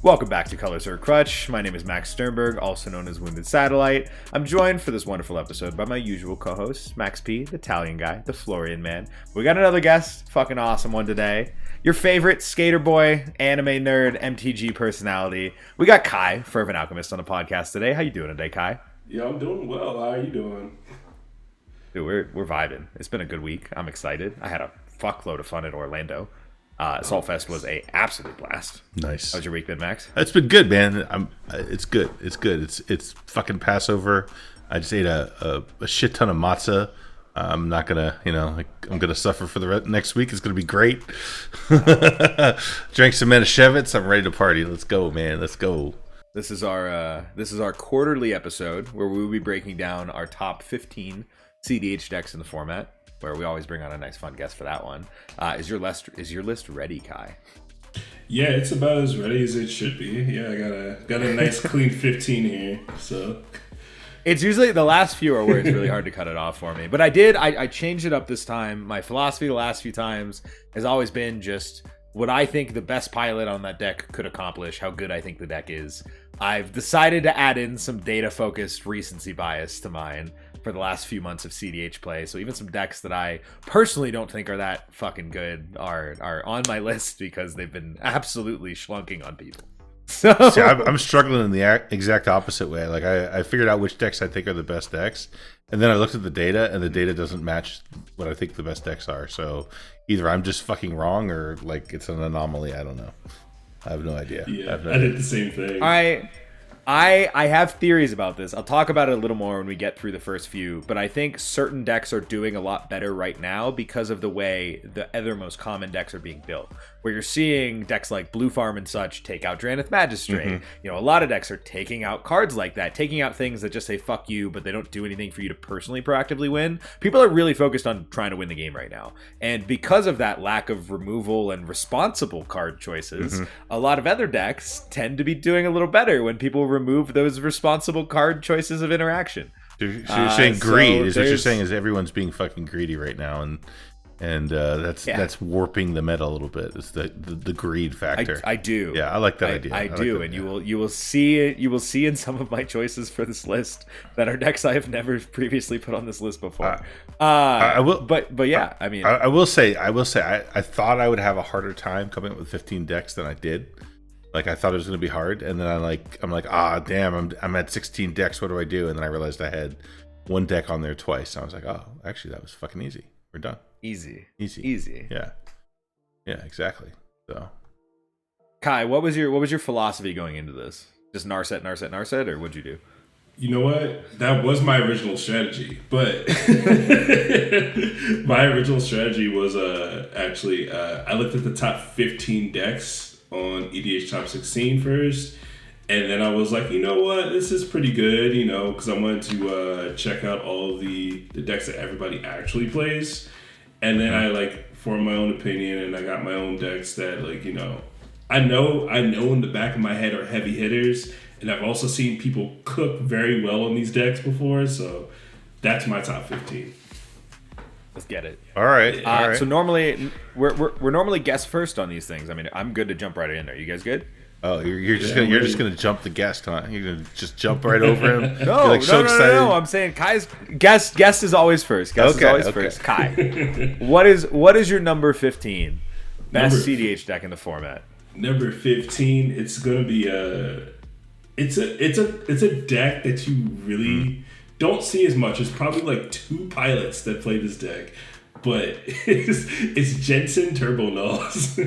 Welcome back to Colors or Crutch. My name is Max Sternberg, also known as Wounded Satellite. I'm joined for this wonderful episode by my usual co-host, Max P, the Italian guy, the Florian man. We got another guest, fucking awesome one today. Your favorite skater boy, anime nerd, MTG personality. We got Kai, Fervent Alchemist, on the podcast today. How you doing today, Kai? Yeah, I'm doing well. How are you doing? Dude, we're vibing. It's been a good week. I'm excited. I had a fuckload of fun in Orlando. Saltfest was a absolute blast. Nice. How's your week been, Max? It's been good, man. It's good. It's good. It's fucking Passover. I just ate a shit ton of matzah. I'm not gonna, I'm gonna suffer for the next week. It's gonna be great. Drank some Manischewitz. I'm ready to party. Let's go, man. Let's go. This is our quarterly episode where we will be breaking down our top 15 CEDH decks in the format, where we always bring on a nice fun guest for that one. Is your list ready, Kai? Yeah, it's about as ready as it should be. Yeah, I got a nice clean 15 here. So it's usually the last few are where it's really hard to cut it off for me. But I changed it up this time. My philosophy the last few times has always been just what I think the best pilot on that deck could accomplish, how good I think the deck is. I've decided to add in some data-focused recency bias to mine for the last few months of CEDH play. So even some decks that I personally don't think are that fucking good are on my list because they've been absolutely schlunking on people. So see, I'm struggling in the exact opposite way. Like I figured out which decks I think are the best decks, and then I looked at the data, and the data doesn't match what I think the best decks are. So either I'm just fucking wrong, or like it's an anomaly. I don't know. I have no idea. Yeah, I did the same thing. I have theories about this. I'll talk about it a little more when we get through the first few, but I think certain decks are doing a lot better right now because of the way the other most common decks are being built. Where you're seeing decks like Blue Farm and such take out Drannith Magistrate. Mm-hmm. A lot of decks are taking out cards like that, taking out things that just say fuck you, but they don't do anything for you to personally proactively win. People are really focused on trying to win the game right now. And because of that lack of removal and responsible card choices, a lot of other decks tend to be doing a little better when people remove those responsible card choices of interaction. So you're saying greed is what you're saying is everyone's being fucking greedy right now, and that's warping the meta a little bit. It's the greed factor. I do. Yeah, I like that idea. I do, and you will see it. You will see in some of my choices for this list that are decks I have never previously put on this list before. I will, but yeah, I mean, I will say, I thought I would have a harder time coming up with 15 decks than I did. Like I thought it was going to be hard, and then I'm like, damn, I'm at 16 decks. What do I do? And then I realized I had one deck on there twice. And I was like, oh, actually, that was fucking easy. We're done. Easy. Yeah, exactly. So, Kai, what was your philosophy going into this? Just Narset, or what'd you do? You know what? That was my original strategy, but my original strategy was actually I looked at the top 15 decks on EDH Top 16 first, and then I was like, you know what, this is pretty good, because I wanted to check out all of the decks that everybody actually plays, and then I formed my own opinion, and I got my own decks that I know in the back of my head are heavy hitters, and I've also seen people cook very well on these decks before, so that's my top 15. Let's get it. All right. So normally we're normally guest first on these things. I mean, I'm good to jump right in there. You guys good? Oh, you're just gonna jump the guest, huh? You're gonna just jump right over him. No. I'm saying Kai's guest is always first. First. Kai, what is your number 15 best CEDH deck in the format? Number 15. It's gonna be it's a deck that you really don't see as much. It's probably like 2 pilots that play this deck, but it's Jensen Turbo Nulls.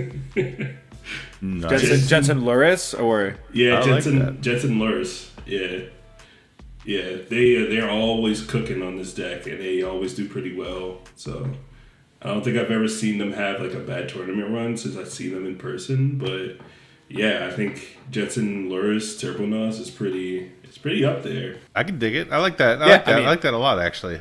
Nice. Jensen Luris, or Jensen Luris. Yeah. They're always cooking on this deck, and they always do pretty well. So I don't think I've ever seen them have like a bad tournament run since I've seen them in person. But yeah, I think Jensen Luris Turbo Nulls is pretty up there. I can dig it. I like that. I like that a lot, actually.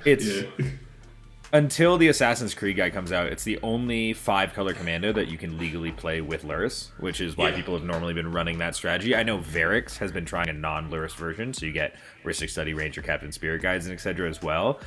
Until the Assassin's Creed guy comes out, it's the only 5-color commando that you can legally play with Luris, which is why people have normally been running that strategy. I know Varix has been trying a non-Luris version, so you get Ristic Study, Ranger, Captain, Spirit Guides, and etc. as well,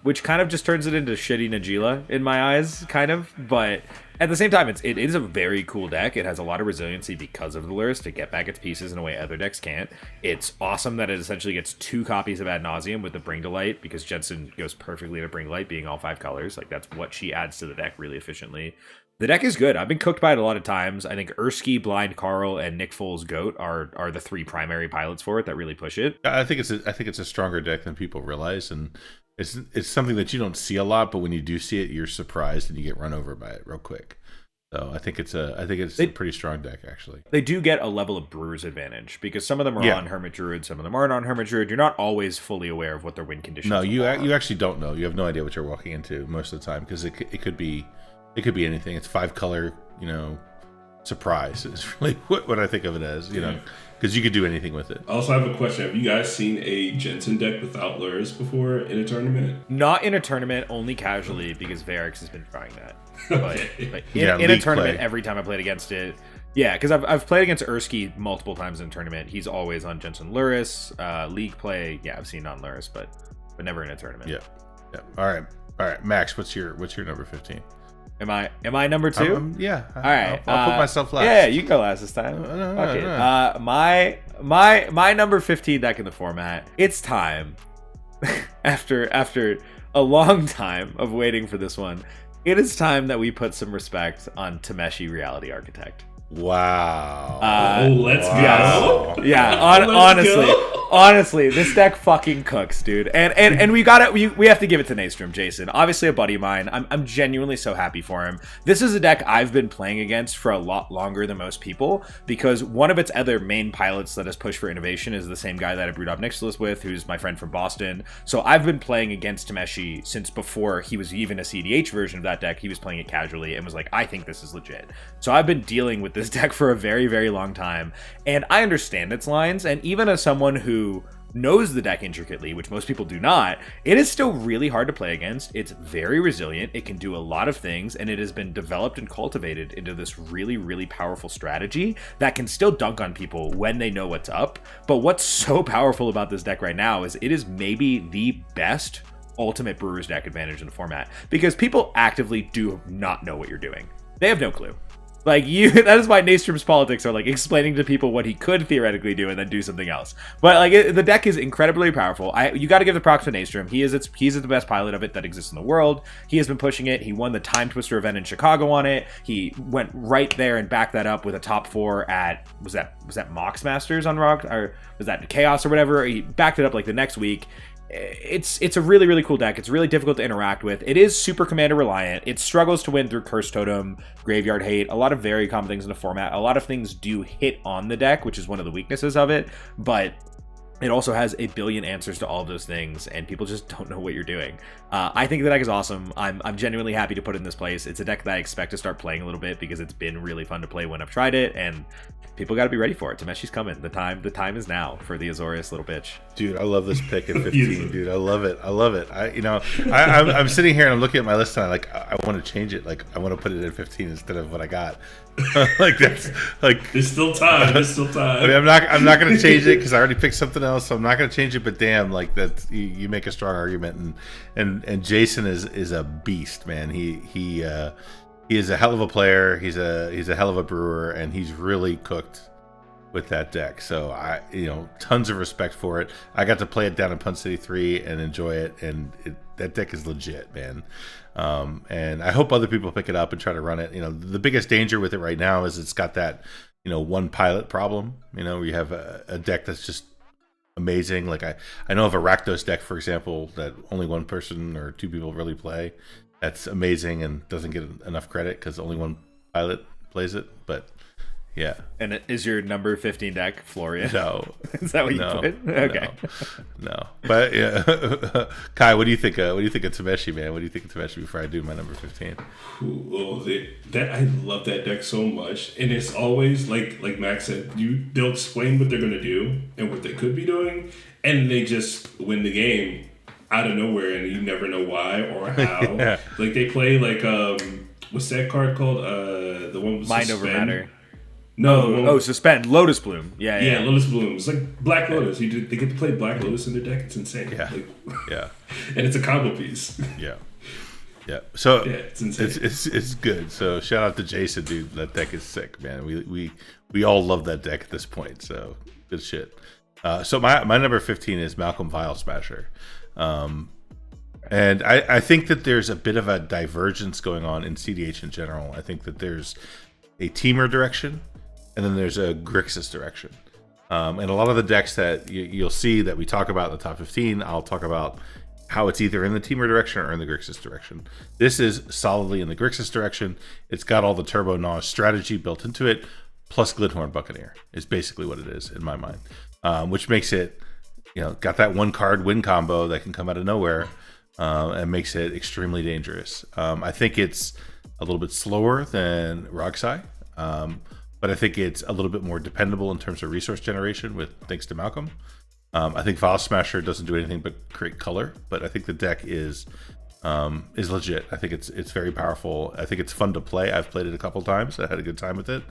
which kind of just turns it into shitty Najila in my eyes, kind of. But At the same time, it is a very cool deck. It has a lot of resiliency because of the Lurrus to get back its pieces in a way other decks can't. It's awesome that it essentially gets 2 copies of Ad Nauseam with the Bring to Light, because Jensen goes perfectly to Bring to Light, being all 5 colors. Like, that's what she adds to the deck really efficiently. The deck is good. I've been cooked by it a lot of times. I think Urski, Blind Carl, and Nick Foles' Goat are the 3 primary pilots for it that really push it. I think it's a stronger deck than people realize, and it's something that you don't see a lot, but when you do see it, you're surprised and you get run over by it real quick. So I think it's a pretty strong deck, actually. They do get a level of Brewer's advantage because some of them are on Hermit Druid, some of them aren't on Hermit Druid. You're not always fully aware of what their win conditions are. No, you actually don't know. You have no idea what you're walking into most of the time, because it could be anything. It's 5 color, surprise is really what I think of it as, because you could do anything with it. I also have a question. Have you guys seen a Jensen deck without Lurrus before in a tournament? Not in a tournament, only casually, because Varix has been trying that. Okay. But in a tournament, every time I played against it, because I've played against Urski multiple times in a tournament. He's always on Jensen Lurrus. League play, I've seen on Lurrus, but never in a tournament. Yeah. All right, Max, what's your number 15? Am I number 2? Yeah. All right. I'll put myself last. Yeah, you go last this time. No. My number 15 deck in the format. It's time. after a long time of waiting for this one, it is time that we put some respect on Tameshi Reality Architect. Wow. Let's go. Yeah, honestly, this deck fucking cooks, dude. And we have to give it to Naystrom, Jason. Obviously a buddy of mine. I'm genuinely so happy for him. This is a deck I've been playing against for a lot longer than most people, because one of its other main pilots that has pushed for innovation is the same guy that I brewed up Nixilus with, who's my friend from Boston. So I've been playing against Tameshi since before he was even a CDH version of that deck. He was playing it casually and was like, I think this is legit. So I've been dealing with this deck for a very, very long time, and I understand its lines, and even as someone who knows the deck intricately, which most people do not, it is still really hard to play against. It's very resilient, it can do a lot of things, and it has been developed and cultivated into this really, really powerful strategy that can still dunk on people when they know what's up. But what's so powerful about this deck right now is it is maybe the best ultimate Brewer's deck advantage in the format, because people actively do not know what you're doing. They have no clue. That is why Naystrom's politics are like explaining to people what he could theoretically do and then do something else. But the deck is incredibly powerful. You got to give the props to Naystrom. He's the best pilot of it that exists in the world. He has been pushing it. He won the Time Twister event in Chicago on it. He went right there and backed that up with a top 4 at was that Mox Masters on Rock, or was that Chaos or whatever? He backed it up like the next week. It's a really, really cool deck. It's really difficult to interact with. It is super commander reliant. It struggles to win through Curse Totem, Graveyard Hate, a lot of very common things in the format. A lot of things do hit on the deck, which is one of the weaknesses of it, but it also has a billion answers to all of those things, and people just don't know what you're doing. I think the deck is awesome. I'm genuinely happy to put it in this place. It's a deck that I expect to start playing a little bit because it's been really fun to play when I've tried it, and people got to be ready for it. Tameshi's coming. The time is now for the Azorius little bitch. Dude, I love this pick at 15. Dude, I love it. I'm sitting here and I'm looking at my list and I want to change it. Like, I want to put it at 15 instead of what I got. There's still time. I mean, I'm not going to change it because I already picked something else, so I'm not going to change it. But damn, that you make a strong argument, and Jason is a beast, man. He is a hell of a player. He's a hell of a brewer, and he's really cooked with that deck. So tons of respect for it. I got to play it down in Punt City 3 and enjoy it, and that deck is legit, man. And I hope other people pick it up and try to run it. The biggest danger with it right now is it's got that one pilot problem. Where you have a deck that's just amazing. Like I know of a Rakdos deck, for example, that only one person or 2 people really play. That's amazing and doesn't get enough credit because only one pilot plays it. But yeah. And is your number 15 deck Florian? No. Is that what you put? Okay. No. But yeah. Kai, what do you think? What do you think of Tameshi, man? What do you think of Tameshi before I do my number 15? I love that deck so much, and it's always like Max said. They'll explain what they're gonna do and what they could be doing, and they just win the game out of nowhere, and you never know why or how. Yeah. Like they play what's that card called? The one with Mind Suspend. Over Matter. No. Suspend. Lotus Bloom. Yeah. Lotus Bloom. It's like Black Lotus. They get to play Black Lotus in their deck. It's insane. Yeah. Yeah. And it's a combo piece. Yeah. Yeah. So Yeah, it's insane. It's good. So shout out to Jason, dude. That deck is sick, man. We all love that deck at this point. So good shit. So my number 15 is Malcolm Vile Smasher. And I think that there's a bit of a divergence going on in CDH in general. I think that there's a Teamer direction, and then there's a Grixis direction. And a lot of the decks that you'll see that we talk about in the top 15, I'll talk about how it's either in the Teamer direction or in the Grixis direction. This is solidly in the Grixis direction. It's got all the Turbo Naj strategy built into it, plus Glinthorn Buccaneer is basically what it is in my mind, which makes it, got that one card win combo that can come out of nowhere, and makes it extremely dangerous. I think it's a little bit slower than Rogsai, but I think it's a little bit more dependable in terms of resource generation thanks to Malcolm. I think Vile Smasher doesn't do anything but create color, but I think the deck is legit. I think it's very powerful. I think it's fun to play. I've played it a couple times. I had a good time with it.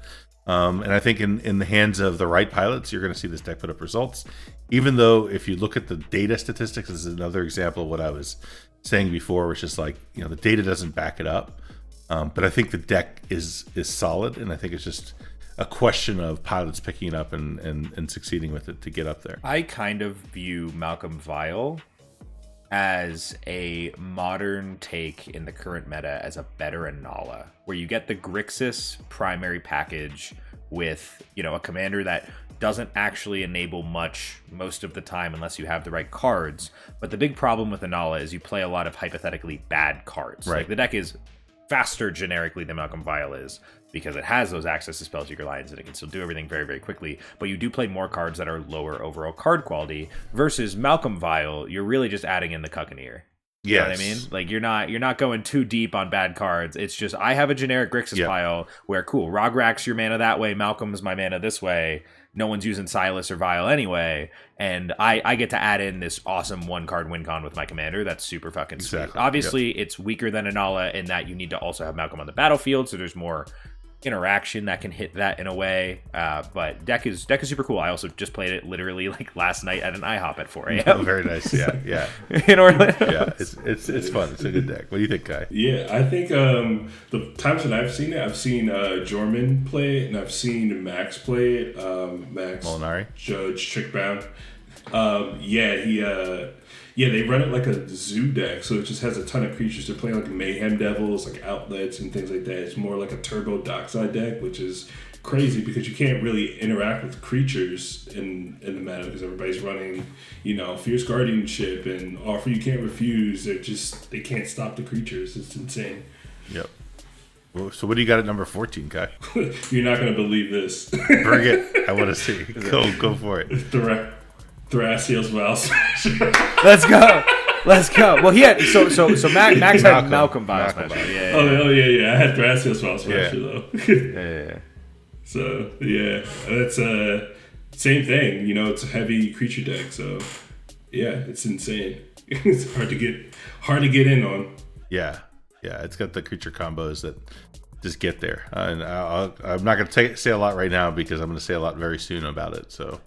And I think in the hands of the right pilots, you're going to see this deck put up results. Even though if you look at the data statistics, this is another example of what I was saying before, which is like, the data doesn't back it up. But I think the deck is solid, and I think it's just a question of pilots picking it up and succeeding with it to get up there. I kind of view Malcolm Vile as a modern take in the current meta as a better Anala, where you get the Grixis primary package with, a commander that doesn't actually enable much most of the time unless you have the right cards. But the big problem with Anala is you play a lot of hypothetically bad cards. Right. Like the deck is faster generically than Malcolm Vile is, because it has those access to Spellseeker lines and it can still do everything very, very quickly. But you do play more cards that are lower overall card quality, versus Malcolm Vile, you're really just adding in the Cuckaneer. You know what I mean? Like you're not going too deep on bad cards. It's just, I have a generic Grixis pile where, cool, Rograck's your mana that way, Malcolm's my mana this way. No one's using Silas or Vile anyway, and I get to add in this awesome one card win con with my commander. That's super fucking sweet. Obviously, it's weaker than Anala in that you need to also have Malcolm on the battlefield, so there's more interaction that can hit that in a way. But deck is super cool. I also just played it literally like last night at an IHOP at 4 a.m. Oh, very nice. Yeah. In Orlando. Yeah, it's fun. It's a good deck. What do you think, Kai? Yeah, I think the times that I've seen it, I've seen Jorman play it, and I've seen Max play it. Max Molinari? Judge Trickbound. They run it like a zoo deck, so it just has a ton of creatures. They're playing like Mayhem Devils, like outlets and things like that. It's more like a Turbo Dockside deck, which is crazy because you can't really interact with creatures in the meta because everybody's running, Fierce Guardianship and Offer You Can't Refuse. They can't stop the creatures. It's insane. Yep. So what do you got at number 14, Kai? You're not going to believe this. Bring it. I want to see. Go for it. Thrasios Vile Smasher. Let's go. Well, he had Max had Malcolm Vile Smasher. I had Thrasios Vile Smasher though. Yeah. So that's same thing. It's a heavy creature deck. So it's insane. It's hard to get in on. Yeah, it's got the creature combos that just get there. And I'm not going to say a lot right now because I'm going to say a lot very soon about it. So.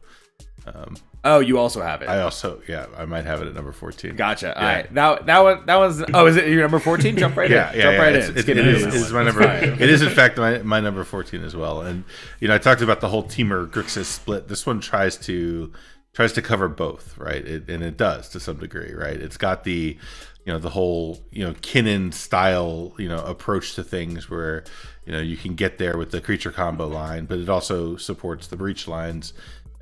You also have it. I might have it at number 14. Gotcha. Yeah. All right. That was. Oh, is it your number 14? Jump right in. Jump right in. It is my number. It is in fact my number 14 as well. And I talked about the whole Teamer Grixis split. This one tries to cover both, right? And it does to some degree, right? It's got the the whole Kinnan style approach to things where you can get there with the creature combo line, but it also supports the breach lines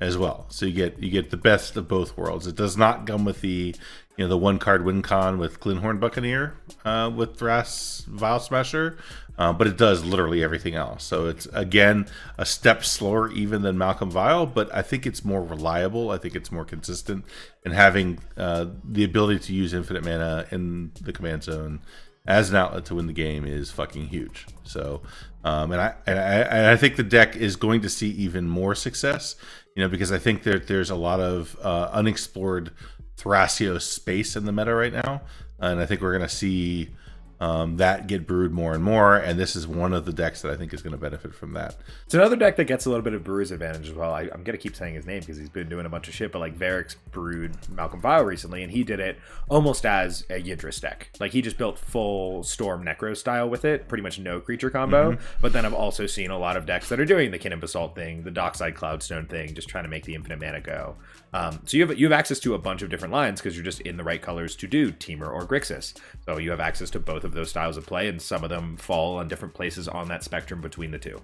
as well. So you get the best of both worlds. It does not come with the the one card win con with Glinthorn Buccaneer with Thras Vile Smasher, but it does literally everything else. So it's again a step slower even than Malcolm Vile, but I think it's more reliable. I think it's more consistent, and having the ability to use infinite mana in the command zone as an outlet to win the game is fucking huge. So and I think the deck is going to see even more success. Because I think there's a lot of unexplored Thrasios space in the meta right now, and I think we're going to see that get brewed more and more, and this is one of the decks that I think is going to benefit from that. It's another deck that gets a little bit of brewer's advantage as well. I'm going to keep saying his name because he's been doing a bunch of shit, but like Varix brewed Malcolm Vile recently, and he did it almost as a Yidris deck. Like he just built full Storm Necro style with it, pretty much no creature combo. But then I've also seen a lot of decks that are doing the Kinnan Basalt thing, the Dockside Cloudstone thing, just trying to make the infinite mana go. So you have access to a bunch of different lines because you're just in the right colors to do Temur or Grixis. So you have access to both of those styles of play, and some of them fall on different places on that spectrum between the two.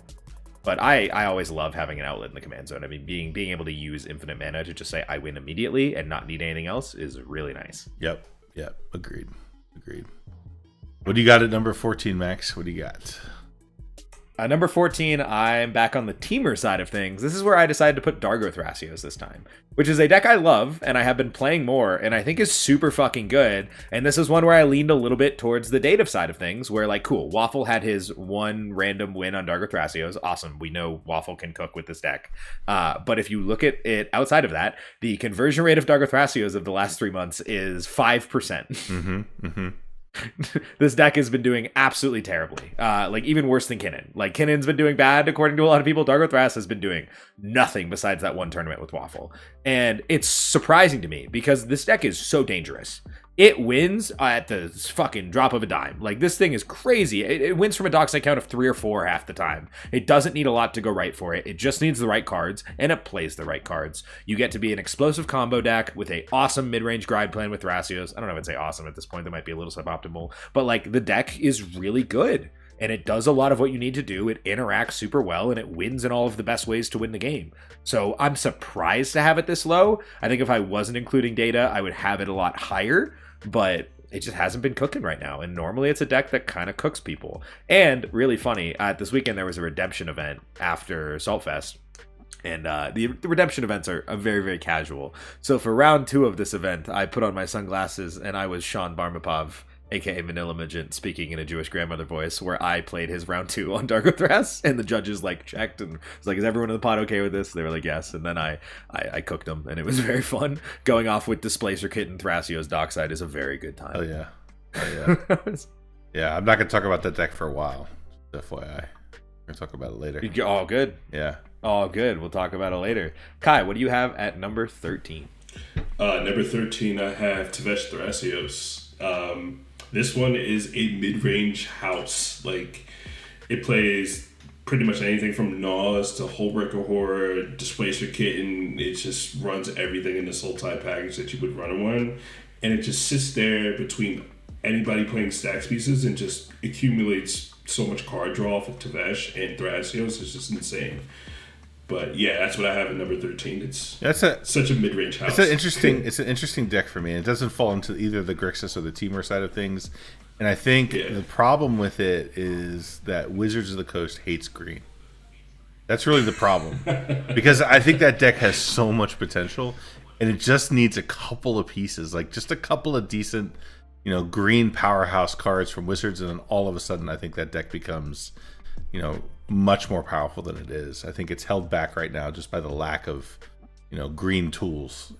But I always love having an outlet in the command zone. I mean, being able to use infinite mana to just say I win immediately and not need anything else is really nice. Yep. Agreed. What do you got at number 14, Max? What do you got? Number 14, I'm back on the Temur side of things. This is where I decided to put Dargo Thrasios this time, which is a deck I love and I have been playing more and I think is super fucking good. And this is one where I leaned a little bit towards the dative side of things, where like, cool, Waffle had his one random win on Dargo Thrasios. Awesome. We know Waffle can cook with this deck. But if you look at it outside of that, the conversion rate of Dargo Thrasios of the last 3 months is 5%. This deck has been doing absolutely terribly. Like even worse than Kinnan. Like Kinnan's been doing bad according to a lot of people. Dargo Thras has been doing nothing besides that one tournament with Waffle. And it's surprising to me because this deck is so dangerous. It wins at the fucking drop of a dime. Like this thing is crazy. It wins from a dockside count of 3 or 4 half the time. It doesn't need a lot to go right for it. It just needs the right cards, and it plays the right cards. You get to be an explosive combo deck with a awesome mid-range grind plan with Thrasios. I don't know if I'd say awesome at this point. That might be a little suboptimal. But like the deck is really good. And it does a lot of what you need to do. It interacts super well, and it wins in all of the best ways to win the game. So I'm surprised to have it this low. I think if I wasn't including data, I would have it a lot higher. But it just hasn't been cooking right now. And normally it's a deck that kind of cooks people. And really funny, this weekend there was a redemption event after Saltfest. And the redemption events are very, very casual. So for round 2 of this event, I put on my sunglasses and I was Sean Barmapov, aka Vanilla Magent, speaking in a Jewish grandmother voice, where I played his round 2 on Dargo Thras, and the judges like checked and was like, "Is everyone in the pod okay with this?" They were like, "Yes." And then I cooked them, and it was very fun. Going off with Displacer Kit and Thrasios Dockside is a very good time. Oh yeah. Yeah, I'm not gonna talk about that deck for a while. Just FYI, we're gonna talk about it later. All good. Yeah. All good. We'll talk about it later. Kai, what do you have at number 13? Number 13, I have Tevesh Thrasios. This one is a mid-range house. Like, it plays pretty much anything from Naws to Hullbreaker Horror, Displacer Kitten. It just runs everything in this whole type package that you would run in one. And it just sits there between anybody playing stacks pieces and just accumulates so much card draw for Tevesh and Thrasios. It's just insane. But yeah, that's what I have at number 13. It's such a mid-range house. It's an interesting deck for me. It doesn't fall into either the Grixis or the Temur side of things. And I think the problem with it is that Wizards of the Coast hates green. That's really the problem. Because I think that deck has so much potential, and it just needs a couple of pieces, like just a couple of decent, green powerhouse cards from Wizards, and then all of a sudden I think that deck becomes, much more powerful than it is. I think it's held back right now just by the lack of, green tools.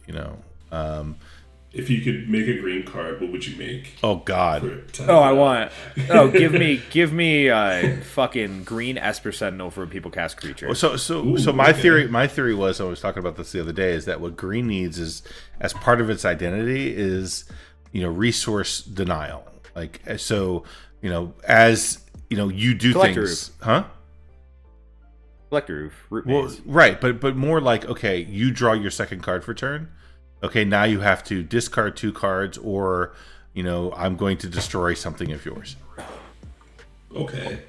If you could make a green card, what would you make? Oh God! Give me fucking green Esper Sentinel for a people cast creature. So my theory was, I was talking about this the other day, is that what green needs is, as part of its identity, is resource denial. Like so, as you do Collector things, Roof. huh? Collector Roof. Well, right, but more like, okay, you draw your second card for turn. Okay, now you have to discard 2 cards, or I'm going to destroy something of yours. Okay,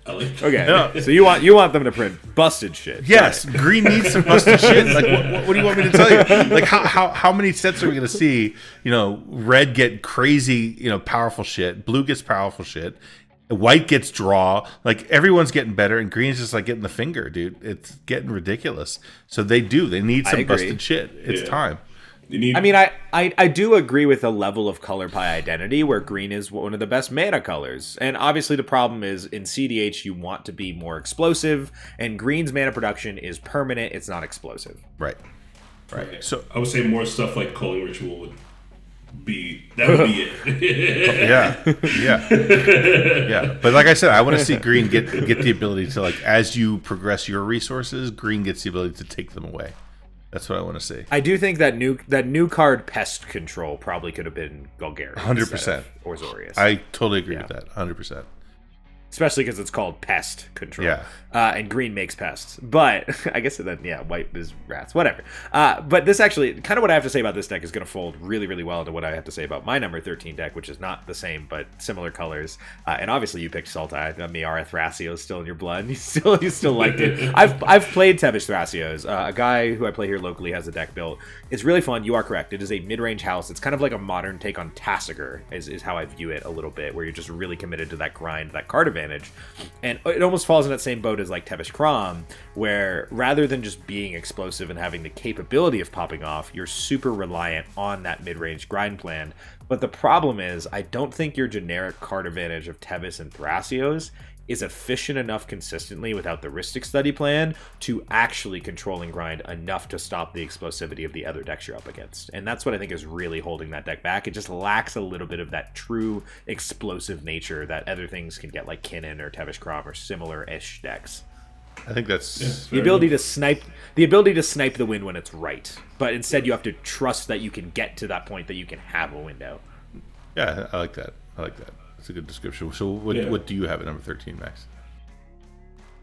I like that. Okay, no. So you want them to print busted shit? Yes, green needs some busted shit. Like, what do you want me to tell you? Like, how many sets are we going to see? Red get crazy, powerful shit. Blue gets powerful shit. White gets draw. Like, everyone's getting better, and green's just like getting the finger, dude. It's getting ridiculous. So they need some busted shit. It's time. I do agree with the level of color pie identity where green is one of the best mana colors. And obviously the problem is in CDH you want to be more explosive, and green's mana production is permanent, it's not explosive. Right. So I would say more stuff like Culling Ritual would would be it. Yeah. But like I said, I want to see green get the ability to, like, as you progress your resources, green gets the ability to take them away. That's what I want to see. I do think that new card pest control probably could have been Golgari 100%. or Zorius. I totally agree with that. 100%. Especially because it's called pest control. Yeah. And green makes pests. But I guess then, white is rats. Whatever. But this actually, kind of what I have to say about this deck is going to fold really, really well into what I have to say about my number 13 deck, which is not the same, but similar colors. And obviously you picked Sultai. Miara Thrasio is still in your blood. You still liked it. I've played Tevish Thrasios. A guy who I play here locally has a deck built. It's really fun. You are correct. It is a mid-range house. It's kind of like a modern take on Tasigur, is how I view it a little bit, where you're just really committed to that grind, that card advantage. And it almost falls in that same boat as like Tevish Krom, where rather than just being explosive and having the capability of popping off, you're super reliant on that mid-range grind plan. But the problem is, I don't think your generic card advantage of Tevis and Thrasios is efficient enough consistently without the Rhystic Study plan to actually control and grind enough to stop the explosivity of the other decks you're up against. And that's what I think is really holding that deck back. It just lacks a little bit of that true explosive nature that other things can get, like Kinnan or Tevish Krom or similar-ish decks. I think that's the ability to snipe the win when it's right. But instead you have to trust that you can get to that point that you can have a window. Yeah, I like that. That's a good description. So what do you have at number 13, Max?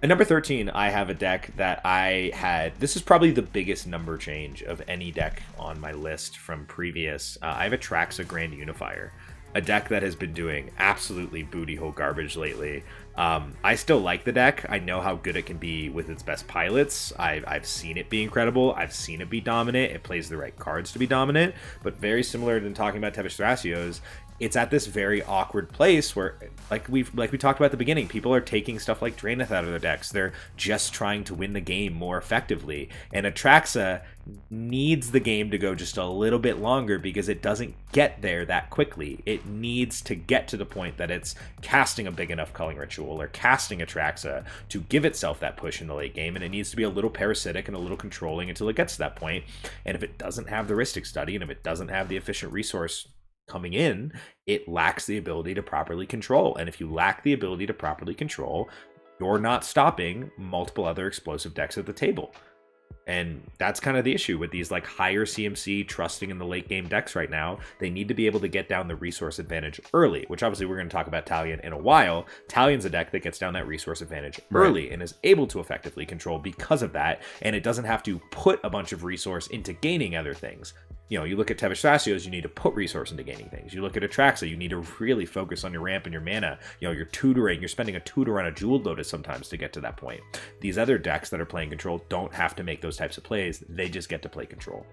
At number 13, I have a deck that I had. This is probably the biggest number change of any deck on my list from previous. I have a Traxa Grand Unifier, a deck that has been doing absolutely booty hole garbage lately. I still like the deck. I know how good it can be with its best pilots. I've seen it be incredible. I've seen it be dominant. It plays the right cards to be dominant. But very similar to talking about Tevish Thrasios, it's at this very awkward place where, like we talked about at the beginning, people are taking stuff like Draenith out of their decks. They're just trying to win the game more effectively. And Atraxa needs the game to go just a little bit longer because it doesn't get there that quickly. It needs to get to the point that it's casting a big enough culling ritual or casting Atraxa to give itself that push in the late game, and it needs to be a little parasitic and a little controlling until it gets to that point. And if it doesn't have the Rhystic Study, and if it doesn't have the efficient resource coming in, it lacks the ability to properly control. And if you lack the ability to properly control, you're not stopping multiple other explosive decks at the table. And that's kind of the issue with these like higher CMC trusting in the late game decks right now. They need to be able to get down the resource advantage early, which obviously we're going to talk about Talion in a while. Talion's a deck that gets down that resource advantage early and is able to effectively control because of that. And it doesn't have to put a bunch of resource into gaining other things. You know, you look at Tevish Thrasios, you need to put resource into gaining things. You look at Atraxa, you need to really focus on your ramp and your mana. You know, you're tutoring, you're spending a tutor on a Jeweled Lotus sometimes to get to that point. These other decks that are playing control don't have to make those types of plays. They just get to play control.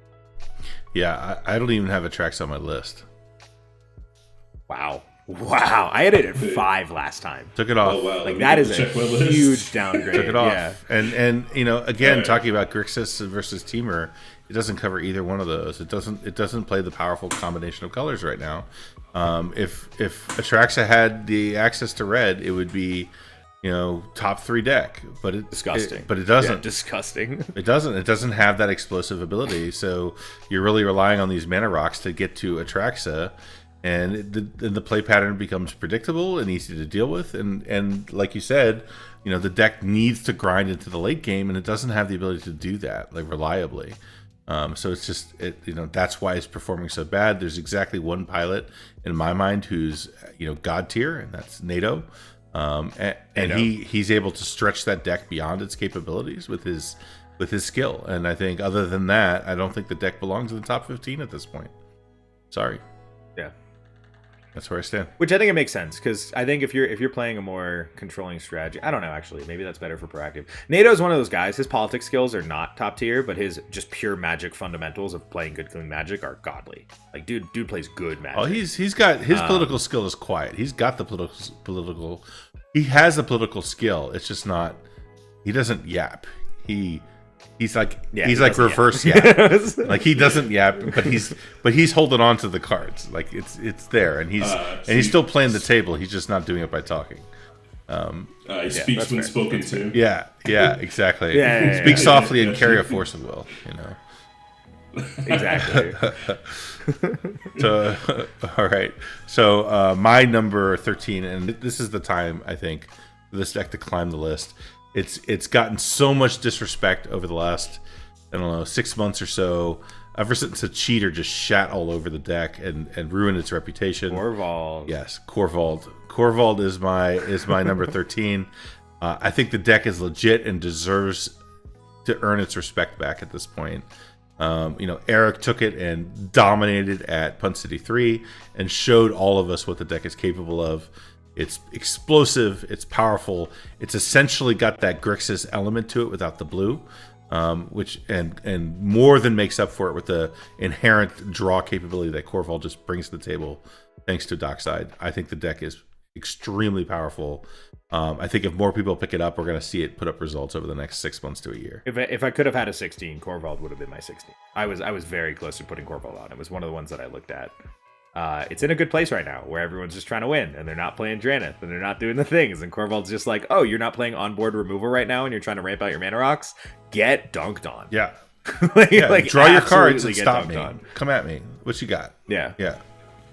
Yeah, I don't even have Atraxa on my list. Wow. I had it at 5 last time. Took it off. Oh, wow. Like, that is a huge downgrade. Took it off. Yeah. And you know, again, talking about Grixis versus Temur, it doesn't cover either one of those. It doesn't play the powerful combination of colors right now. If Atraxa had the access to red, it would be, you know, top 3 deck. But it Disgusting. But it doesn't. Yeah, disgusting. It doesn't have that explosive ability. So you're really relying on these mana rocks to get to Atraxa. And the play pattern becomes predictable and easy to deal with. And like you said, you know, the deck needs to grind into the late game, and it doesn't have the ability to do that, like, reliably. So it's just, you know, that's why it's performing so bad. There's exactly one pilot in my mind who's, you know, god tier, and that's NATO. And he's able to stretch that deck beyond its capabilities with his skill. And I think other than that, I don't think the deck belongs in the top 15 at this point. Sorry. Yeah. That's where I stand. Which I think it makes sense, because I think if you're playing a more controlling strategy, I don't know, actually, maybe that's better for proactive. NATO is one of those guys. His politics skills are not top tier, but his just pure magic fundamentals of playing good, clean magic are godly. Like, dude plays good magic. Oh, he's got his political skill is quiet. He's got the political. He has the political skill. It's just not. He doesn't yap. He's like reverse yap. Like, he doesn't yap, but he's holding on to the cards. Like, it's there, and he's still playing the table. He's just not doing it by talking. He speaks when spoken to. Yeah, exactly. Yeah, Speak softly and carry a force of will. You know. Exactly. So, all right. So my number 13, and this is the time I think for this deck to climb the list. It's gotten so much disrespect over the last, I don't know, 6 months or so. Ever since a cheater just shat all over the deck and ruined its reputation. Corvald. Yes, Corvald. Corvald is my number 13. I think the deck is legit and deserves to earn its respect back at this point. Eric took it and dominated at Punt City 3 and showed all of us what the deck is capable of. It's explosive, it's powerful, it's essentially got that Grixis element to it without the blue, which and more than makes up for it with the inherent draw capability that Corvald just brings to the table thanks to Dockside. I think the deck is extremely powerful. I think if more people pick it up, we're going to see it put up results over the next 6 months to a year. If I could have had a 16, Corvald would have been my 16. I was very close to putting Corvald on. It was one of the ones that I looked at. It's in a good place right now where everyone's just trying to win and they're not playing Draneth and they're not doing the things. And Corvald's just like, oh, you're not playing onboard removal right now and you're trying to ramp out your mana rocks? Get dunked on. Yeah. like draw your cards and get stop me. on. Come at me. What you got? Yeah. Yeah.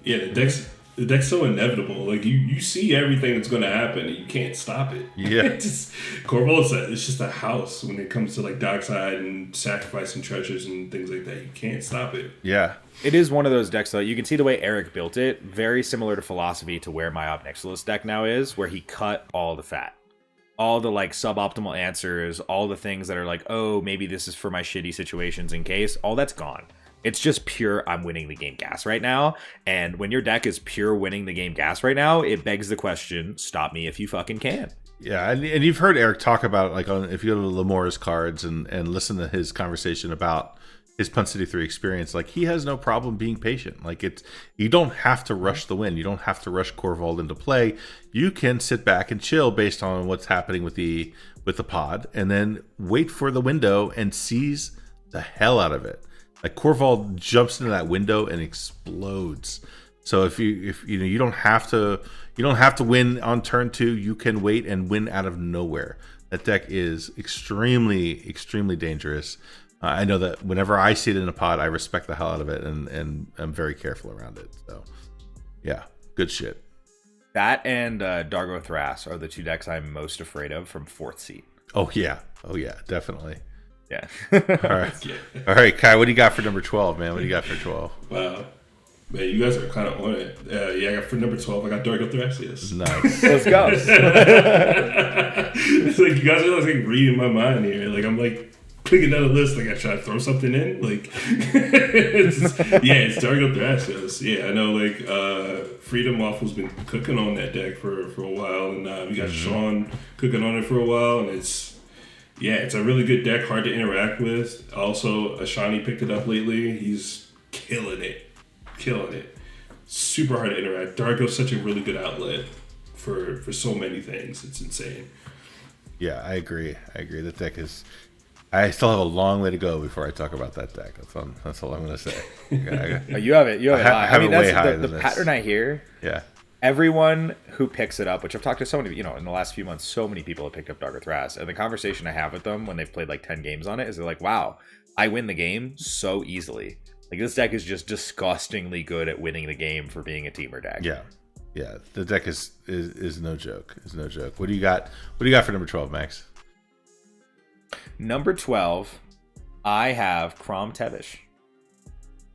Yeah, the deck's so inevitable. Like you see everything that's going to happen, and you can't stop it. Yeah, Corvald it's just a house when it comes to like Dockside and sacrificing treasures and things like that. You can't stop it. Yeah, it is one of those decks though. You can see the way Eric built it, very similar to philosophy to where my Ob Nixilis deck now is, where he cut all the fat. All the like suboptimal answers, all the things that are like, oh, maybe this is for my shitty situations in case, all that's gone. It's just pure, I'm winning the game gas right now. And when your deck is pure winning the game gas right now, it begs the question, stop me if you fucking can. Yeah, and you've heard Eric talk about, like, if you go to Lamora's cards and listen to his conversation about his Punt City 3 experience, like, he has no problem being patient. Like, you don't have to rush the win. You don't have to rush Corvald into play. You can sit back and chill based on what's happening with the pod, and then wait for the window and seize the hell out of it. Like, Corvald jumps into that window and explodes. So if you don't have to win on turn 2, you can wait and win out of nowhere. That deck is extremely, extremely dangerous. I know that whenever I see it in a pod, I respect the hell out of it, and I'm very careful around it. So, yeah, good shit. That and Dargo Thras are the two decks I'm most afraid of from 4th seat. Oh yeah, definitely. Yeah. All right, Kai, what do you got for number 12, man? What do you got for 12? Wow. Man, you guys are kind of on it. I got for number 12, I got Dargo Thracius. Nice. Let's go. It's like you guys are like reading my mind here. Like I'm like clicking down the list. Like I try to throw something in. Like it's Dargo Thracius. Yeah, I know. Like Freedom Waffle's been cooking on that deck for a while, and we got Sean cooking on it for a while, and it's a really good deck, hard to interact with. Also, Ashani picked it up lately. He's killing it. Super hard to interact. Dargo's such a really good outlet for so many things. It's insane. Yeah, I agree. That deck is... I still have a long way to go before I talk about that deck. That's all I'm going to say. You have it. I have it way higher the than this. pattern I hear. Yeah. Everyone who picks it up, which I've talked to so many, in the last few months, so many people have picked up Dargo Thras. And the conversation I have with them when they've played like 10 games on it is they're like, wow, I win the game so easily. Like, this deck is just disgustingly good at winning the game for being a teamer deck. Yeah. The deck is no joke. What do you got for number 12, Max? Number 12, I have Crom Tevish,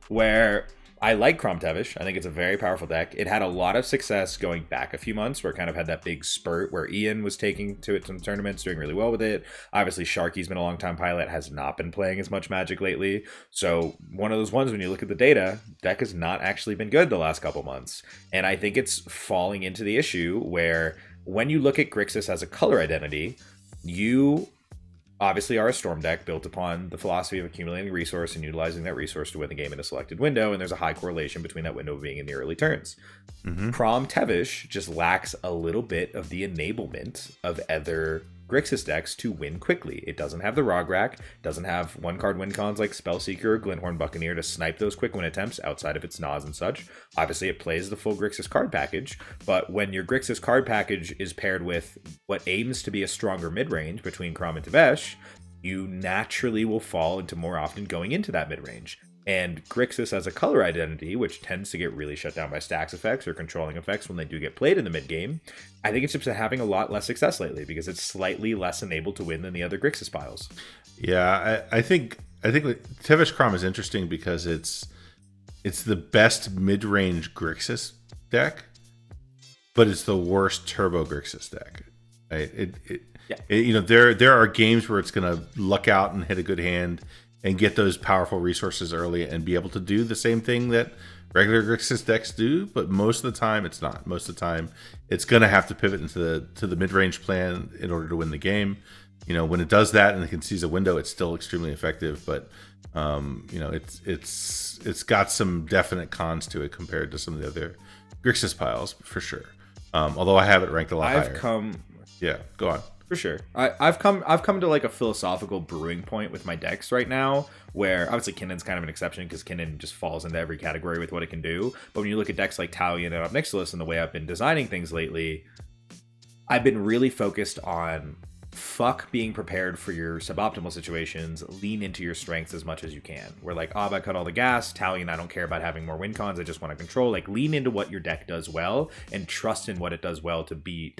where I like Crom Tevish. I think it's a very powerful deck. It had a lot of success going back a few months where it kind of had that big spurt where Ian was taking to it some tournaments, doing really well with it. Obviously, Sharky's been a long-time pilot, has not been playing as much Magic lately. So one of those ones, when you look at the data, deck has not actually been good the last couple months. And I think it's falling into the issue where when you look at Grixis as a color identity, you obviously are a Storm deck built upon the philosophy of accumulating resource and utilizing that resource to win the game in a selected window, and there's a high correlation between that window being in the early turns. Crom Tevish just lacks a little bit of the enablement of other Grixis decks to win quickly. It doesn't have the Rograk, doesn't have one-card win cons like Spellseeker or Glinthorn Buccaneer to snipe those quick win attempts outside of its Nas and such. Obviously, it plays the full Grixis card package, but when your Grixis card package is paired with what aims to be a stronger mid-range between Crom and Tevesh, you naturally will fall into more often going into that mid-range. And Grixis as a color identity, which tends to get really shut down by stacks effects or controlling effects when they do get played in the mid game, I think it's just having a lot less success lately because it's slightly less enabled to win than the other Grixis piles. Yeah, I think Tevesh Crom is interesting because it's the best mid-range Grixis deck, but it's the worst turbo Grixis deck. Right? There are games where it's going to luck out and hit a good hand and get those powerful resources early and be able to do the same thing that regular Grixis decks do, but most of the time it's not. Most of the time it's going to have to pivot into the mid-range plan in order to win the game. When it does that and it can seize a window, it's still extremely effective, but it's got some definite cons to it compared to some of the other Grixis piles for sure. Although I have it ranked a lot higher. Yeah, go on. For sure. I've come to like a philosophical brewing point with my decks right now, where obviously Kinnon's kind of an exception because Kinnon just falls into every category with what it can do. But when you look at decks like Talion and Obnixilis and the way I've been designing things lately, I've been really focused on fuck being prepared for your suboptimal situations, lean into your strengths as much as you can. We're like, I cut all the gas. Talion, I don't care about having more win cons. I just want to control. Like, lean into what your deck does well and trust in what it does well to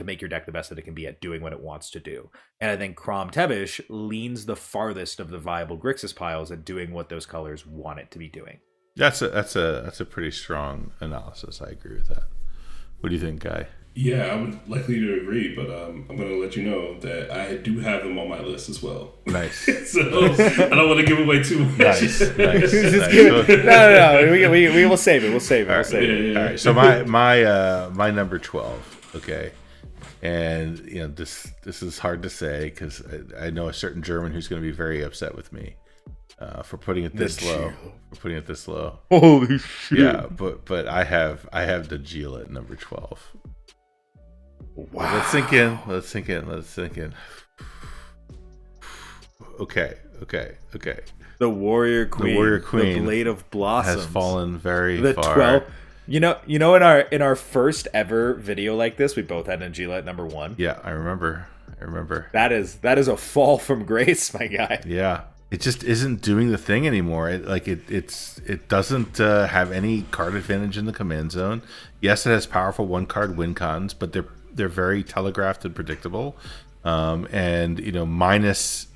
make your deck the best that it can be at doing what it wants to do. And I think Crom Tevesh leans the farthest of the viable Grixis piles at doing what those colors want it to be doing. That's a pretty strong analysis. I agree with that. What do you think, Guy? Yeah, I would likely to agree, but I'm going to let you know that I do have them on my list as well. Nice. So I don't want to give away too much. Nice. No. We will save it. We'll save it. Yeah. All right. So my number 12. Okay. And this is hard to say because I know a certain German who's going to be very upset with me for putting it this low. Holy shit! Yeah, but I have Najila at number 12. Wow. Let's sink in. Okay. The Warrior Queen. The Blade of Blossoms has fallen very far. 12. In our first ever video like this, we both had Najila at number 1. Yeah, I remember. That is a fall from grace, my guy. Yeah. It just isn't doing the thing anymore. It doesn't have any card advantage in the command zone. Yes, it has powerful one card win cons, but they're very telegraphed and predictable. Minus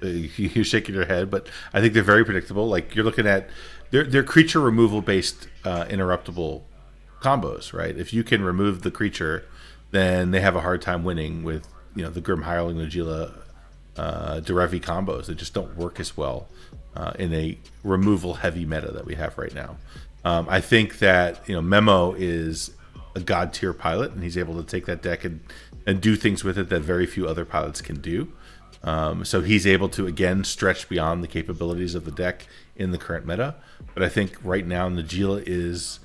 you're shaking your head, but I think they're very predictable. Like you're looking at they're creature removal based interruptible combos, right? If you can remove the creature, then they have a hard time winning with the Grim Hireling Najila Derevi combos that just don't work as well in a removal heavy meta that we have right now. I think that Memo is a god tier pilot, and he's able to take that deck and do things with it that very few other pilots can do. So he's able to again stretch beyond the capabilities of the deck in the current meta. But I think right now Najila is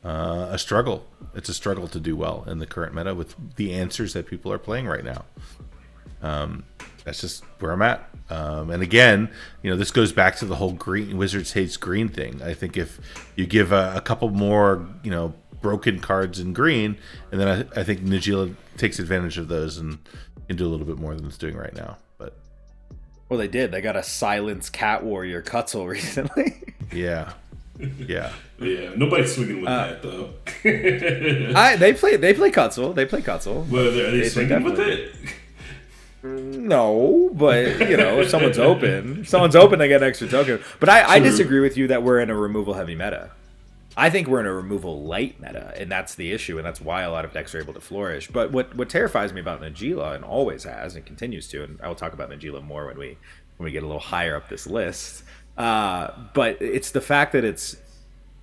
a struggle. It's a struggle to do well in the current meta with the answers that people are playing right now. That's just where I'm at. And again, this goes back to the whole green Wizards hates green thing. I think if you give a couple more, broken cards in green, and then I think Najila takes advantage of those and can do a little bit more than it's doing right now. But well, they did. They got a Silence Cat Warrior Cutzel recently. Yeah. Nobody's swinging with that though. They play Cutzel. Well, are they swinging with it? No, but if someone's open, they get an extra token. But I disagree with you that we're in a removal heavy meta. I think we're in a removal light meta, and that's the issue, and that's why a lot of decks are able to flourish. But what terrifies me about Najila, and always has, and continues to, and I will talk about Najila more when we get a little higher up this list. But it's the fact that it's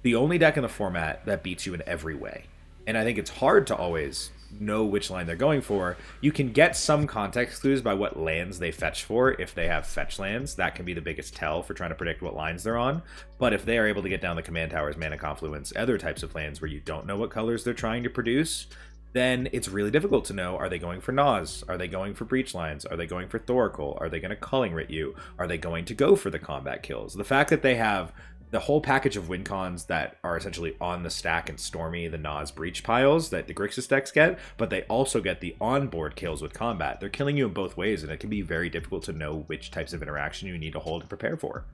the only deck in the format that beats you in every way, and I think it's hard to always know which line they're going for. You can get some context clues by what lands they fetch for. If they have fetch lands, that can be the biggest tell for trying to predict what lines they're on. But if they are able to get down the command towers, mana confluence, other types of lands where you don't know what colors they're trying to produce, then it's really difficult to know, are they going for Naz? Are they going for breach lines? Are they going for Thoracle? Are they going to Culling Writ you? Are they going to go for the combat kills? The fact that they have the whole package of win cons that are essentially on the stack and Stormy, the Naz breach piles that the Grixis decks get, but they also get the onboard kills with combat. They're killing you in both ways, and it can be very difficult to know which types of interaction you need to hold and prepare for.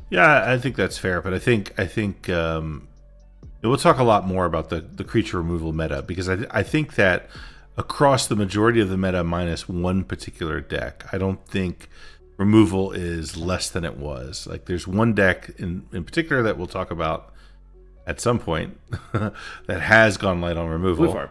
Yeah, I think that's fair, but I think we'll talk a lot more about the creature removal meta, because I think that across the majority of the meta, minus one particular deck, I don't think removal is less than it was. Like, there's one deck in particular that we'll talk about at some point that has gone light on removal. Blue Farm.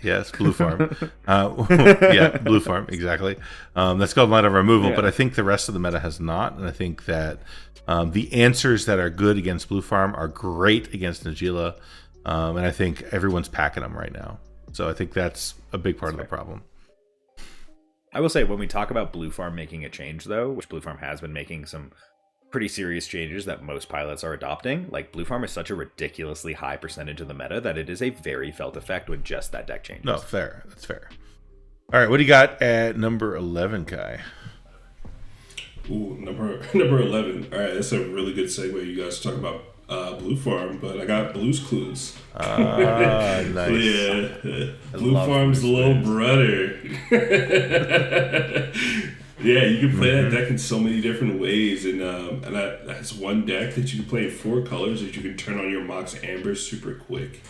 Yes, Blue Farm. Yeah, Blue Farm, exactly. That's gone light on removal, but I think the rest of the meta has not, and I think that the answers that are good against Blue Farm are great against Najeela, and I think everyone's packing them right now. So I think that's a big part of the problem. I will say, when we talk about Blue Farm making a change, though, which Blue Farm has been making some pretty serious changes that most pilots are adopting, like, Blue Farm is such a ridiculously high percentage of the meta that it is a very felt effect when just that deck changes. No, fair. That's fair. All right, what do you got at number 11, Kai? Ooh, number 11. All right, that's a really good segue. You guys talk about Blue Farm, but I got Blue's Clues. Nice. Yeah, Blue Farm's little brother. Yeah, you can play that deck in so many different ways, and that's one deck that you can play in 4 colors that you can turn on your Mox Amber super quick.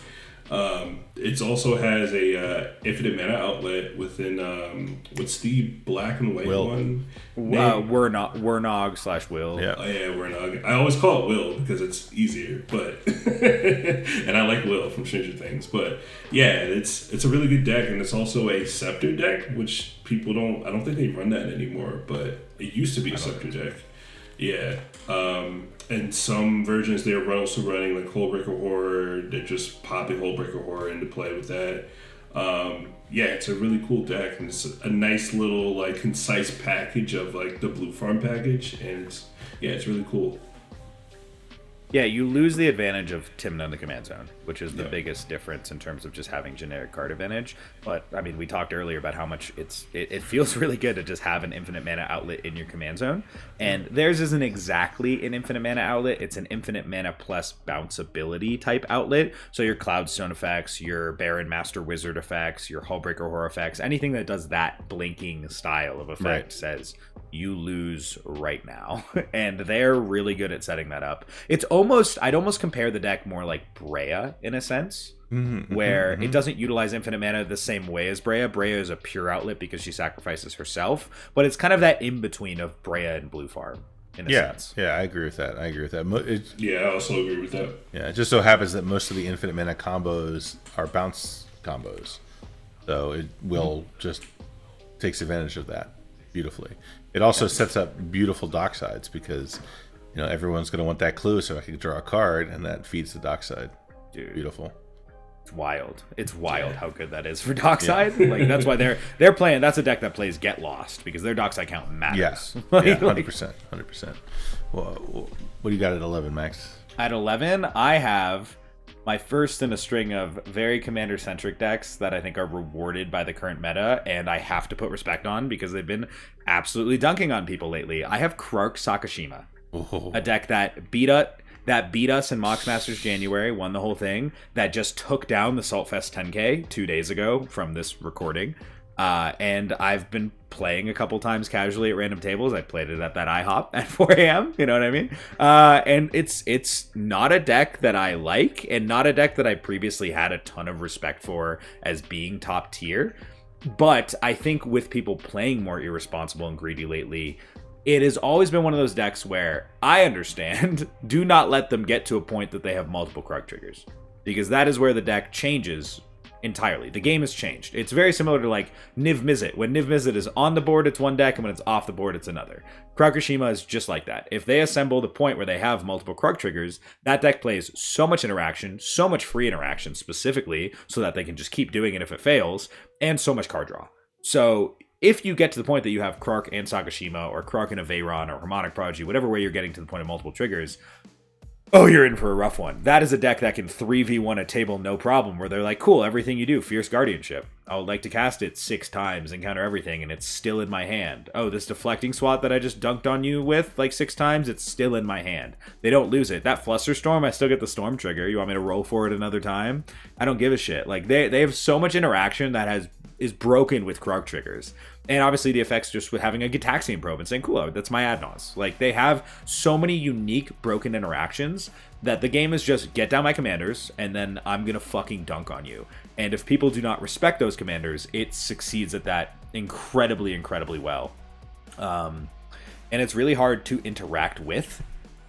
It also has a infinite mana outlet within what's the black and white one? Wernog/Will. Yeah. Oh yeah, Wernog. I always call it Will because it's easier, but and I like Will from Stranger Things. But yeah, it's a really good deck, and it's also a Scepter deck, which I don't think they run that anymore, but it used to be a Scepter deck. Yeah. And some versions they're also running like Hullbreaker Horror. They're just popping Hullbreaker Horror into play with that. Yeah, it's a really cool deck, and it's a nice little like concise package of like the Blue Farm package, and it's really cool. Yeah, you lose the advantage of Tymna in the command zone, which is the biggest difference in terms of just having generic card advantage. But, I mean, we talked earlier about how much it feels really good to just have an infinite mana outlet in your command zone. And theirs isn't exactly an infinite mana outlet. It's an infinite mana plus bounce ability type outlet. So your Cloudstone effects, your Baron Master Wizard effects, your Hullbreaker Horror effects, anything that does that blinking style of effect says you lose right now. And they're really good at setting that up. I'd almost compare the deck more like Breya in a sense, where it doesn't utilize infinite mana the same way as Breya. Breya is a pure outlet because she sacrifices herself, but it's kind of that in between of Breya and Blue Farm in a sense. Yeah, I agree with that. I also agree with that. Yeah, it just so happens that most of the infinite mana combos are bounce combos, so it will just takes advantage of that beautifully. It also sets up beautiful docksides because everyone's going to want that clue, so I can draw a card, and that feeds the dockside. Dude, beautiful. It's wild. It's wild how good that is for dockside. Like, that's why they're playing. That's a deck that plays Get Lost because their dockside count matters. Yeah, 100%. Well, what do you got at 11, Max? At 11, I have my first in a string of very commander-centric decks that I think are rewarded by the current meta, and I have to put respect on because they've been absolutely dunking on people lately. I have Crutch Sakashima, a deck that beat us in Mox Masters January, won the whole thing, that just took down the Saltfest 10K 2 days ago from this recording. And I've been playing a couple times casually at random tables. I played it at that IHOP at 4 a.m. You know what I mean? And it's not a deck that I like, and not a deck that I previously had a ton of respect for as being top tier. But I think with people playing more irresponsible and greedy lately, it has always been one of those decks where I understand, do not let them get to a point that they have multiple Crutch triggers, because that is where the deck changes entirely. The game has changed. It's very similar to like Niv Mizzet. When Niv Mizzet is on the board, it's one deck, and when it's off the board, it's another. Krakashima is just like that. If they assemble the point where they have multiple Crutch triggers, that deck plays so much interaction, so much free interaction specifically, so that they can just keep doing it if it fails, and so much card draw. So if you get to the point that you have Krark and Sakashima, or Krark and a Veyron, or Harmonic Prodigy, whatever way you're getting to the point of multiple triggers, oh, you're in for a rough one. That is a deck that can 3v1 a table no problem, where they're like, cool, everything you do, Fierce Guardianship. I would like to cast it 6 times and counter everything, and it's still in my hand. Oh, this Deflecting Swat that I just dunked on you with like 6 times, it's still in my hand. They don't lose it. That Flusterstorm, I still get the Storm trigger. You want me to roll for it another time? I don't give a shit. Like, they have so much interaction that is broken with Krark triggers. And obviously the effects just with having a Gitaxian probe and saying, cool, that's my Adnos. Like, they have so many unique broken interactions that the game is just get down my commanders and then I'm going to fucking dunk on you. And if people do not respect those commanders, it succeeds at that incredibly, incredibly well. And it's really hard to interact with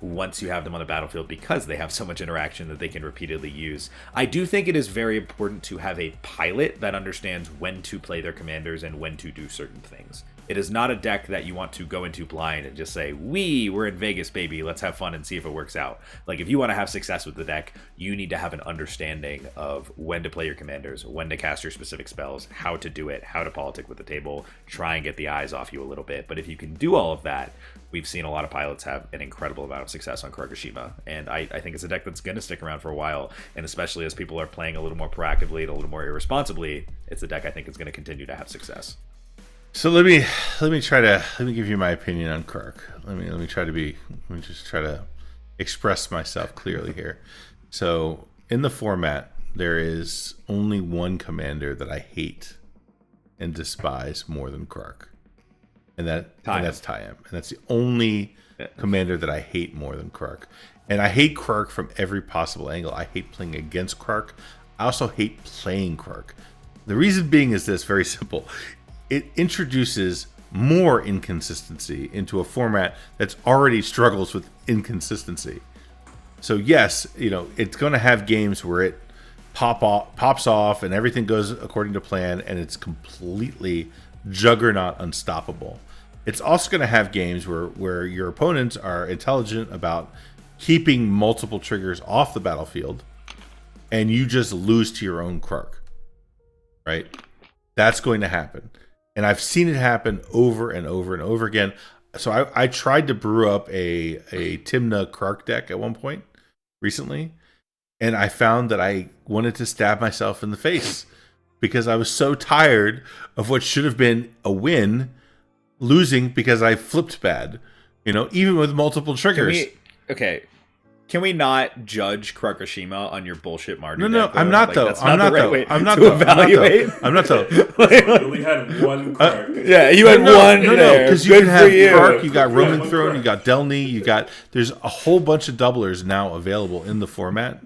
once you have them on the battlefield because they have so much interaction that they can repeatedly use. I do think it is very important to have a pilot that understands when to play their commanders and when to do certain things. It is not a deck that you want to go into blind and just say, we're in Vegas, baby, let's have fun and see if it works out. Like, if you want to have success with the deck, you need to have an understanding of when to play your commanders, when to cast your specific spells, how to do it, how to politic with the table, try and get the eyes off you a little bit. But if you can do all of that, we've seen a lot of pilots have an incredible amount of success on Kagoshima, and I think it's a deck that's going to stick around for a while, and especially as people are playing a little more proactively and a little more irresponsibly, it's a deck I think is going to continue to have success. So let me give you my opinion on Krark. Let me just try to express myself clearly here. So in the format, there is only one commander that I hate and despise more than Krark. And that's Tayam. And that's the only commander that I hate more than Krark. And I hate Krark from every possible angle. I hate playing against Krark. I also hate playing Krark. The reason being is this, very simple. It introduces more inconsistency into a format that's already struggles with inconsistency. So yes, it's going to have games where it pops off and everything goes according to plan and it's completely juggernaut unstoppable. It's also going to have games where your opponents are intelligent about keeping multiple triggers off the battlefield and you just lose to your own Krark. Right? That's going to happen. And I've seen it happen over and over and over again. So I tried to brew up a Tymna Krark deck at one point recently, and I found that I wanted to stab myself in the face because I was so tired of what should have been a win losing because I flipped bad, even with multiple triggers. Can we not judge Kagoshima on your bullshit Mardu? No, I'm not though. I'm not though. I'm not though. You only had one Krark. Yeah, you had one. No, because you can have Krark, you got Roman Throne, you got Delny, there's a whole bunch of doublers now available in the format,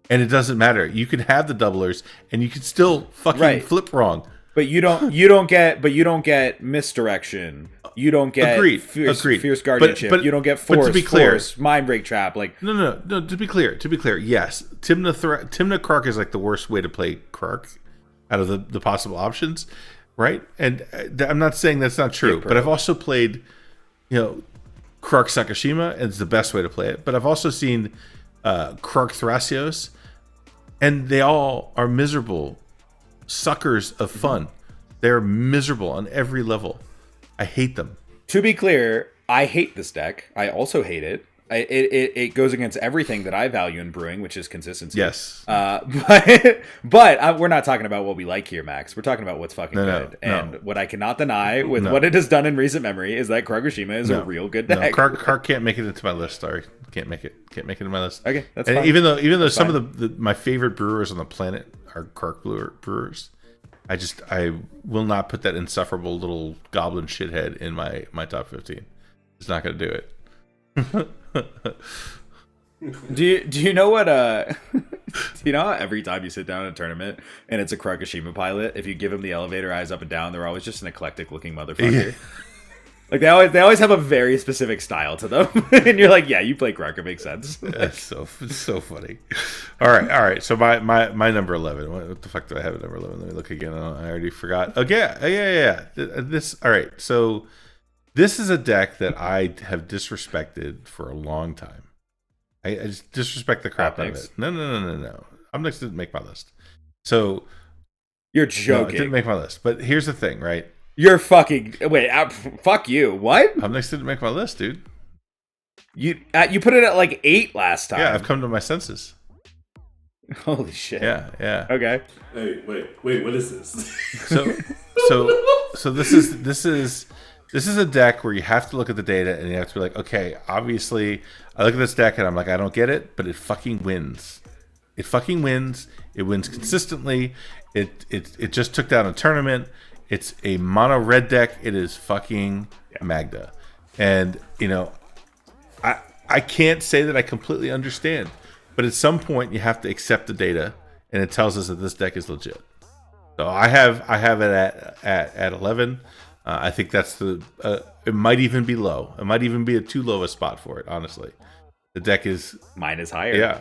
and it doesn't matter. You can have the doublers, and you can still fucking flip wrong. But you don't get misdirection. You don't get fierce guardianship. But you don't get force. But to be clear, force, mind break trap. Like no. To be clear, yes, Tymna Krark is like the worst way to play Krark out of the possible options, right? And I'm not saying that's not true, but I've also played, Krark Sakashima, and it's the best way to play it. But I've also seen Krark Thrasios, and they all are miserable suckers of fun. They're miserable on every level. I hate them. To be clear, I hate this deck. I also hate it. It goes against everything that I value in brewing, which is consistency. Yes. But we're not talking about what we like here, Max. We're talking about what's fucking good. And what I cannot deny with what it has done in recent memory is that Kagoshima is a real good deck. Krark can't make it into my list. Sorry, can't make it in my list. Okay, that's fine. And even though some of my favorite brewers on the planet are Krark brewers, I will not put that insufferable little goblin shithead in my top 15. It's not going to do it. Do you know what do you know how every time you sit down in a tournament and it's a Kagoshima pilot, if you give him the elevator eyes up and down, they're always just an eclectic looking motherfucker. Yeah. Like they always have a very specific style to them. And you're like, yeah, you play Krark, it makes sense. That's so funny. All right. So my number 11. What the fuck do I have at number 11? Let me look again. I already forgot. Okay, yeah. All right. So this is a deck that I have disrespected for a long time. I just disrespect the crap out of it. No. I'm next to make my list. So you're joking. No, it didn't make my list. But here's the thing, right? You're fucking fuck you. What? I'm next to make my list, dude. You put it at like 8 last time. Yeah, I've come to my senses. Holy shit. Yeah. Okay. Hey, wait. What is this? So this is a deck where you have to look at the data and you have to be like, okay, obviously, I look at this deck and I'm like, I don't get it, but it fucking wins. It fucking wins. It wins consistently. It just took down a tournament. It's a mono red deck. It is fucking Magda. And, you know, I can't say that I completely understand. But at some point, you have to accept the data, and it tells us that this deck is legit. So I have it at 11. I think that's the. It might even be low. It might even be a too low a spot for it. Honestly, the deck is mine is higher. Yeah.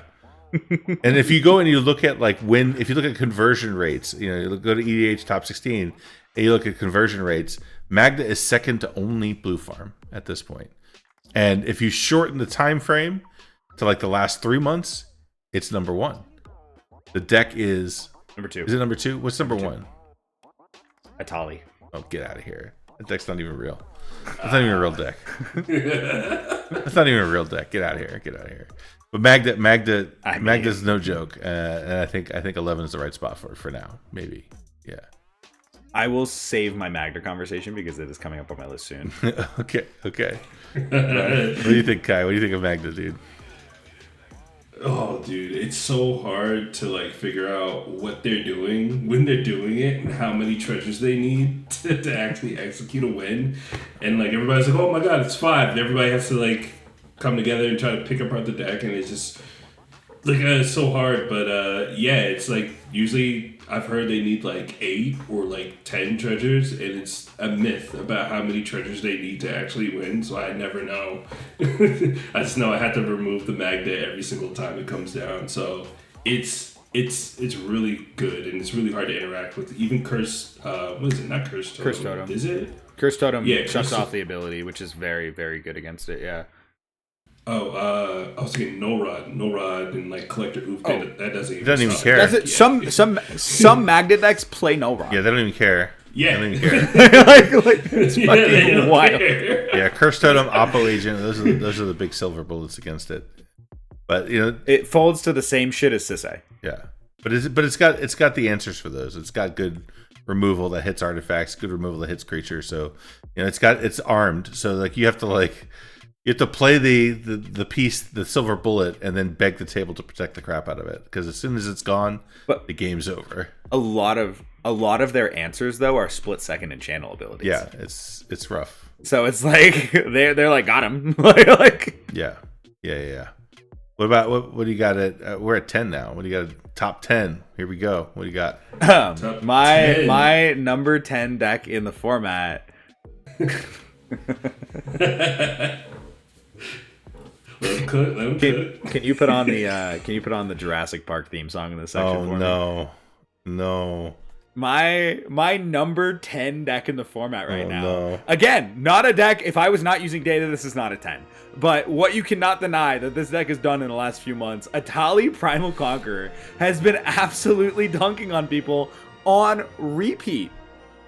And if you go and you look at if you look at conversion rates, you know, you go to EDH top 16 and you look at conversion rates, Magda is second to only Blue Farm at this point. And if you shorten the time frame to like the last 3 months, it's number 1. The deck is number 2. Is it number 2? What's number 1? Atali. Oh, get out of here. That deck's not even real. That's not even a real deck. That's not even a real deck. Get out of here. Get out of here. But Magda's no joke. And I think 11 is the right spot for now. Maybe. Yeah. I will save my Magda conversation because it is coming up on my list soon. Okay. What do you think, Kai? What do you think of Magda, dude? Oh, dude, it's so hard to like figure out what they're doing when they're doing it and how many treasures they need to actually execute a win. And like everybody's like, oh my god, it's 5. And everybody has to like come together and try to pick apart the deck, and it's just like it's so hard. But yeah, it's like usually I've heard they need like 8 or like 10 treasures, and it's a myth about how many treasures they need to actually win, so I never know. I just know I have to remove the Magda every single time it comes down. So it's really good, and it's really hard to interact with. Even Curse, what is it? Not Curse Totem. Curse Totem. Is it? Curse Totem shuts off the ability, which is very, very good against it, yeah. Oh, I was thinking No Rod, and like Collector Oof. That doesn't even care. Some Magda decks play No Rod. Yeah, they don't even care. Yeah, they don't even care. It's fucking wild. Yeah, Curse Totem, Oppo Agent. Those are the big silver bullets against it. But you know, it folds to the same shit as Sisay. Yeah, but it's got the answers for those. It's got good removal that hits artifacts, good removal that hits creatures. So you know, it's armed. So like you have to play the piece, the silver bullet, and then beg the table to protect the crap out of it. Because as soon as it's gone, the game's over. A lot of their answers though are split second and channel abilities. Yeah, it's rough. So it's like they're like got him. like yeah. What about what do you got at? We're at 10 now. What do you got? Top 10. Here we go. What do you got? My number 10 deck in the format. Let him cook. Can you put on the Jurassic Park theme song in this section for me? No. My number 10 deck in the format right now. No. Again, not a deck. If I was not using data, this is not a 10. But what you cannot deny that this deck has done in the last few months, Atali Primal Conqueror has been absolutely dunking on people on repeat.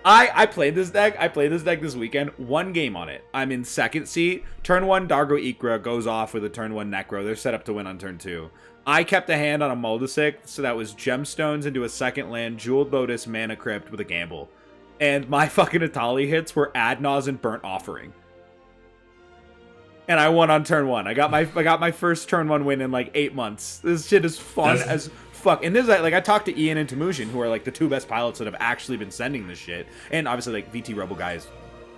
I played this deck. I played this deck this weekend. 1 game on it. I'm in second seat. Turn 1, Dargo Ikra goes off with a turn 1 Necro. They're set up to win on turn 2. I kept a hand on a Moldasic, so that was Gemstones into a second land, Jeweled Lotus, Mana Crypt with a gamble. And my fucking Atali hits were Adnaz and Burnt Offering. And I won on turn 1. I got my first turn 1 win in like 8 months. This shit is fun as fuck. And this is like I talked to Ian and Temujin, who are like the 2 best pilots that have actually been sending this shit. And obviously like VT Robo guy is,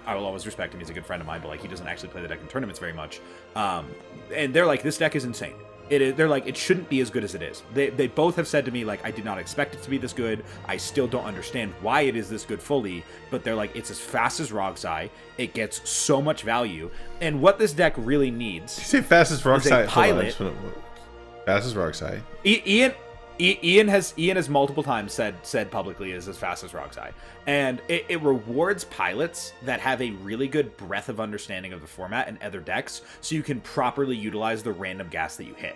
I will always respect him. He's a good friend of mine, but like he doesn't actually play the deck in tournaments very much. And they're like, this deck is insane. They're like, it shouldn't be as good as it is. They both have said to me, like, I did not expect it to be this good. I still don't understand why it is this good fully. But they're like, it's as fast as Rogsai. It gets so much value. And what this deck really needs... Did you say fast as Rogsai? Pilot. Fast as Rogsai. Ian has multiple times said publicly is as fast as Rogsai. And it rewards pilots that have a really good breadth of understanding of the format and other decks, so you can properly utilize the random gas that you hit.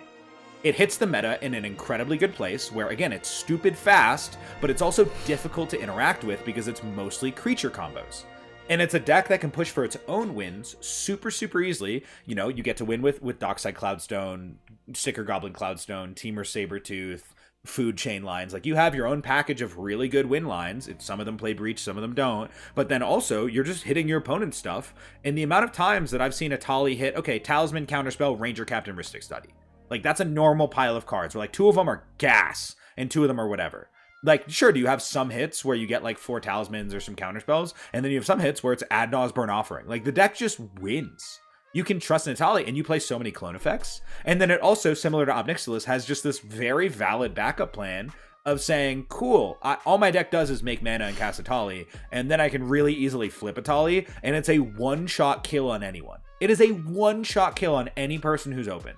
It hits the meta in an incredibly good place, where again, it's stupid fast, but it's also difficult to interact with because it's mostly creature combos. And it's a deck that can push for its own wins super, super easily. You know, you get to win with Dockside Cloudstone, Sticker Goblin Cloudstone, Teamer Sabertooth, Food Chain lines. Like, you have your own package of really good win lines. Some of them play Breach, some of them don't. But then also, you're just hitting your opponent's stuff. And the amount of times that I've seen Atali hit, okay, Talisman, Counterspell, Ranger Captain, Rhystic Study. Like, that's a normal pile of cards where, like, 2 of them are gas and 2 of them are whatever. Like, sure, do you have some hits where you get like 4 talismans or some counter spells, and then you have some hits where it's Adnaw's Burn Offering. Like, the deck just wins. You can trust Natali, and you play so many clone effects. And then it also, similar to Obnixilis, has just this very valid backup plan of saying, cool, all my deck does is make mana and cast Atali, and then I can really easily flip Atali, and it's a one-shot kill on anyone. It is a one-shot kill on any person who's open.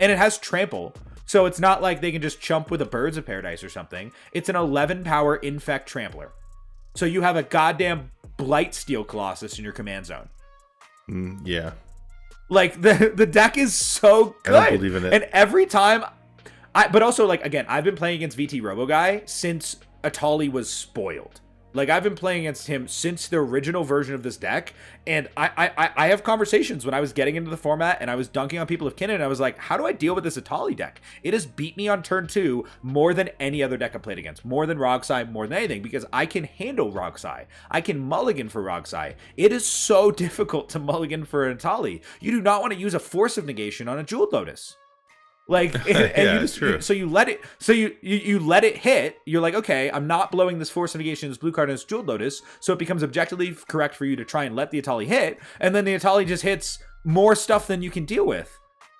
And it has Trample, so it's not like they can just chump with a Birds of Paradise or something. It's an 11 power Infect Trampler. So you have a goddamn Blightsteel Colossus in your command zone. Yeah. Like, the deck is so good. I don't believe in it. And every time... but also, like, again, I've been playing against VT Roboguy since Atali was spoiled. Like, I've been playing against him since the original version of this deck, and I have conversations when I was getting into the format and I was dunking on people of Kinnan, and I was like, how do I deal with this Atali deck? It has beat me on turn 2 more than any other deck I played against, more than Rogsai, more than anything, because I can handle Rogsai. I can mulligan for Rogsai. It is so difficult to mulligan for Atali. You do not want to use a Force of Negation on a Jeweled Lotus. Like, and yeah, you just, true. so you let it, so you let it hit. You're like, okay, I'm not blowing this Force of Negation, this blue card, and this Jeweled Lotus, so it becomes objectively correct for you to try and let the Atali hit, and then the Atali just hits more stuff than you can deal with.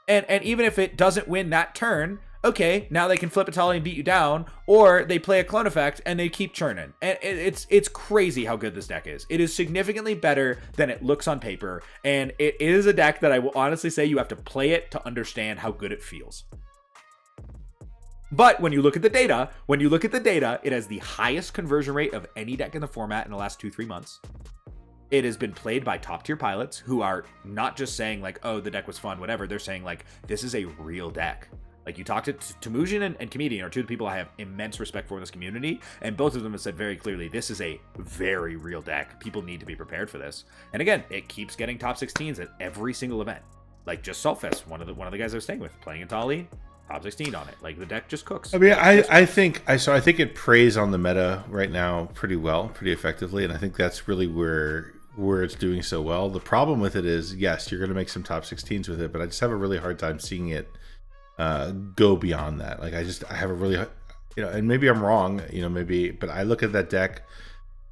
And even if it doesn't win that turn, okay, now they can flip Atali and beat you down, or they play a clone effect and they keep churning. And it's crazy how good this deck is. It is significantly better than it looks on paper, and it is a deck that I will honestly say you have to play it to understand how good it feels. But when you look at the data, it has the highest conversion rate of any deck in the format in the last 2-3 months. It has been played by top tier pilots who are not just saying like, oh, the deck was fun, whatever. They're saying like, this is a real deck. Like, you talk to Temujin and Comedian are two of the people I have immense respect for in this community, and both of them have said very clearly, this is a very real deck. People need to be prepared for this. And again, it keeps getting top 16s at every single event. Like, just Saltfest, one of the guys I was staying with, playing Atali, top 16 on it. Like, the deck just cooks. I mean, I think it preys on the meta right now pretty well, pretty effectively, and I think that's really where it's doing so well. The problem with it is, yes, you're going to make some top 16s with it, but I just have a really hard time seeing it go beyond that. Like, I have a really, and maybe I'm wrong, but I look at that deck,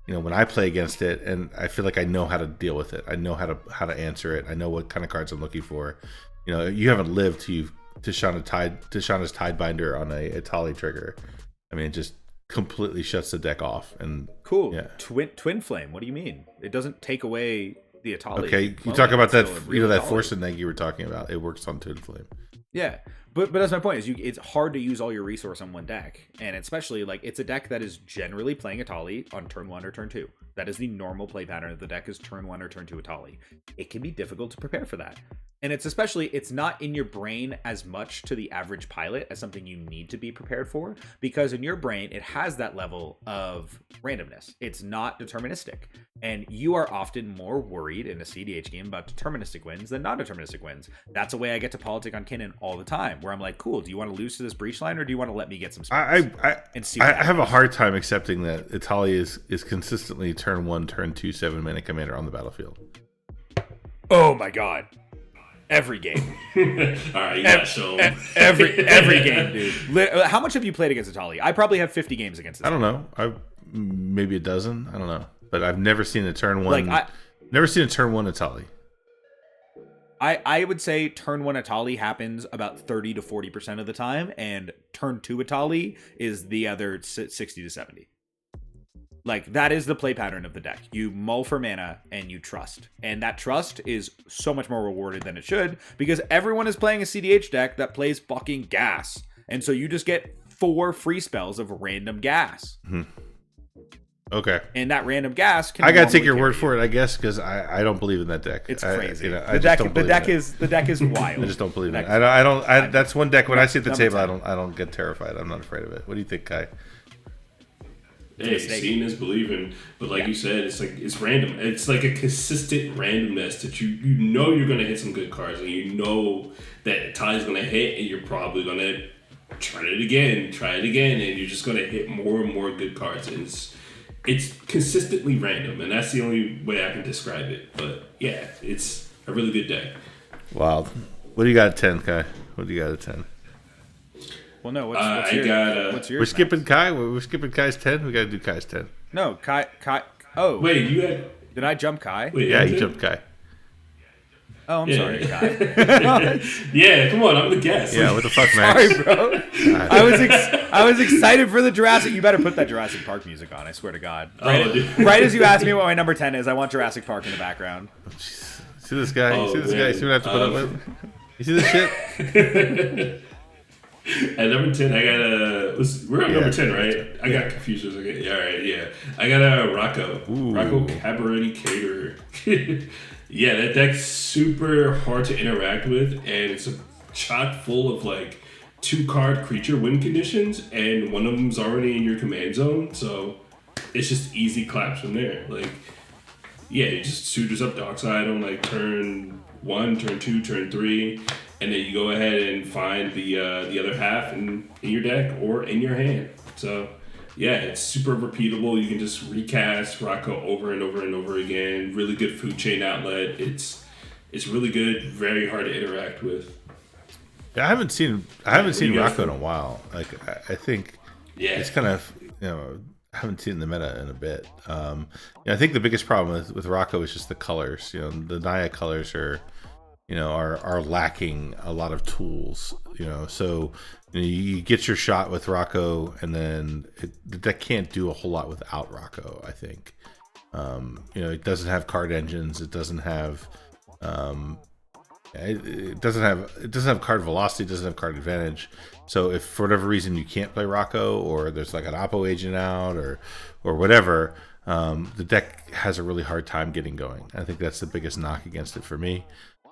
when I play against it, and I feel like I know how to deal with it. I know how to answer it. I know what kind of cards I'm looking for. You haven't lived to Tishana's Tidebinder on a Atali trigger. I mean, it just completely shuts the deck off. And cool. Yeah. Twin Flame. What do you mean? It doesn't take away the Atali. Okay, you talk about that. That Force and Neg you were talking about. It works on Twin Flame. Yeah, but that's my point. It's hard to use all your resource on one deck, and especially like it's a deck that is generally playing Atali on turn 1 or turn 2. That is the normal play pattern of the deck, is turn 1 or turn 2 Atali. It can be difficult to prepare for that. And it's not in your brain as much to the average pilot as something you need to be prepared for, because in your brain, it has that level of randomness. It's not deterministic. And you are often more worried in a CEDH game about deterministic wins than non-deterministic wins. That's a way I get to politic on Kinnan all the time, where I'm like, cool, do you want to lose to this breach line, or do you want to let me get some spots? I have a hard time accepting that Atali is consistently turn 1, turn 2, 7-mana commander on the battlefield. Oh my god. Every game. All right, you got shown. Every game, dude. How much have you played against Atali? I probably have 50 games against this. I don't know. Maybe a dozen. I don't know. But I've never seen a turn 1. Never seen a turn 1 Atali. I would say turn 1 Atali happens about 30 to 40% of the time, and turn 2 Atali is the other 60 to 70. Like, that is the play pattern of the deck. You mull for mana and you trust. And that trust is so much more rewarded than it should, because everyone is playing a CDH deck that plays fucking gas. And so you just get 4 free spells of random gas. Mm-hmm. Okay. And that random gas can I gotta take your word for it, I guess, because I don't believe in that deck. It's crazy. The deck is wild. I just don't believe in it. I don't. That's one deck when I see at the table, I don't get terrified. I'm not afraid of it. What do you think, Kai? Hey, seeing is believing, but like you said, it's random. It's like a consistent randomness that you're gonna hit some good cards, and you know that Tali's gonna hit, and you're probably gonna try it again, and you're just gonna hit more and more good cards. And it's consistently random, and that's the only way I can describe it. But yeah, it's a really good deck. Wow. What do you got at 10, Kai? What do you got at 10? Well, no. What's I yours? got. What's yours? We're skipping Kai. We're skipping Kai's 10. We got to do Kai's 10. No, Kai. Oh, Wait, you had. did I jump Kai? Wait, Yeah, I you did? jumped Kai. Oh, I'm Yeah. sorry, Kai. Yeah, come on, I'm the guest. Yeah, what the fuck, Max? Sorry, bro. I was excited for the Jurassic. You better put that Jurassic Park music on. I swear to God. Right as you asked me what my number 10 is, I want Jurassic Park in the background. See this guy? Oh, See this man. guy? See what I have to put up with? You see this shit? At number 10, I got we're on number 10, right? I got confused. Okay, yeah, all right, yeah. I got a Rocco. Ooh. Rocco Cabaret Caterer. Yeah, that deck's super hard to interact with, and it's chock full of like 2-card creature win conditions, and one of them's already in your command zone, so it's just easy claps from there. Like, yeah, you just suitors up Dockside on like turn 1, turn 2, turn 3, and then you go ahead and find the other half in your deck or in your hand. So yeah, it's super repeatable. You can just recast Rocco over and over and over again. Really good food chain outlet. It's really good. Very hard to interact with. Yeah, I haven't seen Rocco in a while. Like I think Yeah, it's kind of, I haven't seen the meta in a bit. I think the biggest problem with Rocco is just the colors. The Naya colors are lacking a lot of tools. So you get your shot with Rocco, and then the deck can't do a whole lot without Rocco. I think. It doesn't have card engines. It doesn't have. It doesn't have card velocity. It doesn't have card advantage. So if for whatever reason you can't play Rocco, or there's like an Oppo agent out, or whatever, the deck has a really hard time getting going. I think that's the biggest knock against it for me.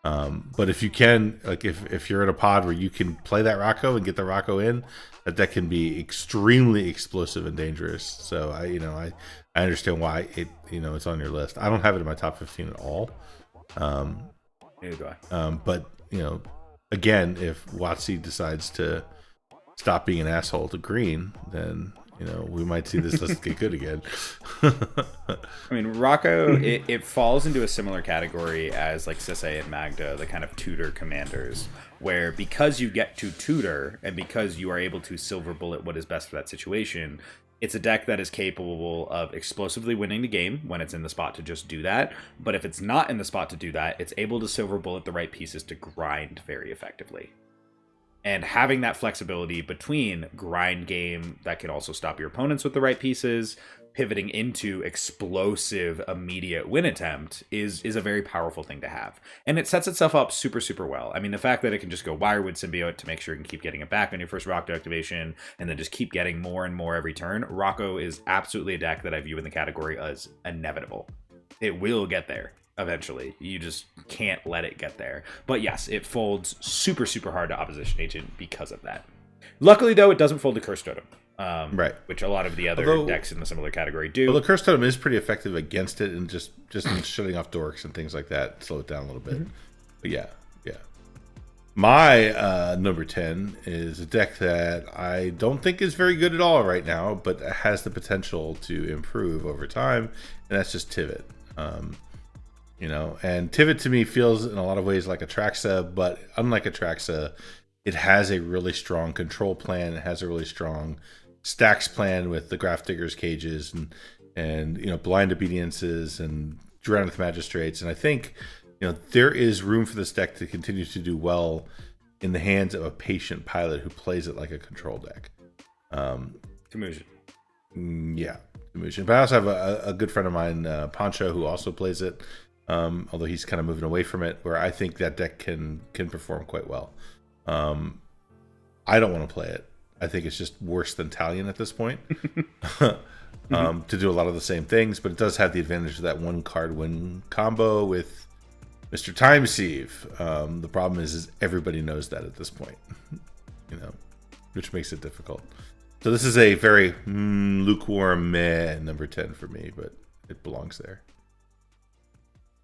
But if you can, like if you're in a pod where you can play that Rocco and get the Rocco in, that deck can be extremely explosive and dangerous. So I understand why it's on your list. I don't have it in my top 15 at all. Neither do I. But again, if WotC decides to stop being an asshole to green, then we might see this list get good again. I mean, Rocco, it falls into a similar category as like Sisay and Magda, the kind of tutor commanders, where because you get to tutor and because you are able to silver bullet what is best for that situation, it's a deck that is capable of explosively winning the game when it's in the spot to just do that. But if it's not in the spot to do that, it's able to silver bullet the right pieces to grind very effectively. And having that flexibility between grind game that can also stop your opponents with the right pieces, pivoting into explosive immediate win attempt is a very powerful thing to have. And it sets itself up super, super well. I mean, the fact that it can just go Wirewood Symbiote to make sure you can keep getting it back on your first Rocco activation and then just keep getting more and more every turn. Rocco is absolutely a deck that I view in the category as inevitable. It will get there eventually. You just can't let it get there. But yes, it folds super, super hard to Opposition Agent because of that. Luckily, though, it doesn't fold to Curse Totem. Right, which a lot of the other decks in the similar category do. Well, the Curse Totem is pretty effective against it, and just in shutting off dorks and things like that, slow it down a little bit. Mm-hmm. But yeah. My number 10 is a deck that I don't think is very good at all right now, but has the potential to improve over time, and that's just Tivit. And Tivit to me feels in a lot of ways like Atraxa, but unlike Atraxa, it has a really strong control plan. It has a really strong stacks plan with the Grafdigger's cages and blind obediences and Drowning Magistrates. And I think there is room for this deck to continue to do well in the hands of a patient pilot who plays it like a control deck. Kamusian. Yeah, Kamusian. But I also have a good friend of mine, Pancho, who also plays it. Although he's kind of moving away from it, where I think that deck can perform quite well. I don't want to play it. I think it's just worse than Talion at this point. To do a lot of the same things, but it does have the advantage of that one card win combo with Mr. Timesieve. The problem is everybody knows that at this point, which makes it difficult. So this is a very lukewarm meh number 10 for me, but it belongs there.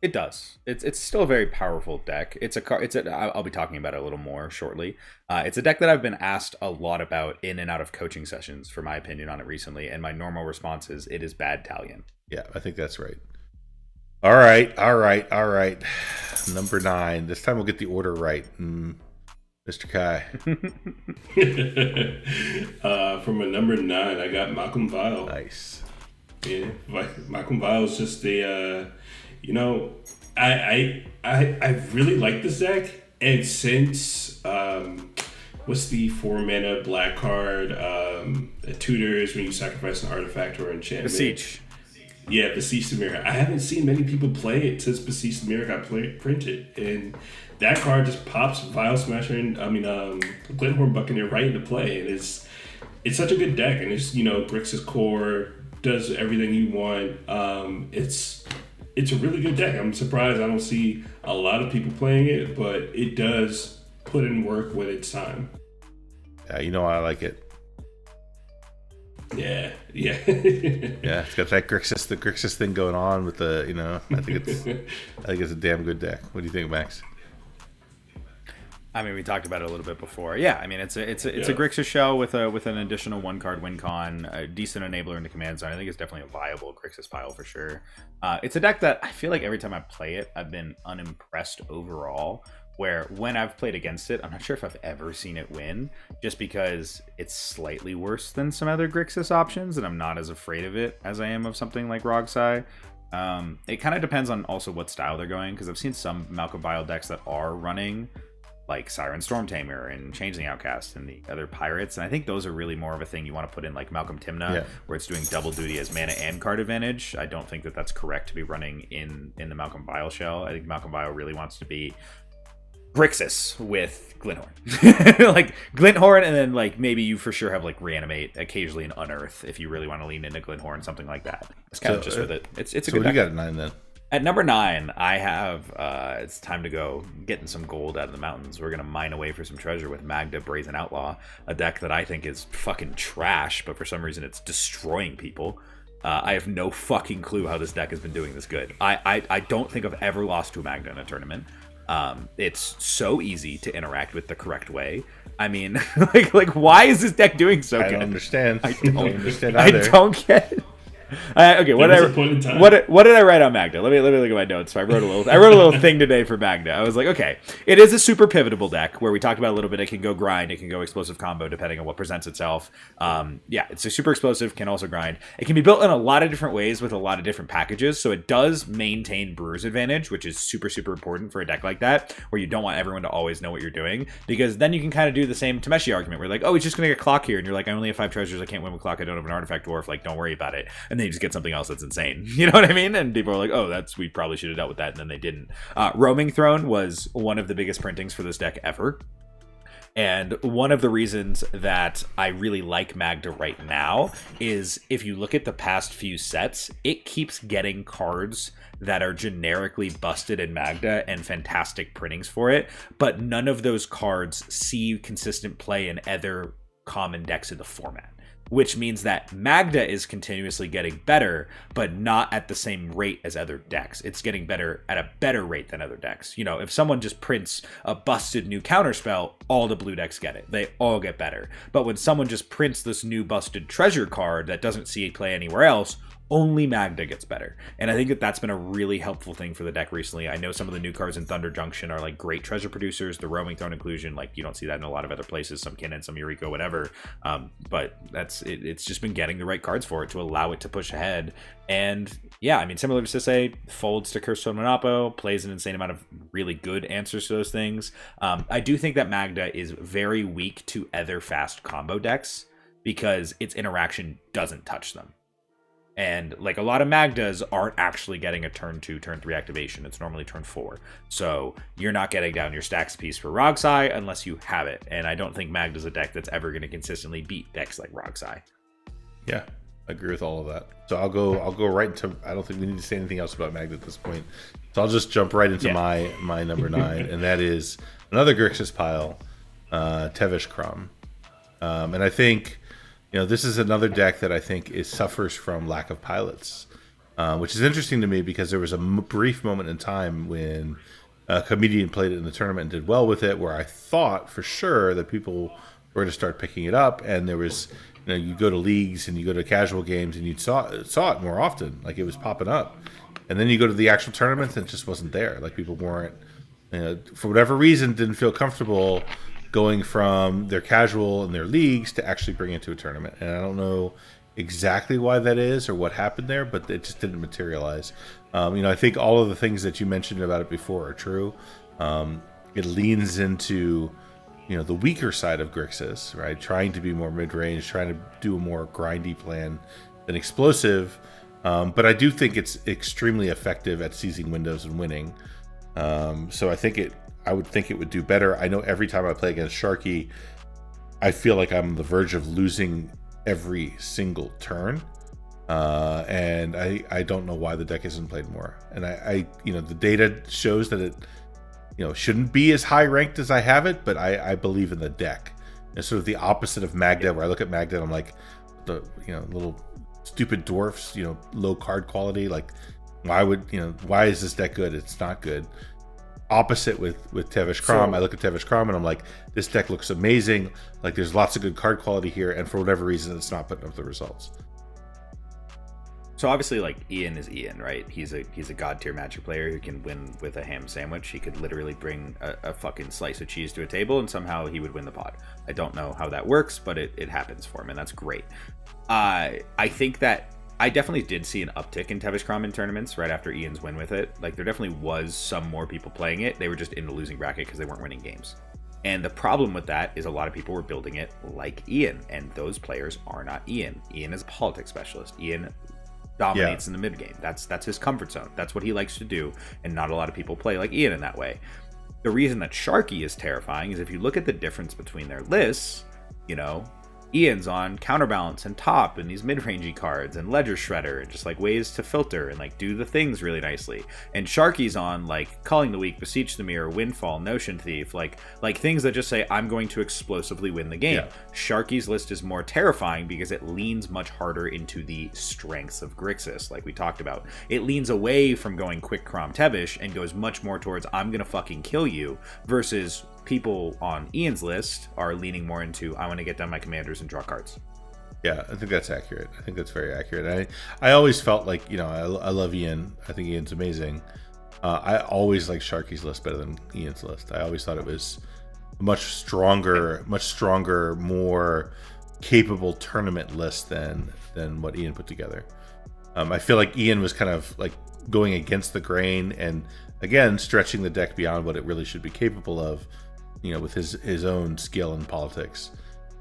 It does. It's still a very powerful deck. I'll be talking about it a little more shortly. It's a deck that I've been asked a lot about in and out of coaching sessions for my opinion on it recently, and my normal response is it is bad Talion. Yeah, I think that's right. All right. Number 9. This time we'll get the order right. Mr. Kai. From a number 9, I got Malcolm Vile. Nice. Yeah, Malcolm Vile is just a, I really like this deck, and since what's the 4-mana black card that tutors when you sacrifice an artifact or enchantment? Beseech. Yeah, Beseech the Mirror. I haven't seen many people play it since Beseech the Mirror got printed, and that card just pops Vile Smasher and Glenhorn Buccaneer right into play, and it's such a good deck, and it's Grixis core does everything you want. It's a really good deck. I'm surprised I don't see a lot of people playing it, but it does put in work when it's time. Yeah, I like it. Yeah. Yeah, it's got that Grixis thing going on with the, I think it's a damn good deck. What do you think, Max? I mean, we talked about it a little bit before. Yeah, I mean, it's a Grixis shell with an additional 1-card win con, a decent enabler in the command zone. I think it's definitely a viable Grixis pile for sure. It's a deck that I feel like every time I play it, I've been unimpressed overall. Where when I've played against it, I'm not sure if I've ever seen it win, just because it's slightly worse than some other Grixis options, and I'm not as afraid of it as I am of something like Rogsai. It kind of depends on also what style they're going, because I've seen some Malcolm Vile decks that are running like Siren Stormtamer and Changeling Outcast and the other pirates, and I think those are really more of a thing you want to put in like Malcolm Timna, where it's doing double duty as mana and card advantage. I don't think that that's correct to be running in the Malcolm Vile shell. I think Malcolm Vile really wants to be Grixis with Glinthorn. Like Glinthorn, and then like maybe you for sure have like Reanimate, occasionally an Unearth if you really want to lean into Glinthorn, something like that. It's kind of just with it. It's a good what do deck. You got at 9 then? At number 9, I have it's time to go getting some gold out of the mountains. We're gonna mine away for some treasure with Magda Brazen Outlaw, a deck that I think is fucking trash, but for some reason it's destroying people. I have no fucking clue how this deck has been doing this good. I don't think I've ever lost to a Magda in a tournament. It's so easy to interact with the correct way. I mean, like why is this deck doing so good? I don't understand. I don't understand either. I don't get it. Okay, what did I write on Magda? Let me look at my notes. So I wrote a little thing today for Magda. I was like, okay, it is a super pivotable deck where we talked about a little bit. It can go grind, it can go explosive combo depending on what presents itself. Yeah, it's a super explosive, can also grind. It can be built in a lot of different ways with a lot of different packages. So it does maintain Brewer's Advantage, which is super important for a deck like that, where you don't want everyone to always know what you're doing, because then you can kind of do the same Tameshi argument where like, oh, he's just gonna get clock here, and you're like, I only have 5 treasures, I can't win with clock, I don't have an artifact dwarf, like don't worry about it. And then you just get something else that's insane. You know what I mean? And people are like, oh, we probably should have dealt with that, and then they didn't. Roaming Throne was one of the biggest printings for this deck ever. And one of the reasons that I really like Magda right now is if you look at the past few sets, it keeps getting cards that are generically busted in Magda and fantastic printings for it, but none of those cards see consistent play in other common decks in the format. Which means that Magda is continuously getting better, but not at the same rate as other decks. It's getting better at a better rate than other decks. You know, if someone just prints a busted new counterspell, all the blue decks get it. They all get better. But when someone just prints this new busted treasure card that doesn't see it play anywhere else, only Magda gets better. And I think that that's been a really helpful thing for the deck recently. I know some of the new cards in Thunder Junction are like great treasure producers. The Roaming Throne inclusion, like you don't see that in a lot of other places, some Kinnan, some Eureka, whatever. But that's it, it's just been getting the right cards for it to allow it to push ahead. And yeah, I mean, similar to Sisay, folds to Curse Stone Monopo, plays an insane amount of really good answers to those things. I do think that Magda is very weak to other fast combo decks because its interaction doesn't touch them. And like a lot of Magdas aren't actually getting a turn 2, turn 3 activation. It's normally turn 4. So you're not getting down your stacks piece for Rogsai unless you have it. And I don't think Magda's a deck that's ever going to consistently beat decks like Rogsai. Yeah, I agree with all of that. So I'll go right into, I don't think we need to say anything else about Magda at this point. So I'll just jump right into my number 9, and that is another Grixis pile, Tevesh Krum. And I think, this is another deck that I think suffers from lack of pilots, which is interesting to me because there was a brief moment in time when a comedian played it in the tournament and did well with it, where I thought for sure that people were to start picking it up, and there was, you go to leagues and you go to casual games and you saw it more often, like it was popping up, and then you go to the actual tournaments and it just wasn't there. Like people weren't, for whatever reason, didn't feel comfortable going from their casual and their leagues to actually bring it to a tournament. And I don't know exactly why that is or what happened there, but it just didn't materialize. I think all of the things that you mentioned about it before are true. It leans into the weaker side of Grixis, right? Trying to be more mid-range, trying to do a more grindy plan than explosive. But I do think it's extremely effective at seizing windows and winning. So I would think it would do better. I know every time I play against Sharky, I feel like I'm on the verge of losing every single turn. And I don't know why the deck isn't played more. And the data shows that it shouldn't be as high ranked as I have it, but I believe in the deck. It's sort of the opposite of Magda, where I look at Magda, I'm like, the little stupid dwarfs, low card quality. Like, why is this deck good? It's not good. Opposite with Tevesh Krom. I look at Tevesh Krom and I'm like, this deck looks amazing. Like, there's lots of good card quality here, and for whatever reason, it's not putting up the results. So obviously, like, Ian is Ian, right? He's a god tier Magic player who can win with a ham sandwich. He could literally bring a fucking slice of cheese to a table and somehow he would win the pod. I don't know how that works, but it happens for him, and that's great. I think that I definitely did see an uptick in Tevesh Krom in tournaments right after Ian's win with it. Like, there definitely was some more people playing it. They were just in the losing bracket because they weren't winning games. And the problem with that is a lot of people were building it like Ian, and those players are not Ian. Ian is a politics specialist. Ian dominates in the mid game. That's his comfort zone. That's what he likes to do, and not a lot of people play like Ian in that way. The reason that Sharky is terrifying is if you look at the difference between their lists, Ian's on Counterbalance and Top and these mid-rangey cards and Ledger Shredder and just like ways to filter and like do the things really nicely. And Sharky's on like Culling the Weak, Beseech the Mirror, Windfall, Notion Thief, like things that just say I'm going to explosively win the game. Yeah. Sharky's list is more terrifying because it leans much harder into the strengths of Grixis, like we talked about. It leans away from going quick Crom Tevish and goes much more towards I'm gonna fucking kill you, versus people on Ian's list are leaning more into I want to get down my commanders and draw cards. Yeah, I think that's accurate. I think that's very accurate. I always felt like, I love Ian. I think Ian's amazing. I always liked Sharky's list better than Ian's list. I always thought it was a much stronger, more capable tournament list than what Ian put together. I feel like Ian was kind of like going against the grain and, again, stretching the deck beyond what it really should be capable of, with his own skill in politics.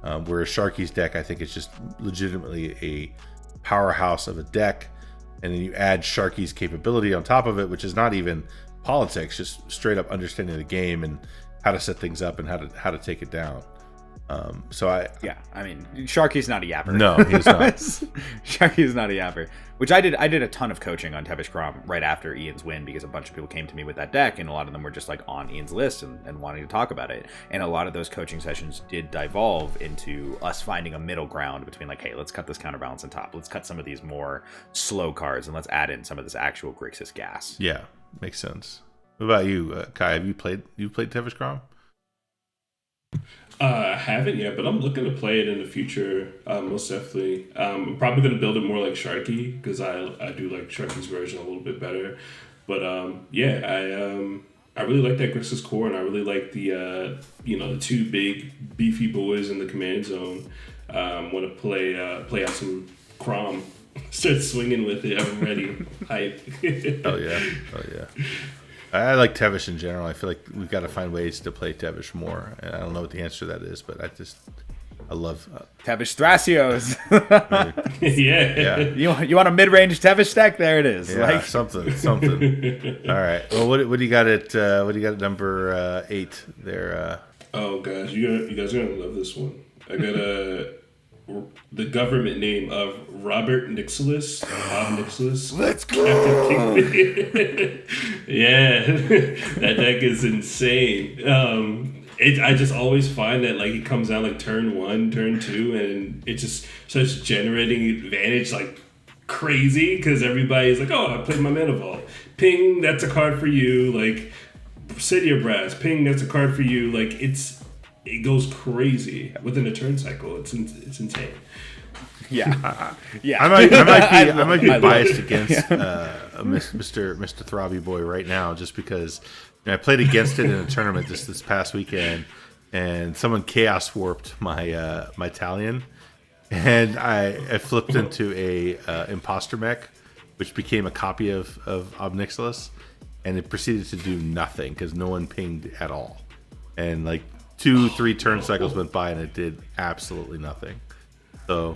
Whereas Sharky's deck, I think, is just legitimately a powerhouse of a deck, and then you add Sharky's capability on top of it, which is not even politics, just straight up understanding the game and how to set things up and how to take it down. Sharky's not a yapper. No, he's not. Sharky's not a yapper. Which I did a ton of coaching on Tevesh Krom right after Ian's win because a bunch of people came to me with that deck, and a lot of them were just like on Ian's list and wanting to talk about it. And a lot of those coaching sessions did devolve into us finding a middle ground between like, hey, let's cut this Counterbalance on top. Let's cut some of these more slow cards and let's add in some of this actual Grixis gas. Yeah, makes sense. What about you, Kai? Have you played Tevesh Krom? I haven't yet, but I'm looking to play it in the future, most definitely. I'm probably going to build it more like Sharky, because I do like Sharky's version a little bit better. But I really like that Grixis core, and I really like the the two big beefy boys in the command zone. Want to play out some Crom, start swinging with it. I'm ready. Hype. Oh yeah. I like Tevesh in general. I feel like we've got to find ways to play Tevesh more. And I don't know what the answer to that is, but I love Tevesh Thrasios. Yeah. You want a mid-range Tevesh deck? There it is. Yeah, something. All right. Well, what do you got at number 8 there? Oh gosh, you guys are gonna love this one. I got the government name of Robert Nicholas. Let's go. Yeah, that deck is insane. I just always find that like it comes down like turn 1, turn 2, and it just starts generating advantage like crazy because everybody's like, oh, I played my Mana Vault. Ping, that's a card for you. Like City of Brass. Ping, that's a card for you. Like it goes crazy within a turn cycle. It's insane. Yeah, yeah. I might be biased against Mr. Throbby Boy right now, just because I played against it in a tournament this past weekend, and someone chaos warped my my Talion, and I flipped into a imposter mech, which became a copy of Ob Nixilis, and it proceeded to do nothing because no one pinged at all, and like 2-3 turn cycles went by and it did absolutely nothing. So,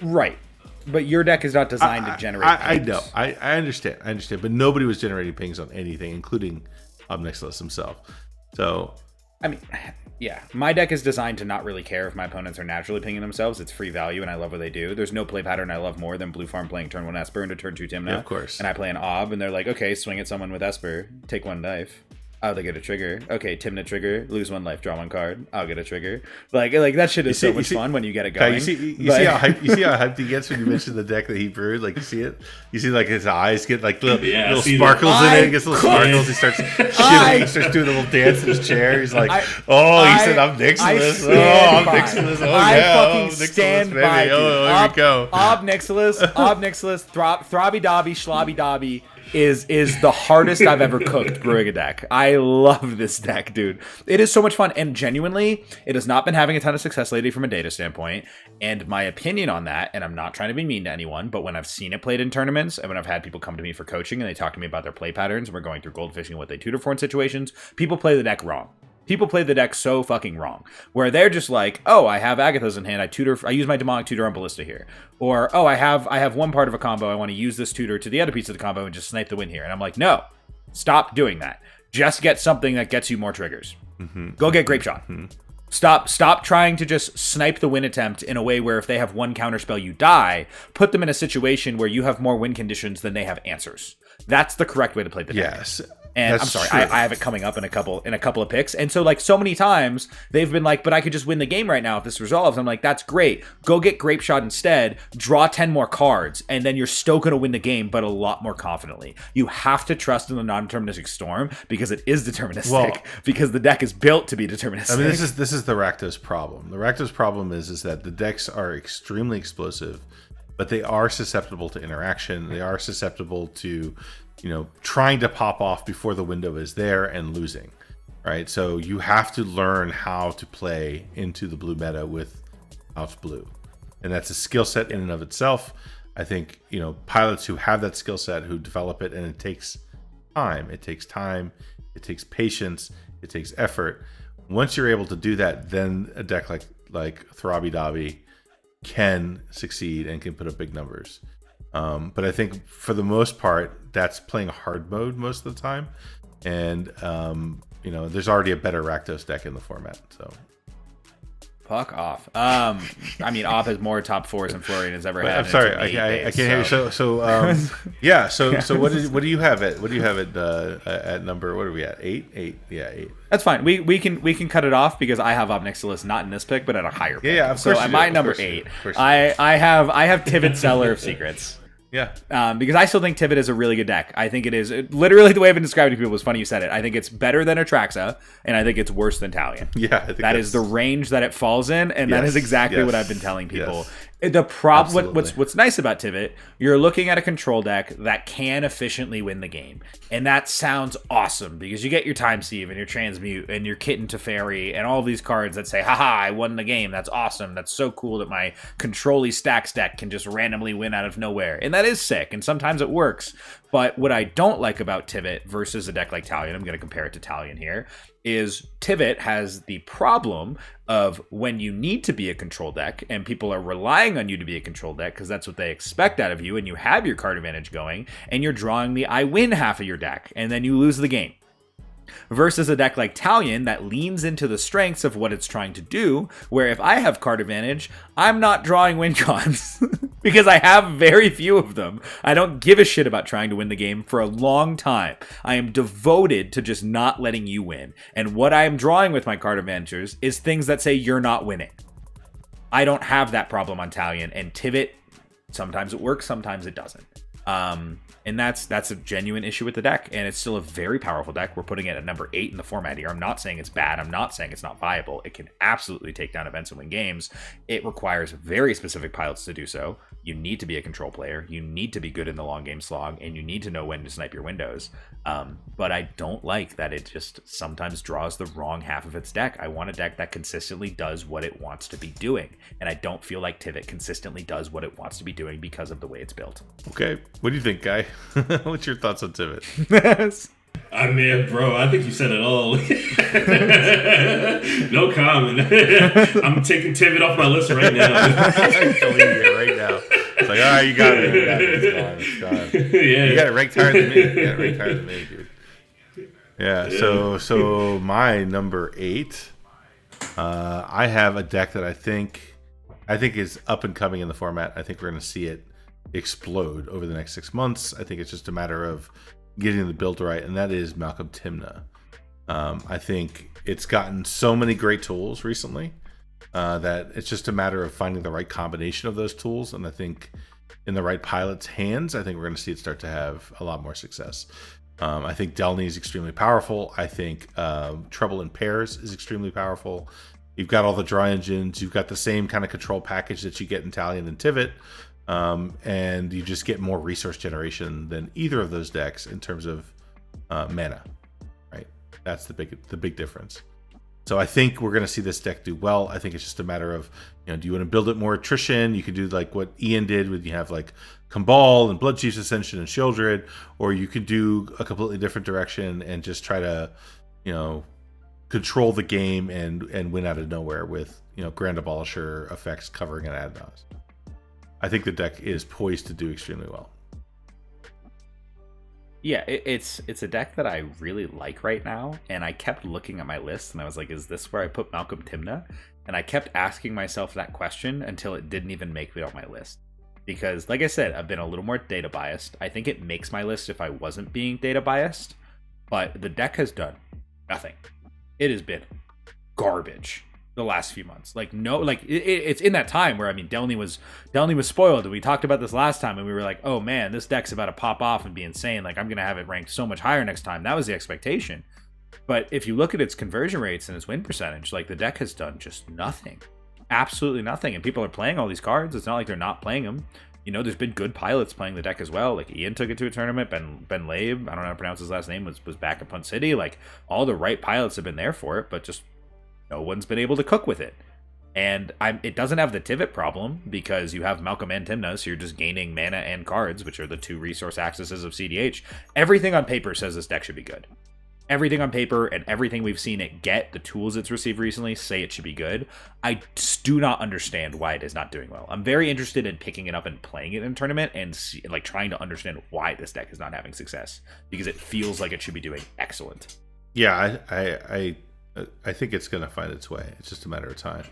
right. But your deck is not designed to generate pings. I know. I understand. I understand. But nobody was generating pings on anything, including Ob Nixilis himself. So, I mean, yeah. My deck is designed to not really care if my opponents are naturally pinging themselves. It's free value, and I love what they do. There's no play pattern I love more than Blue Farm playing turn 1 Esper into turn 2 Tymna. Yeah, of course. And I play an Ob, and they're like, okay, swing at someone with Esper. Take 1 life. Oh, they get a trigger. Okay, Tymna trigger. Lose 1 life. Draw 1 card. I'll get a trigger. Like that shit is so much fun when you get it going. You see how hyped he gets when you mention the deck that he brewed? Like, you see it? You see, like, his eyes get, like, little sparkles in it. He gets little sparkles. He starts shivering. He starts doing a little dance in his chair. He's like, he said, I'm Nixilis. I'm Nixilis. Oh, I fucking stand by, dude. Oh, there we go. Ob Nixilis, Throbby Dobby, Schlobby Dobby is the hardest I've ever cooked brewing a deck. I love this deck, dude. It is so much fun, and genuinely, it has not been having a ton of success lately from a data standpoint, and my opinion on that, and I'm not trying to be mean to anyone, but when I've seen it played in tournaments, and when I've had people come to me for coaching, and they talk to me about their play patterns, and we're going through goldfishing and what they tutor for in situations, people play the deck wrong. People play the deck so fucking wrong, where they're just like, oh, I have Agatha's in hand. I use my demonic tutor on Ballista here. Or, oh, I have one part of a combo. I want to use this tutor to the other piece of the combo and just snipe the win here. And I'm like, no, stop doing that. Just get something that gets you more triggers. Mm-hmm. Go get Grape Shot. Mm-hmm. Stop trying to just snipe the win attempt in a way where if they have one counterspell, you die. Put them in a situation where you have more win conditions than they have answers. That's the correct way to play the deck. Yes. And I'm sorry, I have it coming up in a couple of picks. And so, like, so many times they've been like, but I could just win the game right now if this resolves. I'm like, that's great. Go get Grape Shot instead, draw 10 more cards, and then you're still going to win the game, but a lot more confidently. You have to trust in the non-deterministic storm because it is deterministic, because the deck is built to be deterministic. I mean, this is the Rakdos problem. The Rakdos problem is that the decks are extremely explosive, but they are susceptible to interaction. They are susceptible to, trying to pop off before the window is there and losing, right? So you have to learn how to play into the blue meta with House Blue. And that's a skill set in and of itself. I think, pilots who have that skill set, who develop it, and it takes time. It takes time. It takes patience. It takes effort. Once you're able to do that, then a deck like Throbby Dobby can succeed and can put up big numbers. But I think for the most part, that's playing hard mode most of the time. And, there's already a better Rakdos deck in the format. So fuck off. I mean, Op has more top 4s than Florian has ever had. I'm sorry, I can't hear you. So yeah. So what do you have it? What do you have it at number? What are we at? 8? Yeah, 8. That's fine. We can cut it off because I have Ob Nixilis not in this pick, but at a higher pick. Yeah, of course. So at my number 8, I have Tivit Seller of Secrets. Yeah. Because I still think Tivit is a really good deck. I think it is literally the way I've been describing it to people was funny you said it. I think it's better than Atraxa, and I think it's worse than Talion. Yeah, I think that is the range that it falls in, and that is exactly what I've been telling people. Yes. The problem, what's nice about Tivit, you're looking at a control deck that can efficiently win the game, and that sounds awesome because you get your Time Sieve and your Transmute and your Kitten to Fairy and all these cards that say, haha, I won the game. That's awesome. That's so cool that my Control-y Stacks deck can just randomly win out of nowhere, and that is sick, and sometimes it works. But what I don't like about Tivit versus a deck like Talion, I'm going to compare it to Talion here, is Tivit has the problem of when you need to be a control deck and people are relying on you to be a control deck because that's what they expect out of you, and you have your card advantage going and you're drawing the I win half of your deck and then you lose the game. Versus a deck like Talion that leans into the strengths of what it's trying to do, where if I have card advantage, I'm not drawing win cons because I have very few of them. I don't give a shit about trying to win the game for a long time. I am devoted to just not letting you win. And what I am drawing with my card advantages is things that say you're not winning. I don't have that problem on Talion, and Tivit, sometimes it works, sometimes it doesn't. And that's a genuine issue with the deck, and it's still a very powerful deck. We're putting it at number 8 in the format here. I'm not saying it's bad. I'm not saying it's not viable. It can absolutely take down events and win games. It requires very specific pilots to do so. You need to be a control player. You need to be good in the long game slog, and you need to know when to snipe your windows. But I don't like that it just sometimes draws the wrong half of its deck. I want a deck that consistently does what it wants to be doing, and I don't feel like Tivit consistently does what it wants to be doing because of the way it's built. Okay, what do you think, Guy? What's your thoughts on Tivit? I mean, bro, I think you said it all. No comment. I'm taking Tivit off my list right now. I'm telling you right now. It's like, all right, you got it. It's gone. Yeah. You got it ranked higher than me. Dude. Yeah. So my number 8, I have a deck that I think is up and coming in the format. I think we're going to see it explode over the next 6 months. I think it's just a matter of getting the build right, and that is Malcolm Timna. I think it's gotten so many great tools recently that it's just a matter of finding the right combination of those tools, and I think in the right pilot's hands, I think we're going to see it start to have a lot more success. I think Delny is extremely powerful. I think Trouble in Pairs is extremely powerful. You've got all the draw engines. You've got the same kind of control package that you get in Talion and Tivit. And you just get more resource generation than either of those decks in terms of mana, right? That's the big difference. So I think we're going to see this deck do well. I think it's just a matter of, do you want to build it more attrition? You can do like what Ian did when you have like Cabal and Blood Chief's Ascension and Shieldred, or you could do a completely different direction and just try to, control the game and win out of nowhere with, Grand Abolisher effects covering an ad nauseam. I think the deck is poised to do extremely well. Yeah, it's a deck that I really like right now, and I kept looking at my list, and I was like, is this where I put Malcolm Timna? And I kept asking myself that question until it didn't even make it on my list. Because, like I said, I've been a little more data biased. I think it makes my list if I wasn't being data biased, but the deck has done nothing. It has been garbage the last few months. It's in that time where, Delny was spoiled, and we talked about this last time, and we were like, oh man, this deck's about to pop off and be insane. Like, I'm gonna have it ranked so much higher next time. That was the expectation. But if you look at its conversion rates and its win percentage, like, the deck has done just nothing, absolutely nothing. And people are playing all these cards. It's not like they're not playing them. There's been good pilots playing the deck as well. Like, Ian took it to a tournament. Ben Labe, I don't know how to pronounce his last name, was back at Punt City. Like, all the right pilots have been there for it, but just no one's been able to cook with it. And it doesn't have the Tivit problem because you have Malcolm and Timna, so you're just gaining mana and cards, which are the 2 resource axes of CDH. Everything on paper says this deck should be good. Everything on paper and everything we've seen it get, the tools it's received recently, say it should be good. I just do not understand why it is not doing well. I'm very interested in picking it up and playing it in a tournament and trying to understand why this deck is not having success, because it feels like it should be doing excellent. Yeah, I think it's going to find its way. It's just a matter of time.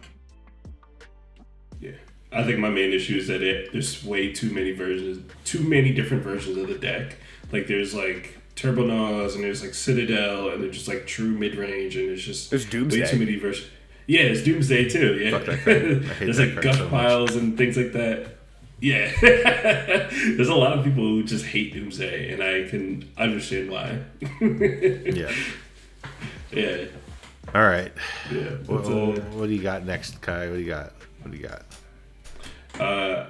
Yeah. I think my main issue is that there's way too many different versions of the deck. Like, there's like Turbo Naws, and there's like Citadel, and there's just like true mid-range, and there's Doomsday. Way too many versions. Yeah, it's Doomsday too. Yeah. There's like Guff Piles and things like that. Yeah. There's a lot of people who just hate Doomsday, and I can understand why. Yeah. Yeah. All right. Yeah. What do you got next, Kai? What do you got?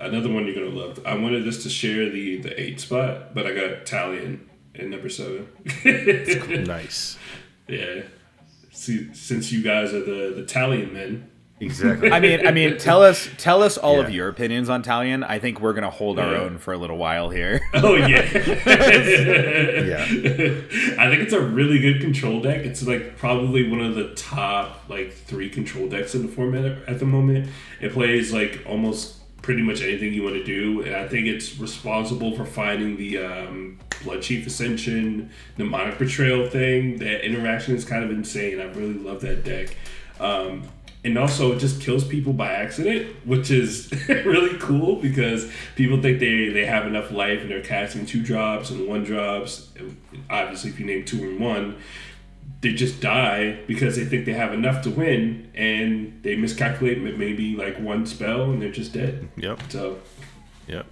Another one you're gonna love. I wanted this to share the 8 spot, but I got Talion in number 7. Nice. Yeah. See, since you guys are the Talion men. Exactly. I mean, tell us all of your opinions on Talion. I think we're gonna hold our own for a little while here. Oh yeah. Yeah. I think it's a really good control deck. It's like probably one of the top 3 control decks in the format at the moment. It plays like almost pretty much anything you want to do, and I think it's responsible for finding the Blood Chief Ascension, Mnemonic Betrayal thing. That interaction is kind of insane. I really love that deck. And also, it just kills people by accident, which is really cool because people think they have enough life and they're casting 2 drops and 1 drops. Obviously, if you name 2 and 1, they just die because they think they have enough to win, and they miscalculate maybe 1 spell and they're just dead. Yep. So, yep.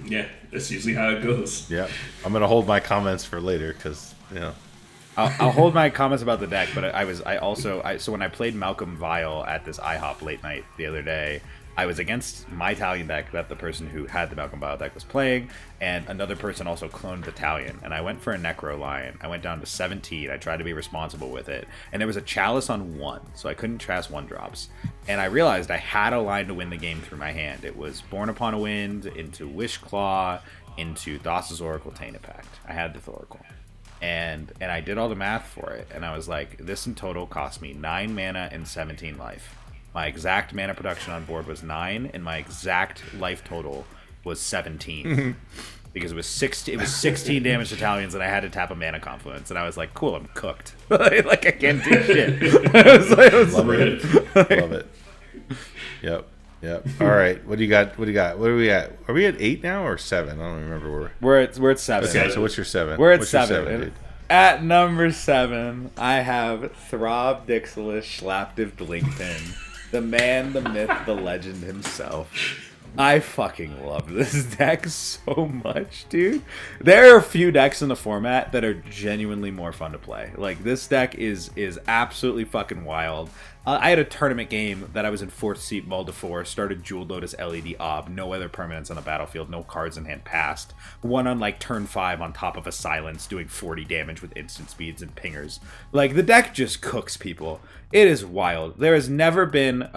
Yeah, that's usually how it goes. Yeah, I'm gonna hold my comments for later because I'll hold my comments about the deck, but so when I played Malcolm Vile at this IHOP late night the other day, I was against my Italian deck that the person who had the Malcolm Vile deck was playing, and another person also cloned the Italian, and I went for a Necro Lion. I went down to 17. I tried to be responsible with it, and there was a Chalice on 1, so I couldn't Trash 1-drops. And I realized I had a line to win the game through my hand. It was Born Upon a Wind, into Wishclaw, into Thassa's Oracle, Tainted Pact. I had the Thoracle. And I did all the math for it, and I was like, this in total cost me 9 mana and 17 life. My exact mana production on board was 9, and my exact life total was 17. Because it was 16 damage to Italians, and I had to tap a Mana Confluence, and I was like, cool, I'm cooked. Like, I can't do shit. Love it. Yep. All right. What do you got? What are we at? Are we at 8 now or 7? I don't remember. We're at 7. Okay, so what's your 7? We're at what's 7. Dude? At number 7, I have Throb Dixilus Schlaptive Blinkpin. The man, the myth, the legend himself. I fucking love this deck so much, dude. There are a few decks in the format that are genuinely more fun to play. Like, this deck is absolutely fucking wild. I had a tournament game that I was in 4th seat, Mull to 4, started Jeweled Lotus LED Ob, no other permanents on the battlefield, no cards in hand passed. One on like turn 5 on top of a silence, doing 40 damage with instant speeds and pingers. Like, the deck just cooks people. It is wild. There has never been,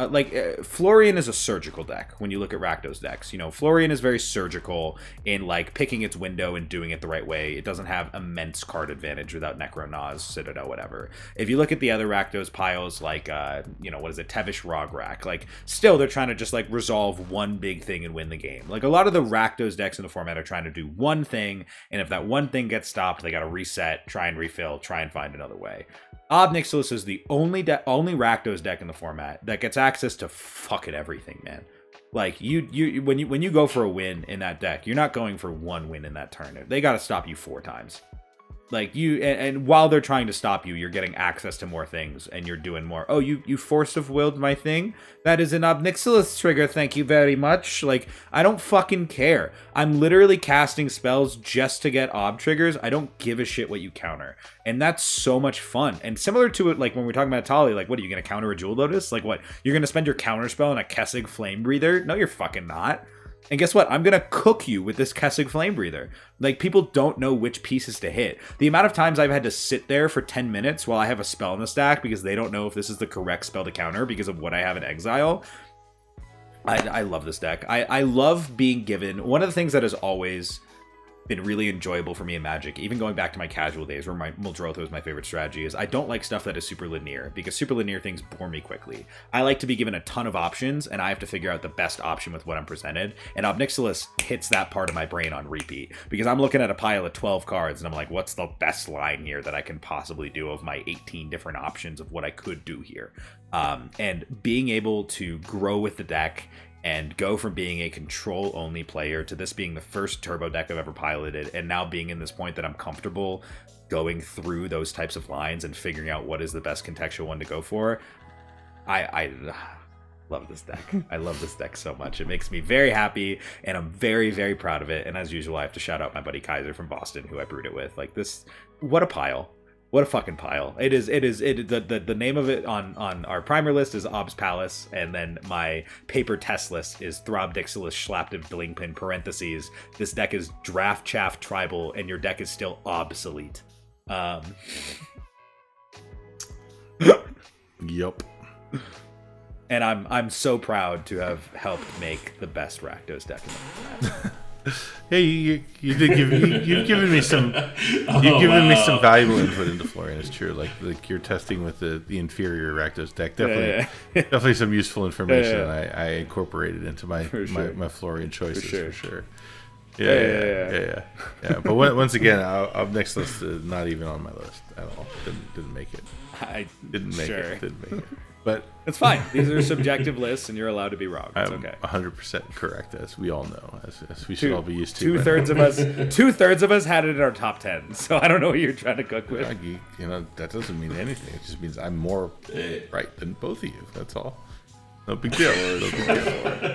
Florian is a surgical deck when you look at Rakdos decks. You know, Florian is very surgical in like picking its window and doing it the right way. It doesn't have immense card advantage without Necronaz, Citadel, whatever. If you look at the other Rakdos piles, like, Tevish Rograk, like, still they're trying to just like resolve one big thing and win the game. Like, a lot of the Rakdos decks in the format are trying to do one thing, and if that one thing gets stopped, they gotta reset, try and refill, try and find another way. Ob Nixilis is the only Rakdos deck in the format that gets access to fucking everything, man. Like, when you go for a win in that deck, you're not going for one win in that turn. They gotta stop you 4 times. Like, and while they're trying to stop you, you're getting access to more things, and you're doing more. Oh, you force of willed my thing? That is an Ob Nixilis trigger, thank you very much. Like, I don't fucking care. I'm literally casting spells just to get Ob triggers. I don't give a shit what you counter. And that's so much fun. And similar to it, like, when we're talking about Tali, like, what, are you going to counter a Jewel Lotus? Like, what, you're going to spend your counter spell on a Kessig Flame Breather? No, you're fucking not. And guess what? I'm going to cook you with this Kessig Flame Breather. Like, people don't know which pieces to hit. The amount of times I've had to sit there for 10 minutes while I have a spell in the stack because they don't know if this is the correct spell to counter because of what I have in exile. I love this deck. I love being given... One of the things that has always been really enjoyable for me in Magic, even going back to my casual days where my Muldrotha was my favorite strategy, is I don't like stuff that is super linear, because super linear things bore me quickly. I like to be given a ton of options, and I have to figure out the best option with what I'm presented, and Ob Nixilis hits that part of my brain on repeat, because I'm looking at a pile of 12 cards, and I'm like, what's the best line here that I can possibly do of my 18 different options of what I could do here? And being able to grow with the deck and go from being a control-only player to this being the first turbo deck I've ever piloted, and now being in this point that I'm comfortable going through those types of lines and figuring out what is the best contextual one to go for, I love this deck. I love this deck so much. It makes me very happy, and I'm very, very proud of it. And as usual, I have to shout out my buddy Kaiser from Boston, who I brewed it with. Like, this, what a pile. What a fucking pile. The name of it on our primer list is Ob's Palace, and then my paper test list is Throb Dixilus Schlaptive Blinkpin, parentheses. This deck is Draft Chaff Tribal, and your deck is still obsolete. Yup. And I'm so proud to have helped make the best Rakdos deck in the format. Hey, you've given me some me some valuable input into Florian. It's true, like you're testing with the inferior Rakdos deck. Definitely some useful information. I incorporated into my Florian choices for sure. Yeah. But once again, Up Next list is not even on my list at all. Didn't make it. Didn't make it. But it's fine. These are subjective lists, and you're allowed to be wrong. It's I'm okay. 100% correct, as we all know, as we should all be used to. Two-thirds of us had it in our top 10. So I don't know what you're trying to cook with. You know, that doesn't mean anything. It just means I'm more right than both of you. That's all. No big deal. No big deal.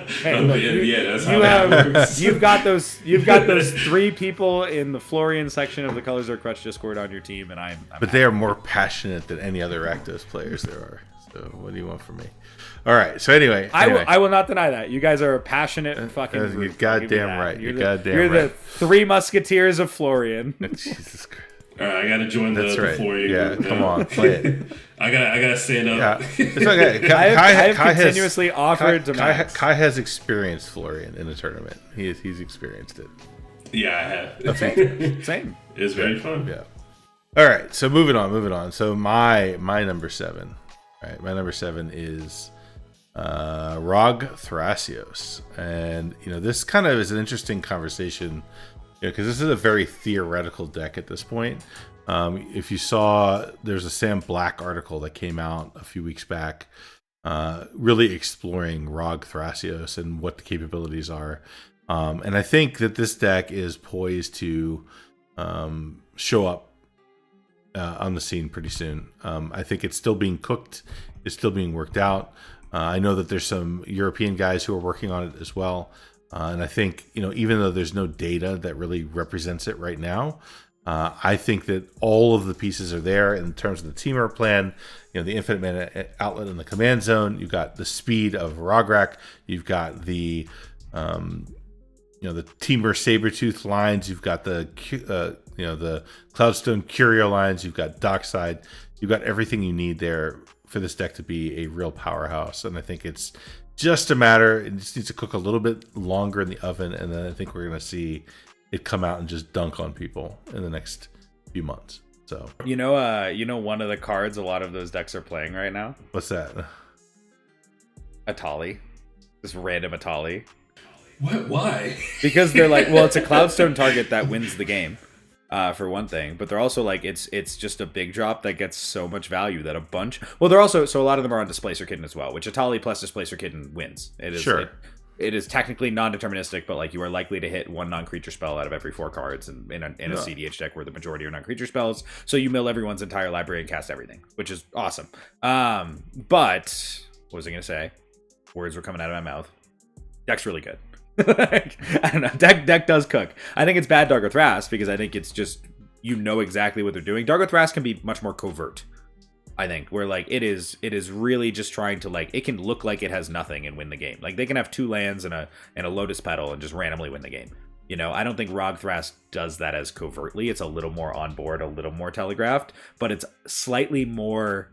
Hey, look, that's how that works. you've got those 3 people in the Florian section of the Colors of Crutch Discord on your team, and I'm but they are more passionate than any other Rakdos players there are. So what do you want from me? All right. So anyway, I will not deny that. You guys are a passionate fucking you're group. goddamn right. You're the 3 Musketeers of Florian. Jesus Christ. All right, I gotta join the Florian Yeah, group. come on, play it. I gotta stand up. Yeah, it's okay. I have continuously offered to Max. Kai has experienced Florian in a tournament. He's experienced it. Yeah, I have. Same. It's very fun. Yeah. All right, so moving on. So my number 7. All right, my number 7 is Rog Thrasios, and this kind of is an interesting conversation. Because this is a very theoretical deck at this point. If you saw, there's a Sam Black article that came out a few weeks back, really exploring Rog Thrasios and what the capabilities are. And I think that this deck is poised to show up on the scene pretty soon. I think it's still being cooked. It's still being worked out. I know that there's some European guys who are working on it as well. And I think, even though there's no data that really represents it right now, I think that all of the pieces are there in terms of the teamer plan, the infinite mana outlet in the command zone. You've got the speed of Rograk. You've got the, the teamer Sabretooth lines. You've got the Cloudstone Curio lines. You've got Dockside. You've got everything you need there for this deck to be a real powerhouse. And I think it's just a matter, it just needs to cook a little bit longer in the oven, and then I think we're going to see it come out and just dunk on people in the next few months. So one of the cards a lot of those decks are playing right now? What's that? Atali. This random Atali. What? Why? Because they're like, well, it's a Cloudstone target that wins the game. For one thing, but they're also like it's just a big drop that gets so much value that they're also, so a lot of them are on Displacer Kitten as well, which Atali plus Displacer Kitten wins. It is sure. It is technically non-deterministic, but like you are likely to hit 1 non-creature spell out of every 4 cards in a CDH deck where the majority are non-creature spells. So you mill everyone's entire library and cast everything, which is awesome. But what was I gonna say? Words were coming out of my mouth. Deck's really good. I don't know. Deck does cook. I think it's bad Dargo Thras because I think it's just exactly what they're doing. Dargo Thras can be much more covert. I think where like it is really just trying to it can look like it has nothing and win the game. Like they can have 2 lands and a Lotus Petal and just randomly win the game. I don't think Rog Thras does that as covertly. It's a little more on board, a little more telegraphed, but it's slightly more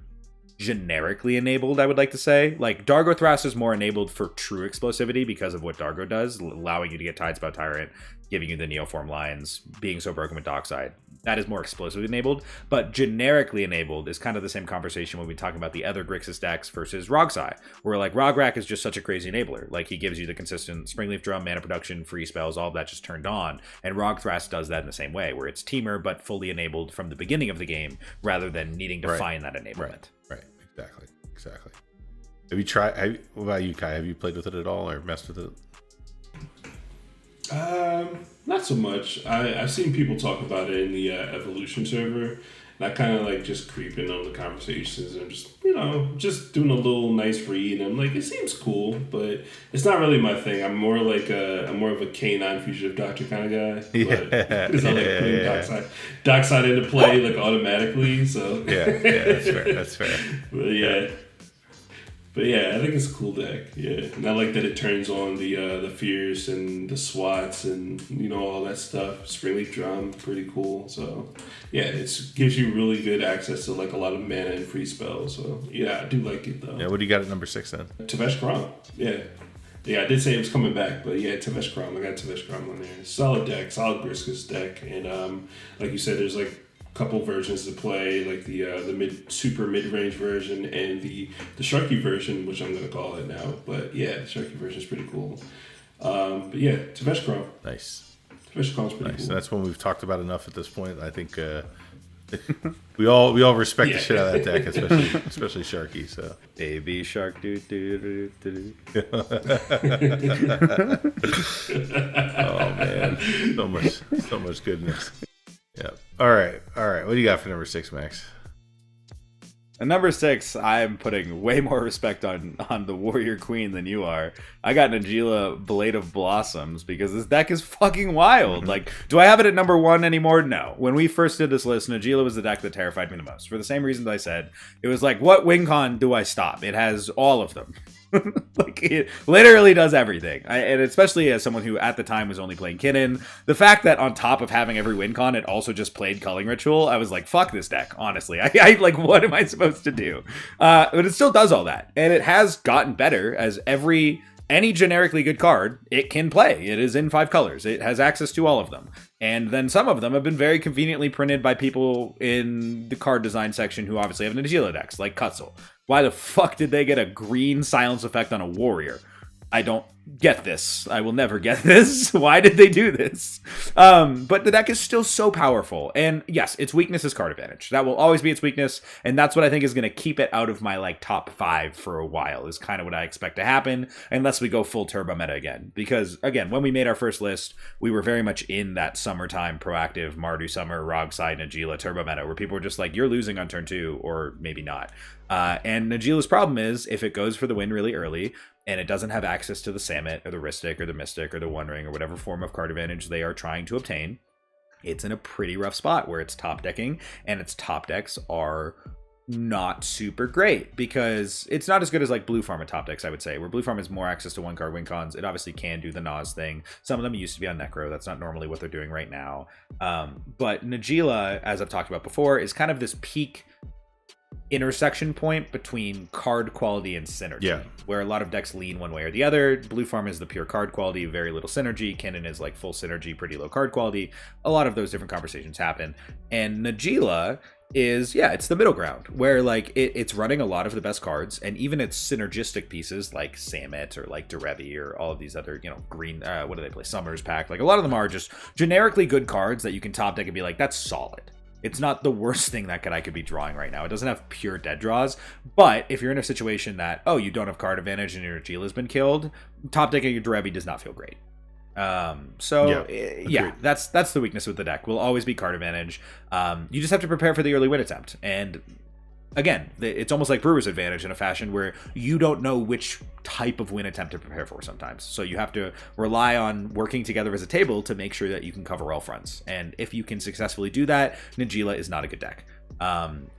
generically enabled, I would like to say. Like Dargo Thras is more enabled for true explosivity because of what Dargo does, allowing you to get Tidespout Tyrant, giving you the Neoform lines, being so broken with Dockside. That is more explosively enabled, but generically enabled is kind of the same conversation when we talk about the other Grixis decks versus Rogsai, where like Rograk is just such a crazy enabler. Like he gives you the consistent Springleaf Drum, mana production, free spells, all of that just turned on, and Rog Thras does that in the same way, where it's teamer but fully enabled from the beginning of the game rather than needing to find that enablement. Right. Exactly. What about you, Kai? Have you played with it at all or messed with it? Not so much. I've seen people talk about it in the Evolution server, and I kind of like just creeping on the conversations and just just doing a little nice read. And I'm like, it seems cool, but it's not really my thing. I'm more of a K9 Fugitive Doctor kind of guy. Because I like putting Dockside into play like automatically. So that's fair. But yeah, I think it's a cool deck. Yeah, and I like that it turns on the Fears and the Swats and all that stuff. Springleaf Drum, pretty cool. So yeah, it gives you really good access to like a lot of mana and free spells. So yeah, I do like it though. Yeah, what do you got at number 6 then? Tevesh Kram. Yeah, I did say it was coming back, but yeah, Tevesh Kram. I got Tevesh Kram on there. Solid deck, solid Grixis deck, and like you said, there's like couple versions to play, like the super mid-range version and the Sharky version, which I'm going to call it now. But yeah, the Sharky version is pretty cool. But yeah, Tevesh Kram. Nice. Tevesh Kram's pretty cool. And that's one we've talked about enough at this point. I think we all respect the shit out of that deck, especially Sharky. So AB Shark do. Oh man, so much goodness. Yeah. All right. What do you got for number 6, Max? At number 6, I'm putting way more respect on the Warrior Queen than you are. I got Najeela Blade of Blossoms because this deck is fucking wild. Like, do I have it at number 1 anymore? No. When we first did this list, Najeela was the deck that terrified me the most. For the same reasons I said. It was like, what win con do I stop? It has all of them. Like, it literally does everything. And especially as someone who at the time was only playing Kinnan, the fact that on top of having every win con, it also just played Culling Ritual, I was like, fuck this deck, honestly. I like, what am I supposed to do? But it still does all that. And it has gotten better as any generically good card it can play. It is in 5 colors. It has access to all of them. And then some of them have been very conveniently printed by people in the card design section who obviously have Najeela decks, like Cutzel. Why the fuck did they get a green silence effect on a warrior? I don't get this. I will never get this. Why did they do this? But the deck is still so powerful. And yes, its weakness is card advantage. That will always be its weakness. And that's what I think is going to keep it out of my like top 5 for a while, is kind of what I expect to happen, unless we go full turbo meta again. Because again, when we made our first list, we were very much in that summertime proactive Mardu Summer, Rogside, Najeela turbo meta, where people were just like, you're losing on turn 2, or maybe not. And Najeela's problem is, if it goes for the win really early, and it doesn't have access to the Samut, or the Rhystic, or the Mystic, or the One Ring, or whatever form of card advantage they are trying to obtain, it's in a pretty rough spot where it's top decking, and its top decks are not super great, because it's not as good as like Blue Farm and top decks, I would say, where Blue Farm has more access to 1-card win cons. It obviously can do the Nas thing. Some of them used to be on Necro. That's not normally what they're doing right now. But Najeela, as I've talked about before, is kind of this peak intersection point between card quality and synergy, where a lot of decks lean one way or the other. Blue Farm is the pure card quality, very little synergy. Kinnan is like full synergy, pretty low card quality. A lot of those different conversations happen. And Najeela is, it's the middle ground, where like it's running a lot of the best cards, and even its synergistic pieces like Samut or like Derevi or all of these other, green, what do they play? Summers Pack. Like a lot of them are just generically good cards that you can top deck and be like, that's solid. It's not the worst thing that I could be drawing right now. It doesn't have pure dead draws, but if you're in a situation that, you don't have card advantage and your Najeela's been killed, top decking your Derevi does not feel great. That's the weakness with the deck. Will always be card advantage. You just have to prepare for the early win attempt. And again, it's almost like Brewer's Advantage in a fashion where you don't know which type of win attempt to prepare for sometimes. So you have to rely on working together as a table to make sure that you can cover all fronts. And if you can successfully do that, Najeela is not a good deck.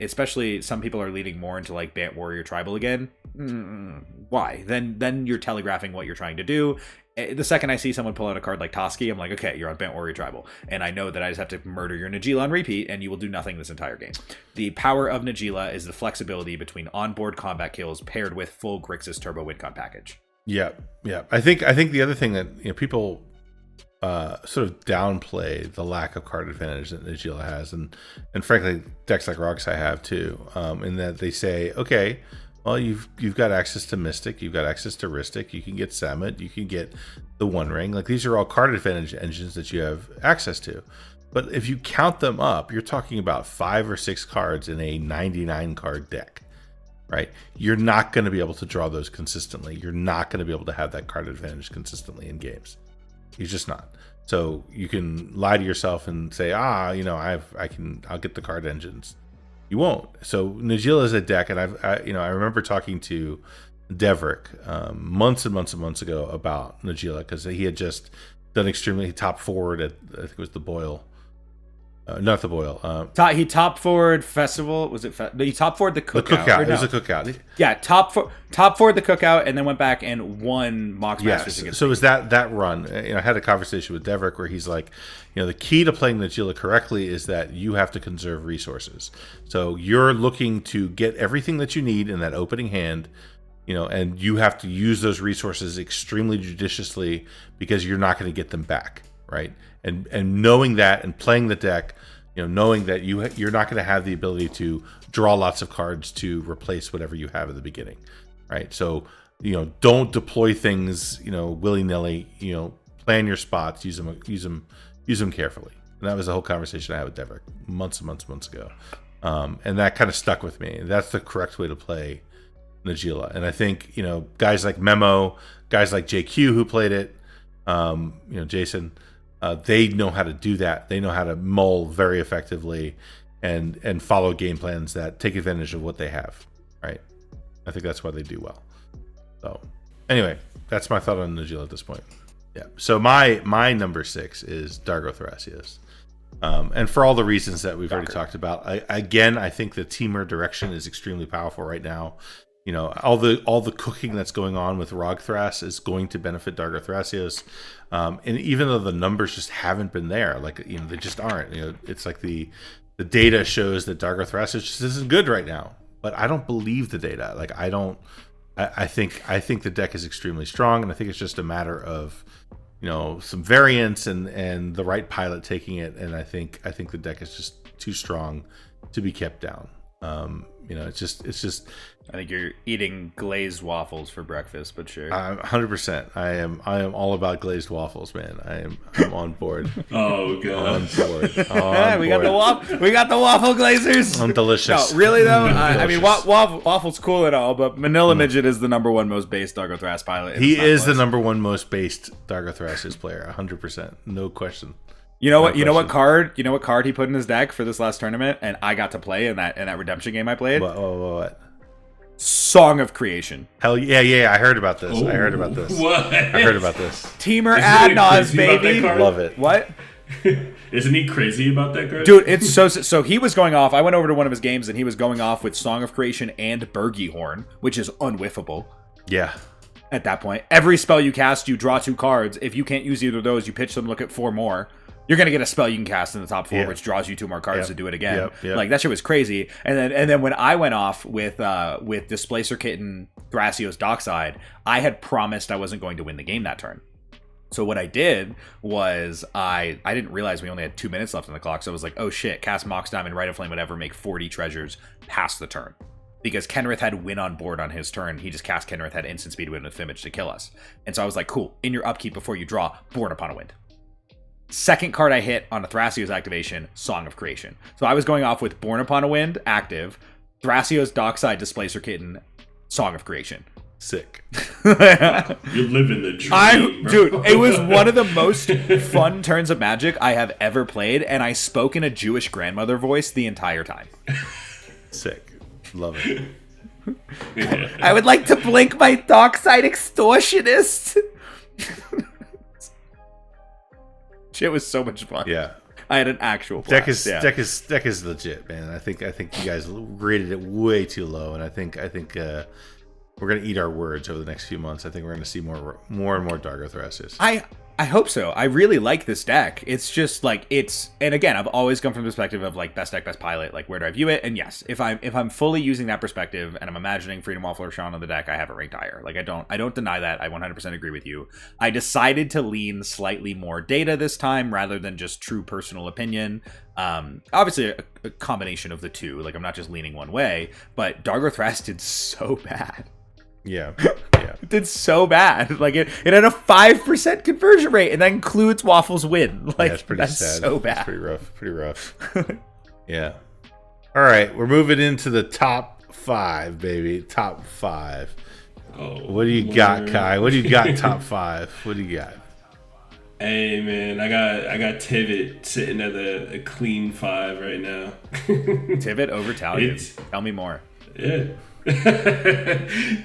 Especially some people are leaning more into like Bant Warrior Tribal again. Why? Then you're telegraphing what you're trying to do. The second I see someone pull out a card like Toski, I'm like, okay, you're on Bant Warrior Tribal. And I know that I just have to murder your Najeela on repeat, and you will do nothing this entire game. The power of Najeela is the flexibility between onboard combat kills paired with full Grixis Turbo Wincon package. Yeah. I think the other thing that people sort of downplay the lack of card advantage that Najeela has, and frankly, decks like Roxai have too, in that they say, okay, well, you've got access to Mystic, you've got access to Rhystic, you can get Samut, you can get the One Ring. Like, these are all card advantage engines that you have access to. But if you count them up, you're talking about 5 or 6 cards in a 99 card deck, right? You're not going to be able to draw those consistently. You're not going to be able to have that card advantage consistently in games. You're just not. So you can lie to yourself and say, I'll get the card engines. You won't. So Najeela is a deck, and I remember talking to Deverick months and months and months ago about Najeela, because he had just done extremely top forward at, I think it was the Boyle. Not the Boyle. He top forward festival. Was it? He top forward the cookout. The cookout. It was a cookout. Yeah, top forward the cookout, and then went back and won Mox Masters against. So it was that run. I had a conversation with Deverick where he's like, the key to playing Najeela correctly is that you have to conserve resources. So you're looking to get everything that you need in that opening hand, and you have to use those resources extremely judiciously, because you're not going to get them back, right? And knowing that and playing the deck, knowing that you're not going to have the ability to draw lots of cards to replace whatever you have at the beginning, right? So, don't deploy things, willy-nilly. Plan your spots, use them carefully. And that was the whole conversation I had with Deverick months ago, and that kind of stuck with me. That's the correct way to play Najeela. And I think guys like Memo, guys like JQ who played it, Jason. They know how to do that. They know how to mull very effectively, and follow game plans that take advantage of what they have. Right. I think that's why they do well. So anyway, that's my thought on Najeela at this point. Yeah. So my number 6 is Dargo Thrasios. And for all the reasons that we've already talked about, I think the teamer direction is extremely powerful right now. You know, all the cooking that's going on with Rog Thras is going to benefit Dargo Thrasios. And even though the numbers just haven't been there, like, you know, they just aren't. You know, it's like the data shows that Dargo Thrasios just isn't good right now. But I don't believe the data. Like, I think the deck is extremely strong, and I think it's just a matter of, you know, some variance and the right pilot taking it. And I think the deck is just too strong to be kept down. You know, it's just. I think you're eating glazed waffles for breakfast, but sure. 100%. I am all about glazed waffles, man. I'm on board. Oh god. On board. We got the waffle glazers. I'm delicious. No, really though. I mean, waffle's cool and all, but Manila Midget is the number 1 most based Dargo Thras pilot. He is the number 1 most based Dargo Thrasios player. 100%, no question. You know what? You know what card he put in his deck for this last tournament, and I got to play in that redemption game I played. What? Song of Creation. Hell yeah! I heard about this. Ooh, I heard about this. What? I heard about this. Teamer Adnaz, baby. Love it. What? Isn't he crazy about that card? Dude, it's so he was going off. I went over to one of his games, and he was going off with Song of Creation and Bergie Horn, which is unwhiffable. Yeah. At that point, every spell you cast, you draw 2 cards. If you can't use either of those, you pitch them, look at 4 more. You're gonna get a spell you can cast in the top 4, which draws you 2 more cards to do it again. Yep. Like, that shit was crazy. And then when I went off with Displacer Kitten, Thrasios Dockside, I had promised I wasn't going to win the game that turn. So what I did was I didn't realize we only had 2 minutes left on the clock. So I was like, oh shit, cast Mox Diamond, Rite of Flame, whatever, make 40 treasures past the turn. Because Kenrith had win on board on his turn. He just cast Kenrith, had instant speed win with Image to kill us. And so I was like, cool, in your upkeep before you draw, Born Upon a Wind. Second card I hit on a Thrasios activation, Song of Creation. So I was going off with Born Upon a Wind, active, Thrasios Dockside, Displacer Kitten, Song of Creation. Sick. You're living the dream, bro. Dude, it was one of the most fun turns of Magic I have ever played, and I spoke in a Jewish grandmother voice the entire time. Sick. Love it. Yeah. I would like to blink my Dockside Extortionist. Shit was so much fun. Yeah. I had an actual blast. Deck is legit, man. I think you guys rated it way too low, and I think we're gonna eat our words over the next few months. I think we're gonna see more and more Dargo Thrasios. I hope so. I really like this deck. It's just like and again, I've always come from the perspective of like best deck, best pilot. Like, where do I view it? And yes, if I'm fully using that perspective and I'm imagining Freedom Waffle or Sean on the deck, I have it ranked higher. Like, I don't deny that. I 100% agree with you. I decided to lean slightly more data this time rather than just true personal opinion. Obviously a combination of the two. Like, I'm not just leaning one way, but Dargo Thras did so bad. Yeah. It did so bad. Like, it had a 5% conversion rate, and that includes Waffle's win. Like, that's pretty that's sad. so bad. That's pretty rough. Yeah. All right, we're moving into the top 5, baby. Top 5. Oh, what do you got, Kai? What do you got? Top 5. What do you got? Hey man, I got Tivit sitting at a clean 5 right now. Tivit over Talion. Tell me more. Yeah.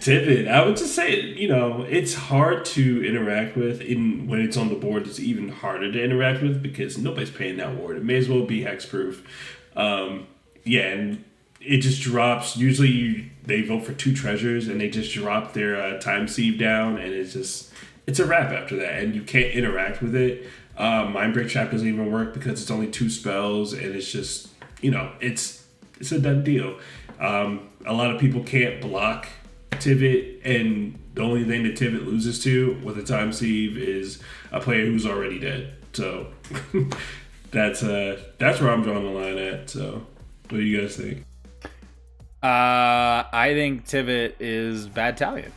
Tivit, I would just say, it's hard to interact with. When it's on the board, it's even harder to interact with because nobody's paying that ward. It may as well be hexproof. And it just drops. Usually they vote for 2 treasures and they just drop their time sieve down, and it's a wrap after that, and you can't interact with it. Mindbreak Trap doesn't even work because it's only 2 spells, and it's just, it's a done deal. A lot of people can't block Tivit, and the only thing that Tivit loses to with a time sieve is a player who's already dead. So that's where I'm drawing the line at. So what do you guys think? I think Tivit is bad Talion.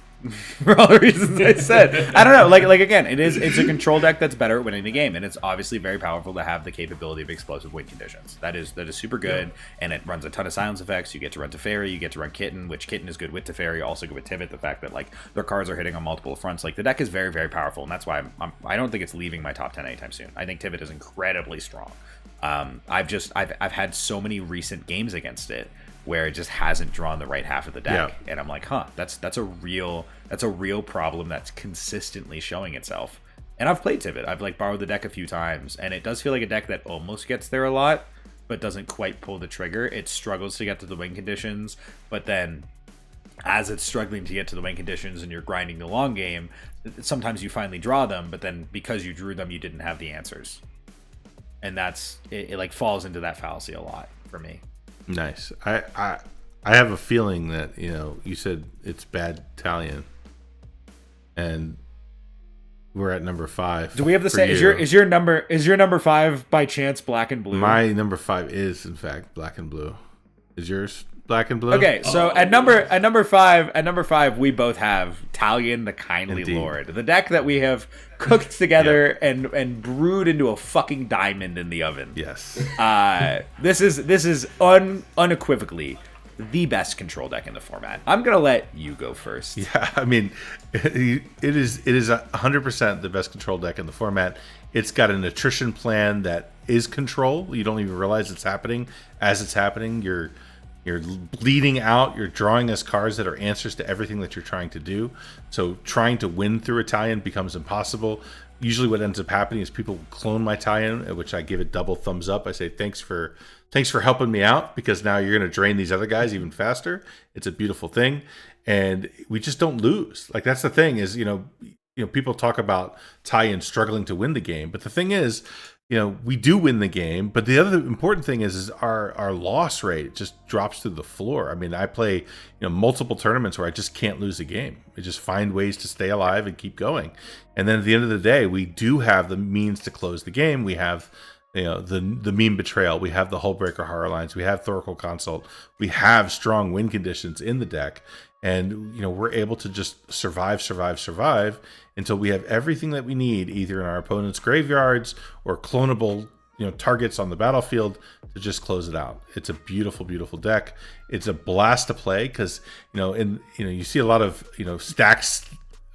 For all the reasons I said. I don't know. Like again, it's a control deck that's better at winning the game, and it's obviously very powerful to have the capability of explosive win conditions. That is super good, and it runs a ton of silence effects. You get to run Teferi, you get to run Kitten, which Kitten is good with Teferi, also good with Tivit. The fact that like their cards are hitting on multiple fronts, like the deck is very, very powerful, and that's why I don't think it's leaving my top 10 anytime soon. I think Tivit is incredibly strong. I've had so many recent games against it where it just hasn't drawn the right half of the deck, and I'm like, that's a real problem that's consistently showing itself. And I've played Tivit. I've like borrowed the deck a few times, and it does feel like a deck that almost gets there a lot, but doesn't quite pull the trigger. It struggles to get to the win conditions, but then as it's struggling to get to the win conditions and you're grinding the long game, sometimes you finally draw them, but then because you drew them, you didn't have the answers. And that's it like falls into that fallacy a lot for me. Nice. I have a feeling that, you said it's bad Italian, and we're at number 5. Do we have the same? Is your number 5 by chance black and blue? My number 5 is in fact black and blue. Is yours black and blue? Okay, so at number five, we both have Talion, the Kindly Indeed. Lord, the deck that we have cooked together and brewed into a fucking diamond in the oven. Yes. This is unequivocally the best control deck in the format. I'm gonna let you go first. Yeah, I mean, it is 100% the best control deck in the format. It's got an attrition plan that is control. You don't even realize it's happening. As it's happening, you're bleeding out. You're drawing us cards that are answers to everything that you're trying to do. So trying to win through Italian becomes impossible. Usually what ends up happening is people clone my Italian, at which I give it double thumbs up. I say, thanks for helping me out, because now you're going to drain these other guys even faster. It's a beautiful thing. And we just don't lose. Like, that's the thing is, people talk about Italian struggling to win the game. But the thing is, we do win the game, but the other important thing is our loss rate just drops through the floor. I mean, I play multiple tournaments where I just can't lose a game. I just find ways to stay alive and keep going. And then at the end of the day, we do have the means to close the game. We have the Meme Betrayal. We have the Hullbreaker Horror Lines. We have Thoracle Consult. We have strong win conditions in the deck. And, we're able to just survive until we have everything that we need, either in our opponent's graveyards or clonable, targets on the battlefield, to just close it out. It's a beautiful, beautiful deck. It's a blast to play because, you see a lot of, stacks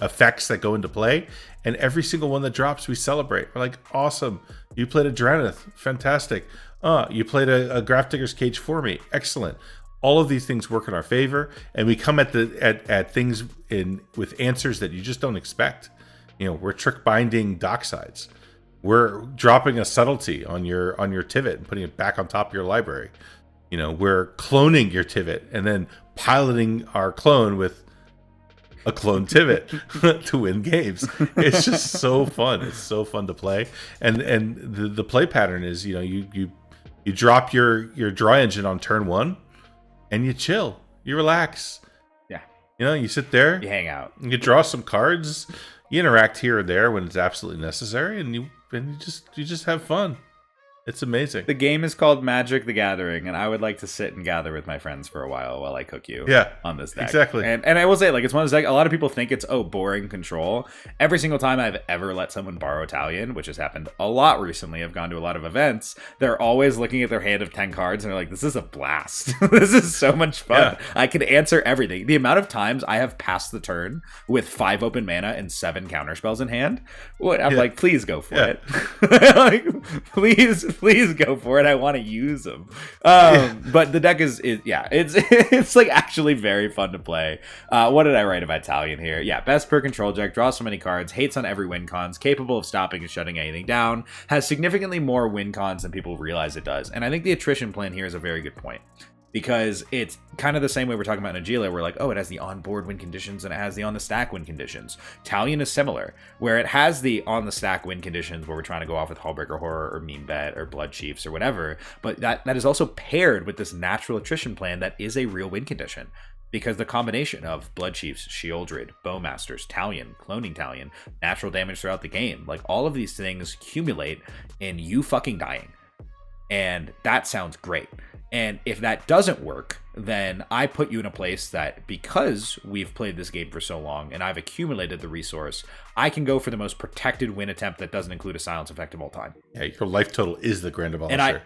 effects that go into play, and every single one that drops, we celebrate. We're like, awesome. You played a Dranith. Fantastic. You played a Grafdigger's Cage for me. Excellent. All of these things work in our favor, and we come at things with answers that you just don't expect. We're trick binding Docksides. We're dropping a subtlety on your Tivit and putting it back on top of your library. We're cloning your Tivit and then piloting our clone with a clone Tivit to win games. It's just so fun. It's so fun to play, and the play pattern is you drop your draw engine on turn 1. And you chill, you relax. Yeah. You sit there, you hang out, you draw some cards, you interact here or there when it's absolutely necessary, and you just have fun. It's amazing. The game is called Magic the Gathering, and I would like to sit and gather with my friends for a while I cook you on this deck. Exactly. And I will say, it's one of those, a lot of people think it's, boring control. Every single time I've ever let someone borrow Italian, which has happened a lot recently, I've gone to a lot of events, they're always looking at their hand of 10 cards, and they're like, this is a blast. This is so much fun. Yeah. I can answer everything. The amount of times I have passed the turn with 5 open mana and 7 counterspells in hand, I'm like, please go for it. Please go for it. I want to use them. But the deck is it's like actually very fun to play. What did I write about Italian here? Yeah, best per control deck, draws so many cards, hates on every win cons, capable of stopping and shutting anything down, has significantly more win cons than people realize it does. And I think the attrition plan here is a very good point. Because it's kind of the same way we're talking about Nagila, where it has the on-board win conditions and it has the on-the-stack win conditions. Talion is similar, where it has the on-the-stack win conditions where we're trying to go off with Hullbreaker Horror or Meme Bet or Blood Chiefs or whatever, but that is also paired with this natural attrition plan that is a real win condition. Because the combination of Blood Chiefs, Shieldred, Bowmasters, Talion, Cloning Talion, natural damage throughout the game, all of these things accumulate in you fucking dying. And that sounds great. And if that doesn't work, then I put you in a place that, because we've played this game for so long and I've accumulated the resource, I can go for the most protected win attempt that doesn't include a silence effect of all time. Yeah, your life total is the Grand Abolisher.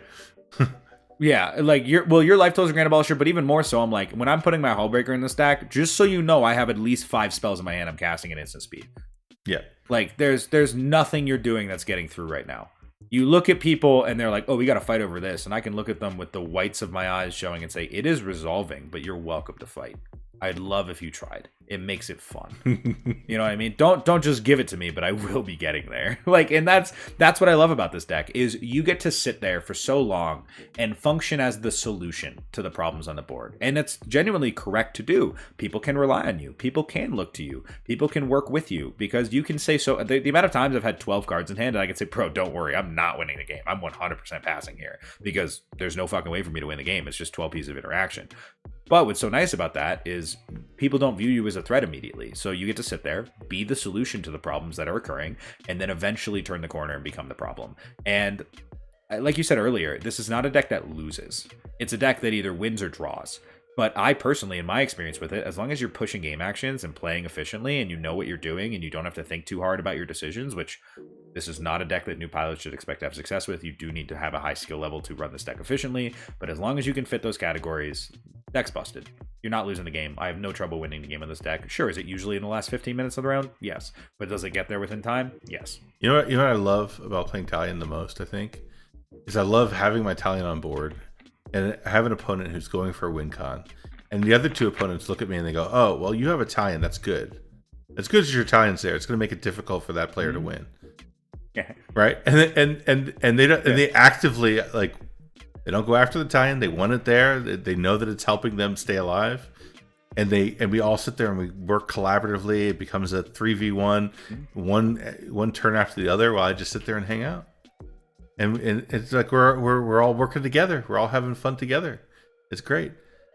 Yeah, your life total is a Grand Abolisher, but even more so, I'm like, when I'm putting my Hullbreaker in the stack, just so you know, I have at least 5 spells in my hand I'm casting at instant speed. Yeah. There's nothing you're doing that's getting through right now. You look at people and they're like, oh, we got to fight over this. And I can look at them with the whites of my eyes showing and say, it is resolving, but you're welcome to fight. I'd love if you tried. It makes it fun. You know what I mean? Don't just give it to me, but I will be getting there. Like, and that's what I love about this deck is you get to sit there for so long and function as the solution to the problems on the board. And it's genuinely correct to do. People can rely on you. People can look to you. People can work with you because you can say so. The amount of times I've had 12 cards in hand and I can say, bro, don't worry. I'm not winning the game. I'm 100% passing here because there's no fucking way for me to win the game. It's just 12 pieces of interaction. But what's so nice about that is people don't view you as a threat immediately. So you get to sit there, be the solution to the problems that are occurring, and then eventually turn the corner and become the problem. And like you said earlier, this is not a deck that loses. It's a deck that either wins or draws. But I personally, in my experience with it, as long as you're pushing game actions and playing efficiently and you know what you're doing and you don't have to think too hard about your decisions, which this is not a deck that new pilots should expect to have success with. You do need to have a high skill level to run this deck efficiently. But as long as you can fit those categories, deck's busted. You're not losing the game. I have no trouble winning the game on this deck. Sure, is it usually in the last 15 minutes of the round? Yes. But does it get there within time? Yes. You know what I love about playing Talion the most, I think, is I love having my Talion on board and I have an opponent who's going for a win con. And the other two opponents look at me and they go, oh, well, you have a Talion. That's good. As good as your Talion's there, it's going to make it difficult for that player to win. Yeah. Right? And they don't, and they actively, like, they don't go after the Talion. They want it there. They know that it's helping them stay alive. And we all sit there and we work collaboratively. It becomes a 3v1, one turn after the other while I just sit there and hang out. And it's like we're all working together. We're all having fun together. It's great.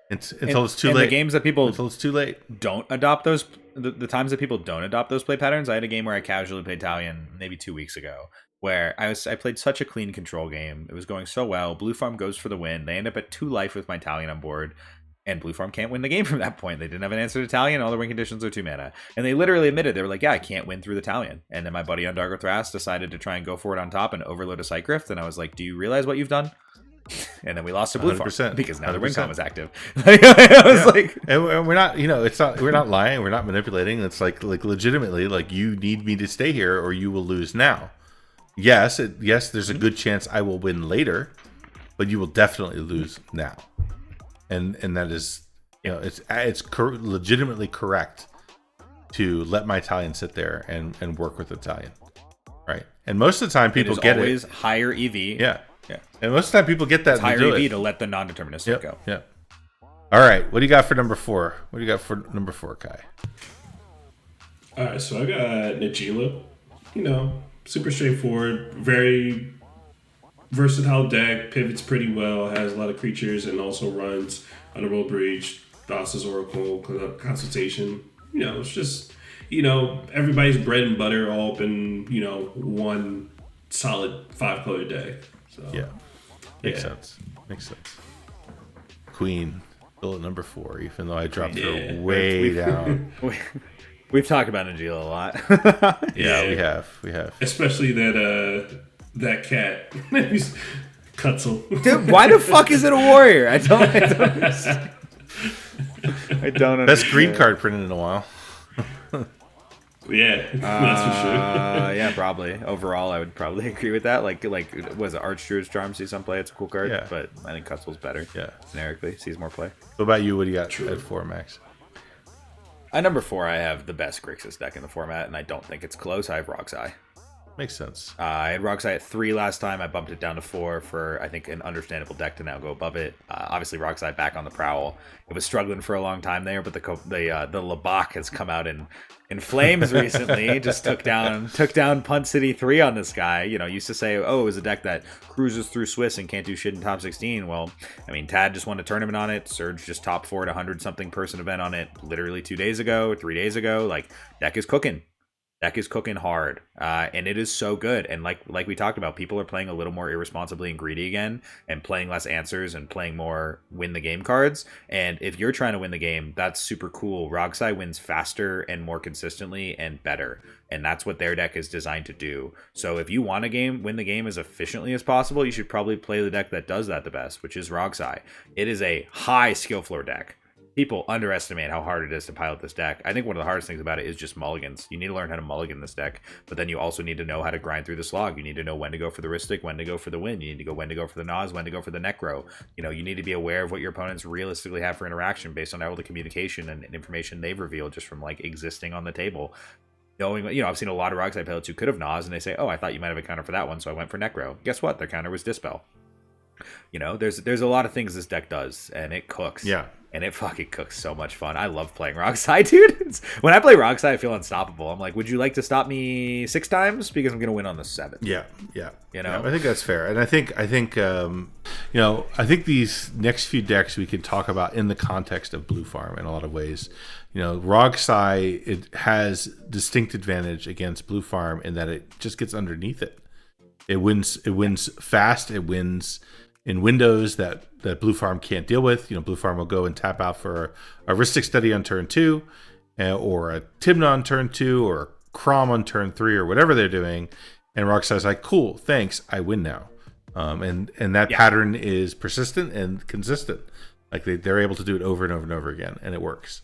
Until it's too late. The games that people until it's too late don't adopt those. The times that people don't adopt those play patterns. I had a game where I casually played Talion maybe 2 weeks ago, where I played such a clean control game. It was going so well. Blue Farm goes for the win. They end up at 2 life with my Talion on board. And Blue Farm can't win the game from that point. They didn't have an answer to Talion. All the win conditions are 2 mana. And they literally admitted, they were like, yeah, I can't win through the Talion. And then my buddy on Dark Thras decided to try and go for it on top and overload a Cycrypt. And I was like, do you realize what you've done? And then we lost to Blue Farm because now the win con was active. I was like, and we're not, it's not, we're not lying. We're not manipulating. It's like legitimately, like, you need me to stay here or you will lose now. Yes, there's a good chance I will win later, but you will definitely lose now. And that is, it's legitimately correct to let my Talion sit there and work with the Talion, right? And most of the time, people get always higher EV. Yeah. And most of the time, people get that. It's higher EV to let the non-deterministic go. Yeah. All right. What do you got for number 4? What do you got for number 4, Kai? All right. So I got Najila. Super straightforward, very versatile deck, pivots pretty well, has a lot of creatures, and also runs Underworld Breach, Thassa's Oracle, Consultation. It's just, everybody's bread and butter all up in, one solid 5-color deck. So, yeah. Makes sense. Queen, still at number 4, even though I dropped her way down. We've talked about Najila a lot. Yeah, we have. Especially that cat. Cutzel. Dude, why the fuck is it a warrior? I don't understand. I don't understand. Best green card printed in a while. Yeah, that's for sure. Yeah, probably. Overall, I would probably agree with that. Like was it Archdruid's Charm sees some play? It's a cool card, but I think Cutzel's better. Yeah, generically sees more play. What about you? What do you got at 4, Max? At number 4, I have the best Grixis deck in the format, and I don't think it's close. I have Roxai. Makes sense. I had Roxai at 3 last time. I bumped it down to 4 for, I think, an understandable deck to now go above it. Obviously, Roxai back on the prowl. It was struggling for a long time there, but the Labak has come out in flames recently. Just took down Punt City 3 on this guy. Used to say, oh, it was a deck that cruises through Swiss and can't do shit in top 16. Well, I mean, Tad just won a tournament on it. Surge just top 4 at 100-something person event on it literally 2 days ago, 3 days ago. Like, deck is cooking. Deck is cooking hard, and it is so good. And like we talked about, people are playing a little more irresponsibly and greedy again, and playing less answers and playing more win the game cards. And if you're trying to win the game, that's super cool. Roxai wins faster and more consistently and better, and that's what their deck is designed to do. So if you want to win the game as efficiently as possible, you should probably play the deck that does that the best, which is Roxai. It is a high skill floor deck. People underestimate how hard it is to pilot this deck. I think one of the hardest things about it is just mulligans. You need to learn how to mulligan this deck, but then you also need to know how to grind through the slog. You need to know when to go for the Rhystic, when to go for the Win. You need to go when to go for the Nas, when to go for the Necro. You know, you need to be aware of what your opponents realistically have for interaction based on all the communication and information they've revealed just from like existing on the table. Knowing, you know, I've seen a lot of Rogueside pilots who could have Nas, and they say, oh, I thought you might have a counter for that one, so I went for Necro. Guess what? Their counter was Dispel. You know, there's a lot of things this deck does, and it cooks. Yeah. And it fucking cooks so much fun. I love playing Rogueside, dude. When I play Rogueside, I feel unstoppable. I'm like, would you like to stop me 6 times? Because I'm going to win on the 7th. Yeah. You know? Yeah, I think that's fair. And I think you know, I think these next few decks we can talk about in the context of Blue Farm in a lot of ways. You know, Rogueside, it has distinct advantage against Blue Farm in that it just gets underneath it. It wins fast. It wins in windows that Blue Farm can't deal with. You know, Blue Farm will go and tap out for a Rhystic Study on turn 2, or a Tymna on turn 2, or a Crom on turn 3, or whatever they're doing. And Rogueside's like, cool, thanks, I win now. And that pattern is persistent and consistent. Like they're able to do it over and over and over again, and it works.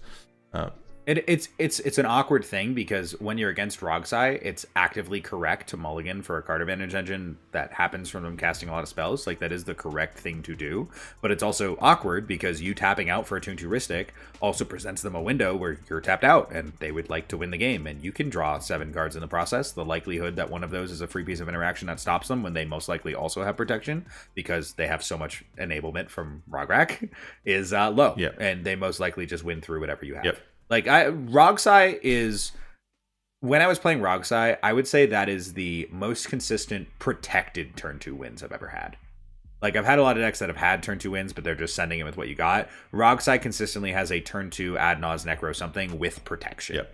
It's an awkward thing because when you're against Rogueside, it's actively correct to mulligan for a card advantage engine that happens from them casting a lot of spells. Like, that is the correct thing to do. But it's also awkward because you tapping out for a turn 2 Rhystic also presents them a window where you're tapped out and they would like to win the game. And you can draw 7 cards in the process. The likelihood that one of those is a free piece of interaction that stops them when they most likely also have protection because they have so much enablement from Rograk is low. Yep. And they most likely just win through whatever you have. Yep. Like, Rogueside is, when I was playing Rogueside, I would say that is the most consistent protected turn 2 wins I've ever had. Like, I've had a lot of decks that have had turn 2 wins, but they're just sending it with what you got. Rogueside consistently has a turn 2 Adnaz Necro something with protection.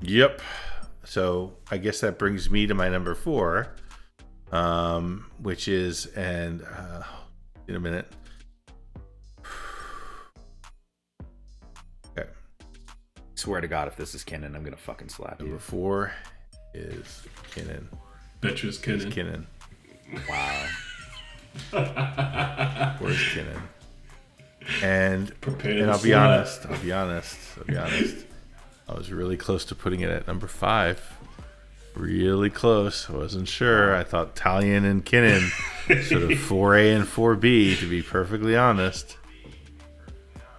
Yep. So I guess that brings me to my number 4, which is, and in a minute. Swear to God, if this is Kinnan, I'm gonna fucking slap you. Number 4 is Kinnan. Betra's Kinnan. Kinnan. Wow. Where's Kinnan? And I'll be honest. I was really close to putting it at number 5. Really close. I wasn't sure. I thought Talion and Kinnan, sort of 4A and 4B, to be perfectly honest.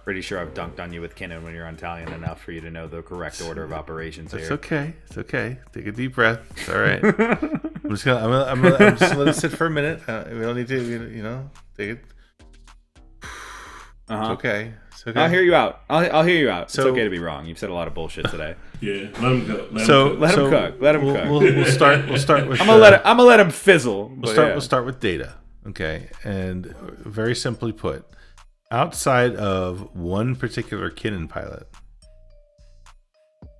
Pretty sure I've dunked on you with Kinnan when you're on Talion enough for you to know the correct order of operations here. It's okay. It's okay. Take a deep breath. It's all right. I'm just gonna let it sit for a minute. We don't need to, you know, take it. It's okay. It's okay. I'll hear you out. I'll hear you out. So, it's okay to be wrong. You've said a lot of bullshit today. Yeah, let him go. Let him cook. Let him cook. We'll start with. I'm gonna let him fizzle. We'll start with data. Okay, and very simply put, outside of one particular Kinnan pilot,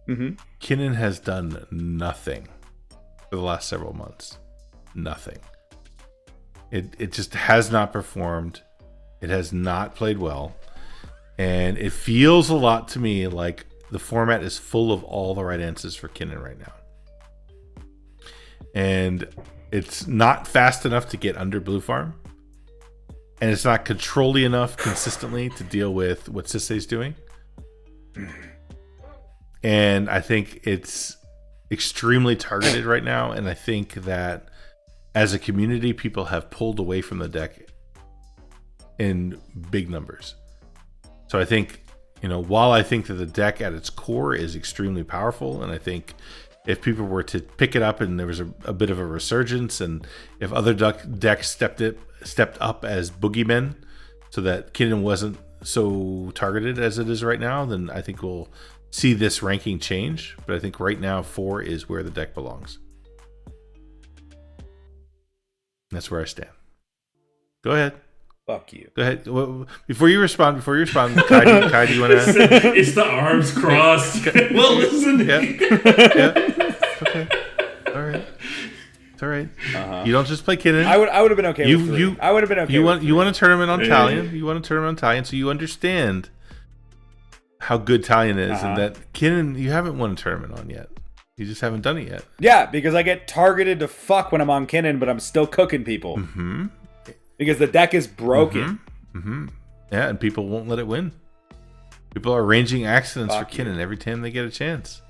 Kinnan has done nothing for the last several months. Nothing. It just has not performed. It has not played well. And it feels a lot to me like the format is full of all the right answers for Kinnan right now. And it's not fast enough to get under Blue Farm. And it's not controlly enough consistently to deal with what Sisei's doing. And I think it's extremely targeted right now. And I think that as a community, people have pulled away from the deck in big numbers. So I think, you know, while I think that the deck at its core is extremely powerful, and I think if people were to pick it up and there was a bit of a resurgence, and if other decks stepped up as boogeymen so that Kinnan wasn't so targeted as it is right now, then I think we'll see this ranking change. But I think right now 4 is where the deck belongs. That's where I stand. Go ahead. Fuck you. Go ahead. Before you respond, Kai, do you want to? It's the arms crossed. Well, listen. Yeah. Okay. All right. It's all right. You don't just play Kinnan. I would have been okay with 3. I would have been okay. You want a tournament on Talion. You want a tournament on Talion, so you understand how good Talion is, and that Kinnan you haven't won a tournament on yet. You just haven't done it yet. Yeah, because I get targeted to fuck when I'm on Kinnan, but I'm still cooking people. Mm-hmm. Because the deck is broken. Yeah, and people won't let it win. People are arranging accidents Fuck for Kinnan every time they get a chance.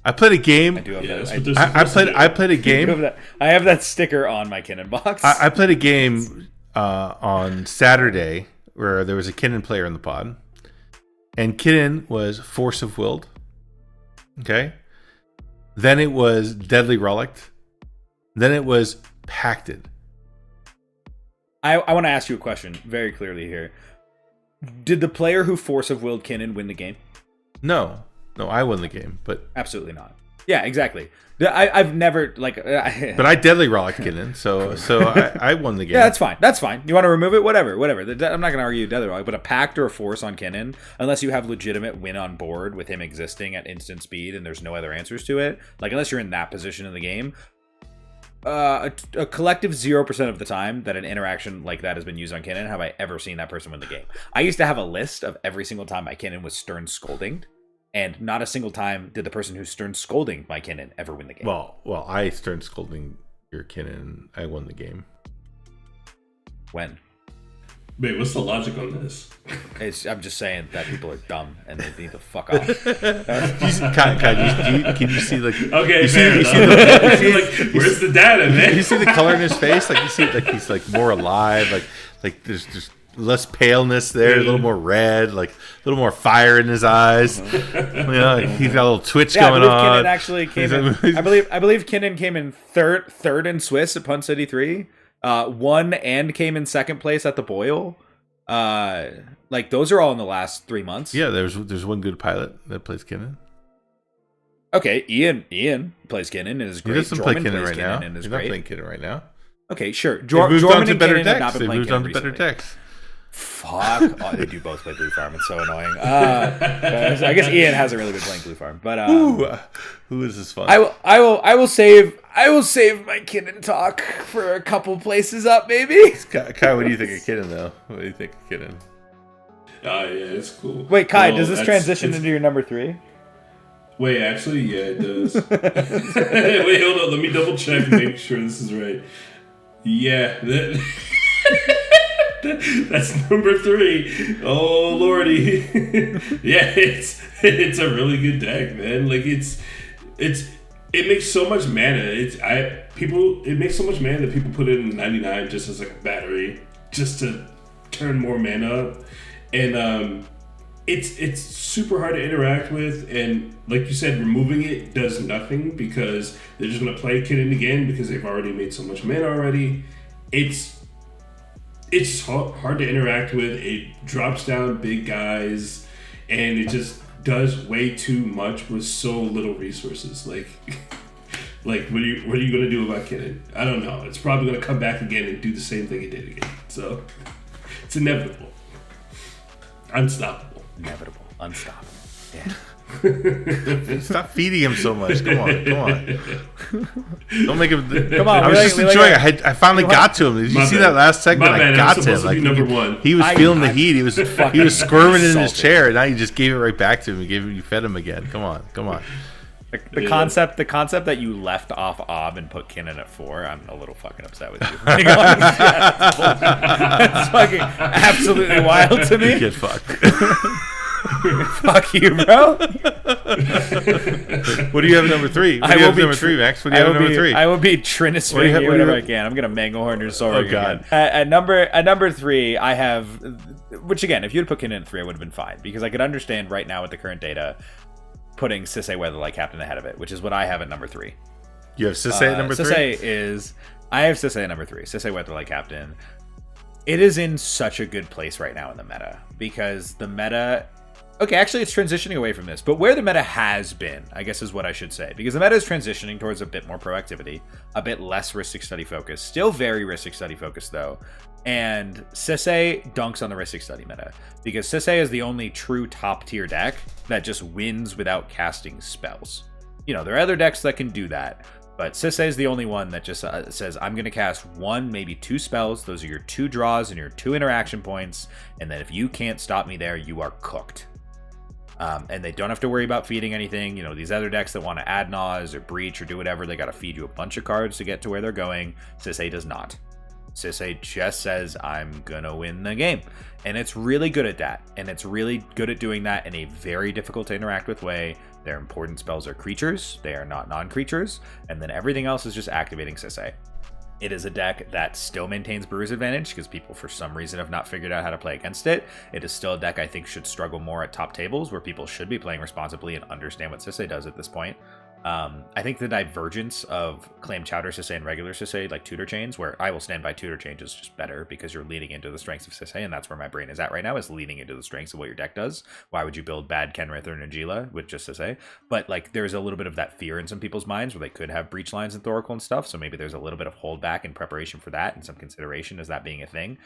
I played a game. I do have Yeah, that's that. what they're I supposed to do. played a game. I have that sticker on my Kinnan box. I played a game on Saturday where there was a Kinnan player in the pod, and Kinnan was Force of Willed. Okay, then it was Deadly Relict, then it was Pacted. I want to ask you a question very clearly here. Did the player who Force of Willed Kinnan win the game? No, I won the game, but Absolutely not. Yeah, exactly. I've never like. but I Deadly Relic Kinnan, so I won the game. Yeah, that's fine. That's fine. You want to remove it? Whatever. I'm not going to argue Deadly Relic, but a Pact or a Force on Kinnan, unless you have legitimate win on board with him existing at instant speed and there's no other answers to it, like unless you're in that position in the game, a collective 0% of the time that an interaction like that has been used on Kinnan have I ever seen that person win the game. I used to have a list of every single time my Kinnan was stern scolding, and not a single time did the person who's stern scolding my Kinnan ever win the game. Well, I stern scolding your Kinnan. I won the game. When? Wait, what's the logic on this? I'm just saying that people are dumb and they need to fuck off. Can you see like? Okay, you fair see enough. Like, where's the data, man? You see the color in his face, like you see like he's like more alive, like there's just less paleness there, a little more red, like a little more fire in his eyes. You know, like he's got a little twitch going I believe on. Kinnan actually came in. I believe Kinnan came in third in Swiss at Pun City 3. Won and came in second place at the Boyle. Like those are all in the last 3 months. Yeah, there's one good pilot that plays Kinnan. Okay, Ian plays Kinnan and is great. He doesn't play Jorman Kinnan plays right Kinnan now. and is He's not great. playing Kinnan right now. Okay, sure. They've moved Jorman on to and better Kinnan have not decks. been They playing moved on Kinnan to better recently. decks. Fuck. Oh, they do both play Blue Farm. It's so annoying. I guess Ian hasn't really been playing Blue Farm, but Who is this fun? I will save my Kinnan talk for a couple places up, maybe. Kai, what do you think of Kinnan though? What do you think of Kinnan? Oh, yeah, it's cool. Wait, Kai, Well, does this transition into your number 3? Wait, actually, yeah, it does. Wait, hold on. Let me double check and make sure this is right. Yeah, that's number 3. Oh, lordy. Yeah, it's a really good deck, man. Like it makes so much mana. It makes so much mana that people put it in 99 just as like a battery, just to turn more mana up. And it's super hard to interact with, and like you said, removing it does nothing because they're just gonna play Kinnan again because they've already made so much mana already. It's hard to interact with. It drops down big guys, and it just does way too much with so little resources. Like what are you gonna do about Kinnan? I don't know. It's probably gonna come back again and do the same thing it did again. So it's inevitable. Unstoppable. Inevitable. Unstoppable. Yeah. Stop feeding him so much. Come on. Don't make him. Come on. I was just enjoying it. I finally got to him. Did you see that last segment? I got to him. Like number 1. He was feeling the heat. He was squirming in his salty. chair. And now you just gave it right back to him. You fed him again. Come on. The concept that you left off Ob and put Kinnan at 4, I'm a little fucking upset with you. For being honest. That's fucking absolutely wild to me. Get fucked. Fuck you, bro. What do you have number 3? What do you have number 3, Max? What do you have number 3? I will be Trinisphere What do you whatever I have? can. I'm gonna Manglehorn your sword Oh, God. again. At number 3, I have, which again, if you had put Kinnan at 3, I would have been fine because I could understand right now with the current data putting Sisay Weatherlight Captain ahead of it, which is what I have at number 3. You have Sisay at number 3? I have Sisay at number 3. Sisay Weatherlight Captain. It is in such a good place right now in the meta because the meta. Okay, actually, it's transitioning away from this, but where the meta has been, I guess is what I should say, because the meta is transitioning towards a bit more proactivity, a bit less Rhystic Study focus, still very Rhystic Study focused though, and Sisay dunks on the Rhystic Study meta, because Sisay is the only true top tier deck that just wins without casting spells. You know, there are other decks that can do that, but Sisay is the only one that just says, I'm going to cast 1, maybe 2 spells, those are your 2 draws and your 2 interaction points, and then if you can't stop me there, you are cooked. And they don't have to worry about feeding anything. You know, these other decks that want to add Naws or Breach or do whatever, they got to feed you a bunch of cards to get to where they're going. Sisay does not. Sisay just says, I'm gonna win the game. And it's really good at that. And it's really good at doing that in a very difficult to interact with way. Their important spells are creatures. They are not non-creatures. And then everything else is just activating Sisay. It is a deck that still maintains Brewer's Advantage because people for some reason have not figured out how to play against it. It is still a deck I think should struggle more at top tables where people should be playing responsibly and understand what Sisay does at this point. I think the divergence of Clam Chowder Sisay and regular Sisay, like tutor chains, where I will stand by tutor chains, is just better because you're leaning into the strengths of Sisay, and that's where my brain is at right now, is leaning into the strengths of what your deck does. Why would you build bad Kenrith or Najila with just Sisay? But like, there's a little bit of that fear in some people's minds where they could have breach lines and Thoracle and stuff, so maybe there's a little bit of holdback in preparation for that and some consideration as that being a thing.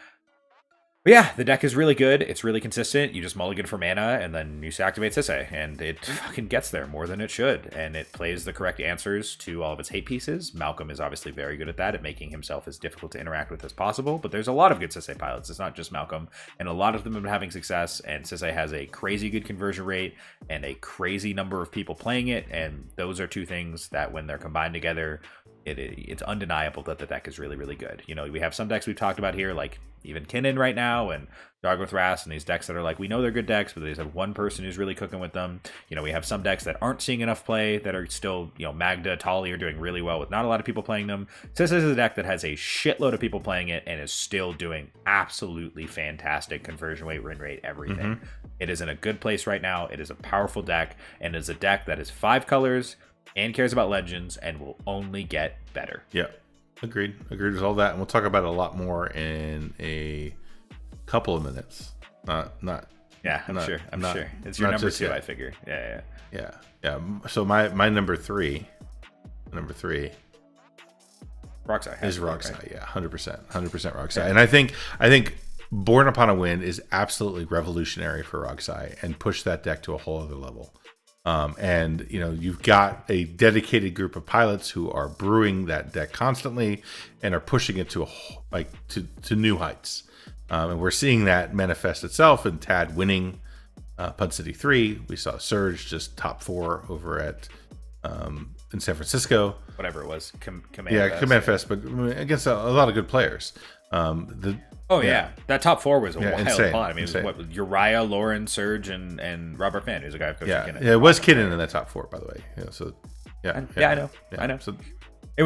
But yeah, the deck is really good. It's really consistent. You just mulligan for mana, and then you activate Sisay, and it fucking gets there more than it should. And it plays the correct answers to all of its hate pieces. Malcolm is obviously very good at that, at making himself as difficult to interact with as possible. But there's a lot of good Sisay pilots. It's not just Malcolm. And a lot of them have been having success, and Sisay has a crazy good conversion rate and a crazy number of people playing it. And those are two things that, when they're combined together, it's undeniable that the deck is really, really good. You know, we have some decks we've talked about here, like even Kinnan right now, and Dargoth Rast, and these decks that are like, we know they're good decks, but they just have one person who's really cooking with them. You know, we have some decks that aren't seeing enough play, that are still, you know, Magda, Tali are doing really well with not a lot of people playing them. So this is a deck that has a shitload of people playing it and is still doing absolutely fantastic conversion rate, win rate, everything. Mm-hmm. It is in a good place right now. It is a powerful deck, and it is a deck that is 5 colors and cares about legends and will only get better. Yeah, agreed with all that, and we'll talk about it a lot more in a couple of minutes. Yeah, I'm sure it's your number 2 yet. I figure. Yeah. So my number three Roxai is Roxai. Yeah, 100% Roxai. Yeah. And I think Born Upon a Wind is absolutely revolutionary for Roxai and pushed that deck to a whole other level. And you know, you've got a dedicated group of pilots who are brewing that deck constantly and are pushing it to to new heights. And we're seeing that manifest itself in Tad winning Pud City 3. We saw Surge just top 4 over at in San Francisco. Whatever it was, Command Fest, but against a lot of good players. That top 4 was a wild insane, pot. I mean, it was what, Uriah, Lauren, Surge, and Robert Fan, who's a guy who coached Kinnan. Yeah, it was Kinnan in that top 4, by the way. I know. So it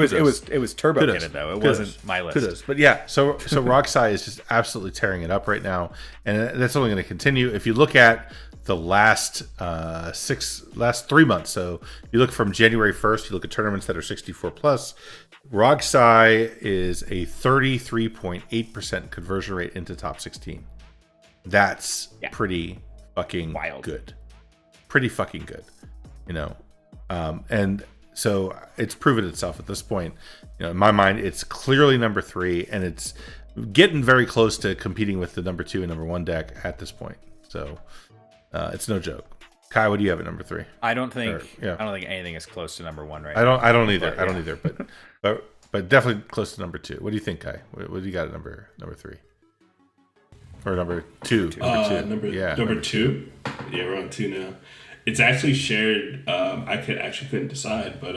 was Turbo Kinnan though. It wasn't my list. Kudos. But yeah, so Roxai is just absolutely tearing it up right now, and that's only going to continue. If you look at the last 3 months, so you look from January 1st, you look at tournaments that are 64 plus. Roxai is a 33.8% conversion rate into top 16. That's pretty fucking wild. Good. Pretty fucking good, you know. And so it's proven itself at this point. You know, in my mind, it's clearly number 3, and it's getting very close to competing with the number 2 and number 1 deck at this point. So it's no joke. Kai, what do you have at number 3? I don't think anything is close to number 1 right now. I don't either. But definitely close to number 2. What do you think, Kai? What do you got at number 3? Or number 2? Number 2. Yeah, we're on 2 now. It's actually shared. I couldn't decide, but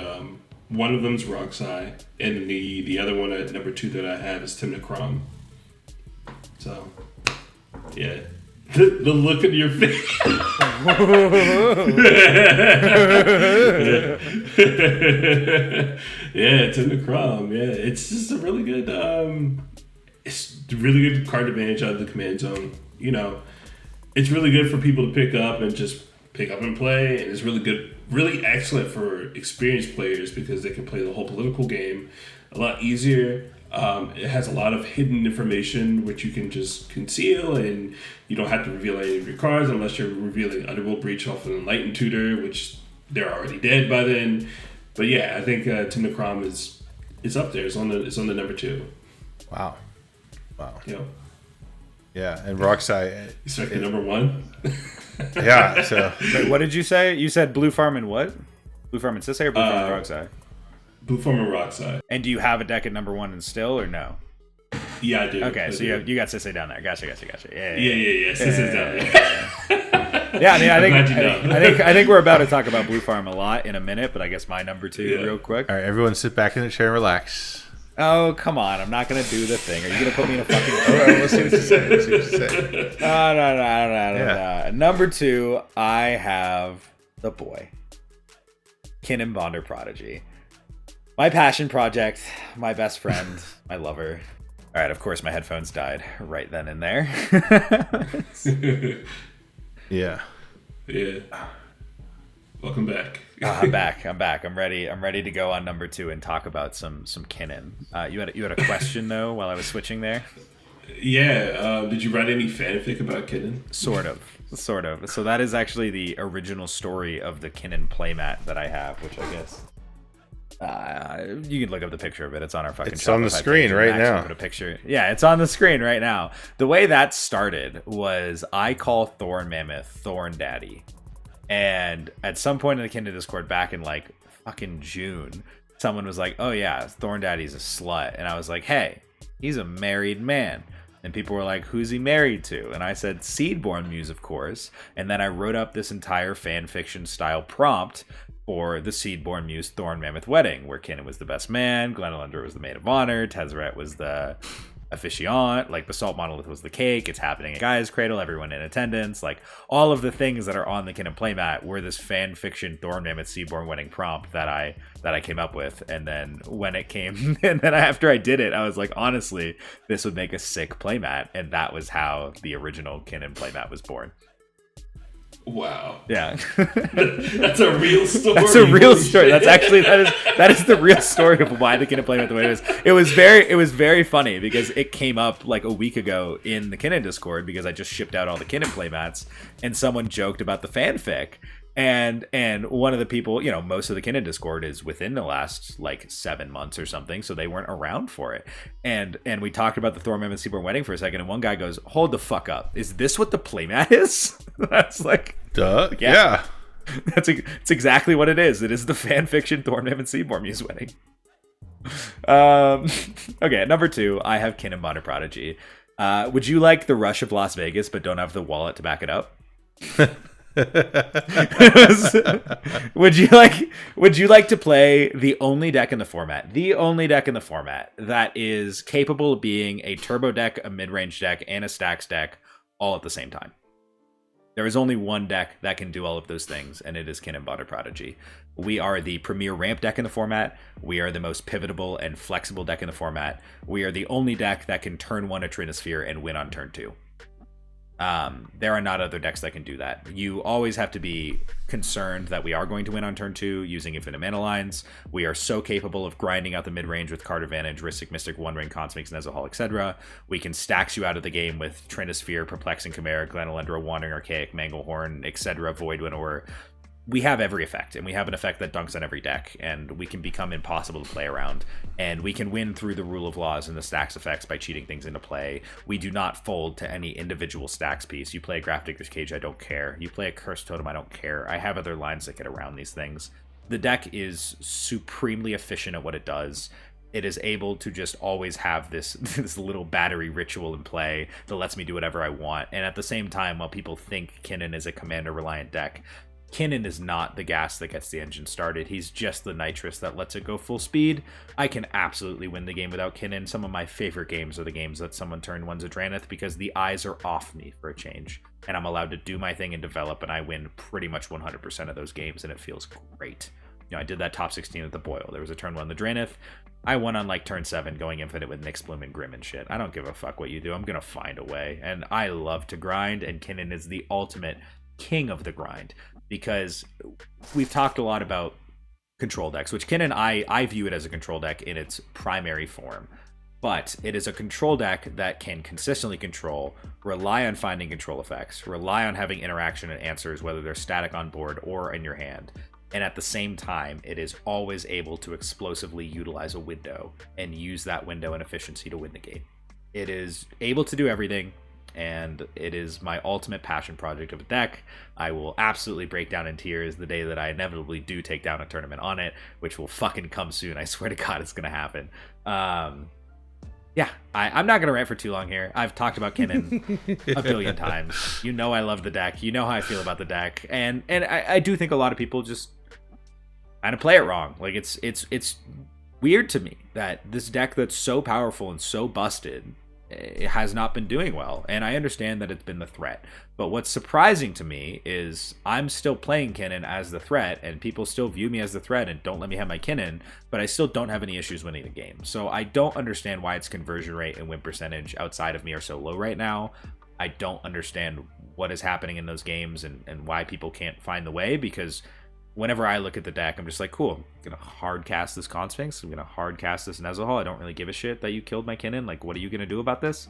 one of them's Roxai, and the other one at number 2 that I have is Timna Crom. So, yeah. The look on your face. Yeah, Timna Crom. Yeah, it's just a really good. It's a really good card advantage out of the command zone. You know, it's really good for people to pick up and play, and it's really good, really excellent for experienced players because they can play the whole political game a lot easier. It has a lot of hidden information which you can just conceal, and you don't have to reveal any of your cards unless you're revealing Underworld Breach off an Enlightened Tutor, which they're already dead by then. But yeah, I think Timna Crom is up there. It's on the number 2. Wow. Yeah. Yeah, and Roxai. Expecting number 1. Yeah. So wait, what did you say? You said Blue Farm and what? Blue Farm and Sisay or Blue Farm and Roxai? Blue Farm and Roxai. And do you have a deck at number 1 and still, or no? Yeah, I do. Okay, so you got Sisay down there. Gotcha. Yeah. Sisay's down there. Yeah, I mean, I think we're about to talk about Blue Farm a lot in a minute, but I guess my number 2 real quick. All right, everyone sit back in the chair and relax. Oh, come on. I'm not going to do the thing. Are you going to put me in a fucking... All right, we'll see what you say. We'll see what you say. No. Number 2, I have the boy. Kinnan Bonder Prodigy. My passion project, my best friend, my lover. All right, of course, my headphones died right then and there. Yeah. Welcome back. I'm back. I'm ready to go on number 2 and talk about some Kinnan. You had a question though while I was switching there. Yeah. Did you write any fanfic about Kinnan? Sort of. So that is actually the original story of the Kinnan playmat that I have, which I guess you can look up the picture of it. It's on our fucking. It's on the Shopify screen page. right now. Put a picture. Yeah, it's on the screen right now. The way that started was I call Thorn Mammoth Thorn Daddy, and at some point in the Kinnan Discord back in like fucking June, someone was like, "Oh yeah, Thorn Daddy's a slut," and I was like, "Hey, he's a married man." And people were like, who's he married to? And I said, Seedborn Muse, of course. And then I wrote up this entire fan fiction style prompt for the Seedborn Muse Thorn Mammoth wedding, where Kinnan was the best man, Glenelender was the maid of honor, Tezzeret was the officiant, like Basalt Monolith was the cake, it's happening at Gaia's Cradle, everyone in attendance, like all of the things that are on the Kinnan playmat were this fan fiction Thorn Mammoth Seedborn wedding prompt that I came up with. And then when it came, and then after I did it, I was like, honestly, this would make a sick playmat, and that was how the original Kinnan playmat was born. Wow. Yeah. That's a real story. That's a real story. That's actually that is the real story of why the Kinnan playmat the way it is. It was very funny because it came up like a week ago in the Kinnan Discord because I just shipped out all the Kinnan playmats and someone joked about the fanfic. And one of the people, you know, most of the Kinnan Discord is within the last like 7 months or something, so they weren't around for it. And we talked about the Thorn Mammoth Seaborn wedding for a second, and one guy goes, "Hold the fuck up! Is this what the playmat is?" That's like, duh, yeah. It's exactly what it is. It is the fan fiction Thorn Mammoth Seaborn Muse wedding. Okay, at number 2, I have Kinnan Bonder Prodigy. Would you like the Rush of Las Vegas, but don't have the wallet to back it up? Would you like to play the only deck in the format that is capable of being a turbo deck, a mid-range deck, and a stacks deck all at the same time? There is only one deck that can do all of those things, and it is Kinnan Bonder Prodigy. We are the premier ramp deck in the format. We are the most pivotable and flexible deck in the format. We are the only deck that can turn 1 a Trinisphere and win on turn 2. There are not other decks that can do that. You always have to be concerned that we are going to win on turn 2 using infinite mana lines. We are so capable of grinding out the mid-range with card advantage, Rhystic, Mystic, One Ring, Consmix, Nezahal, etc. We can stacks you out of the game with Trinisphere, Perplexing Chimera, Glenelendra, Wandering Archaic, Manglehorn, etc., Void Winnower. We have every effect, and we have an effect that dunks on every deck, and we can become impossible to play around, and we can win through the rule of laws and the stacks effects by cheating things into play. We do not fold to any individual stacks piece. You play a Grafdigger's Cage, I don't care. You play a Cursed Totem, I don't care. I have other lines that get around these things. The deck is supremely efficient at what it does. It is able to just always have this little battery ritual in play that lets me do whatever I want, and at the same time, while people think Kinnan is a commander-reliant deck, Kinnan is not the gas that gets the engine started. He's just the nitrous that lets it go full speed. I can absolutely win the game without Kinnan. Some of my favorite games are the games that someone turned 1's a Draneth because the eyes are off me for a change. And I'm allowed to do my thing and develop, and I win pretty much 100% of those games, and it feels great. You know, I did that top 16 at the Boil. There was a turn 1 the Draneth. I won on like turn 7 going infinite with Nyx Bloom and Grim and shit. I don't give a fuck what you do. I'm going to find a way. And I love to grind, and Kinnan is the ultimate king of the grind. Because we've talked a lot about control decks, which Kinnan, I view it as a control deck in its primary form. But it is a control deck that can consistently control, rely on finding control effects, rely on having interaction and answers, whether they're static on board or in your hand. And at the same time, it is always able to explosively utilize a window and use that window and efficiency to win the game. It is able to do everything, and it is my ultimate passion project of a deck. I will absolutely break down in tears the day that I inevitably do take down a tournament on it, which will fucking come soon. I swear to God it's going to happen. Yeah, I'm not going to rant for too long here. I've talked about Kinnan a billion times. You know I love the deck. You know how I feel about the deck. And I do think a lot of people just kind of play it wrong. Like, weird to me that this deck that's so powerful and so busted, it has not been doing well. And I understand that it's been the threat. But what's surprising to me is I'm still playing Kinnan as the threat, and people still view me as the threat and don't let me have my Kinnan, but I still don't have any issues winning the game. So I don't understand why its conversion rate and win percentage outside of me are so low right now. I don't understand what is happening in those games and why people can't find the way, because whenever I look at the deck, I'm just like, cool, I'm going to hard cast this Consphinx. I'm going to hard cast this Nezahal. I don't really give a shit that you killed my Kinnan. Like, what are you going to do about this?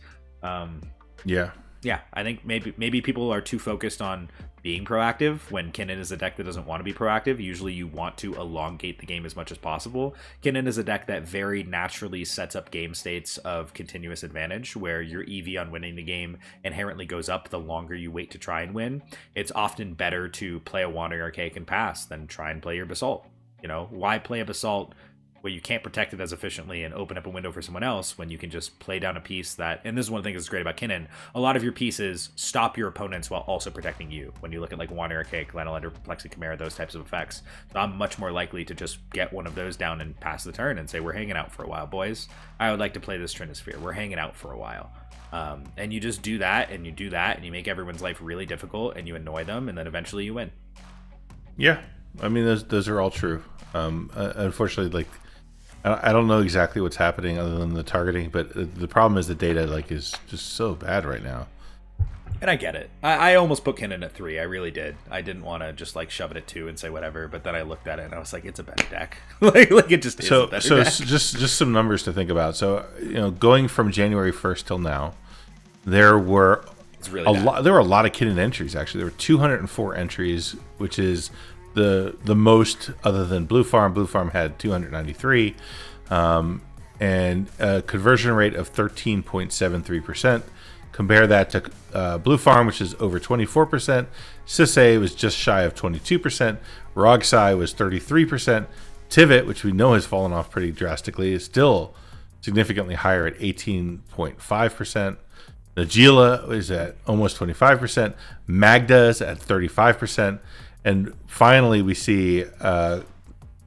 Yeah, I think maybe people are too focused on being proactive when Kinnan is a deck that doesn't want to be proactive. Usually you want to elongate the game as much as possible. Kinnan is a deck that very naturally sets up game states of continuous advantage, where your EV on winning the game inherently goes up the longer you wait to try and win. It's often better to play a Wandering Archaic and pass than try and play your Basalt. You know, why play a Basalt where you can't protect it as efficiently and open up a window for someone else when you can just play down a piece that, and this is one of the things that's great about Kinnan, a lot of your pieces stop your opponents while also protecting you. When you look at like Wandering Archaic, Lanolander, Perplexing Chimera, those types of effects, so I'm much more likely to just get one of those down and pass the turn and say, we're hanging out for a while, boys. I would like to play this Trinisphere. We're hanging out for a while. And you just do that, and you do that, and you make everyone's life really difficult, and you annoy them, and then eventually you win. Yeah, I mean, those are all true. Unfortunately, like, I don't know exactly what's happening other than the targeting, but the problem is the data like is just so bad right now. And I get it. I almost put Kinnan at 3. I really did. I didn't want to just like shove it at 2 and say whatever, but then I looked at it and I was like, it's a better deck. like it just is a better deck. So just some numbers to think about. So, you know, going from January 1st till now, there were really a lot. There were a lot of Kinnan entries. Actually, there were 204 entries, which is the most other than Blue Farm. Blue Farm had 293, and a conversion rate of 13.73%. Compare that to Blue Farm, which is over 24%. Sisay was just shy of 22%. Rogsai was 33%. Tivit, which we know has fallen off pretty drastically, is still significantly higher at 18.5%. Najila is at almost 25%. Magda is at 35%. And finally, we see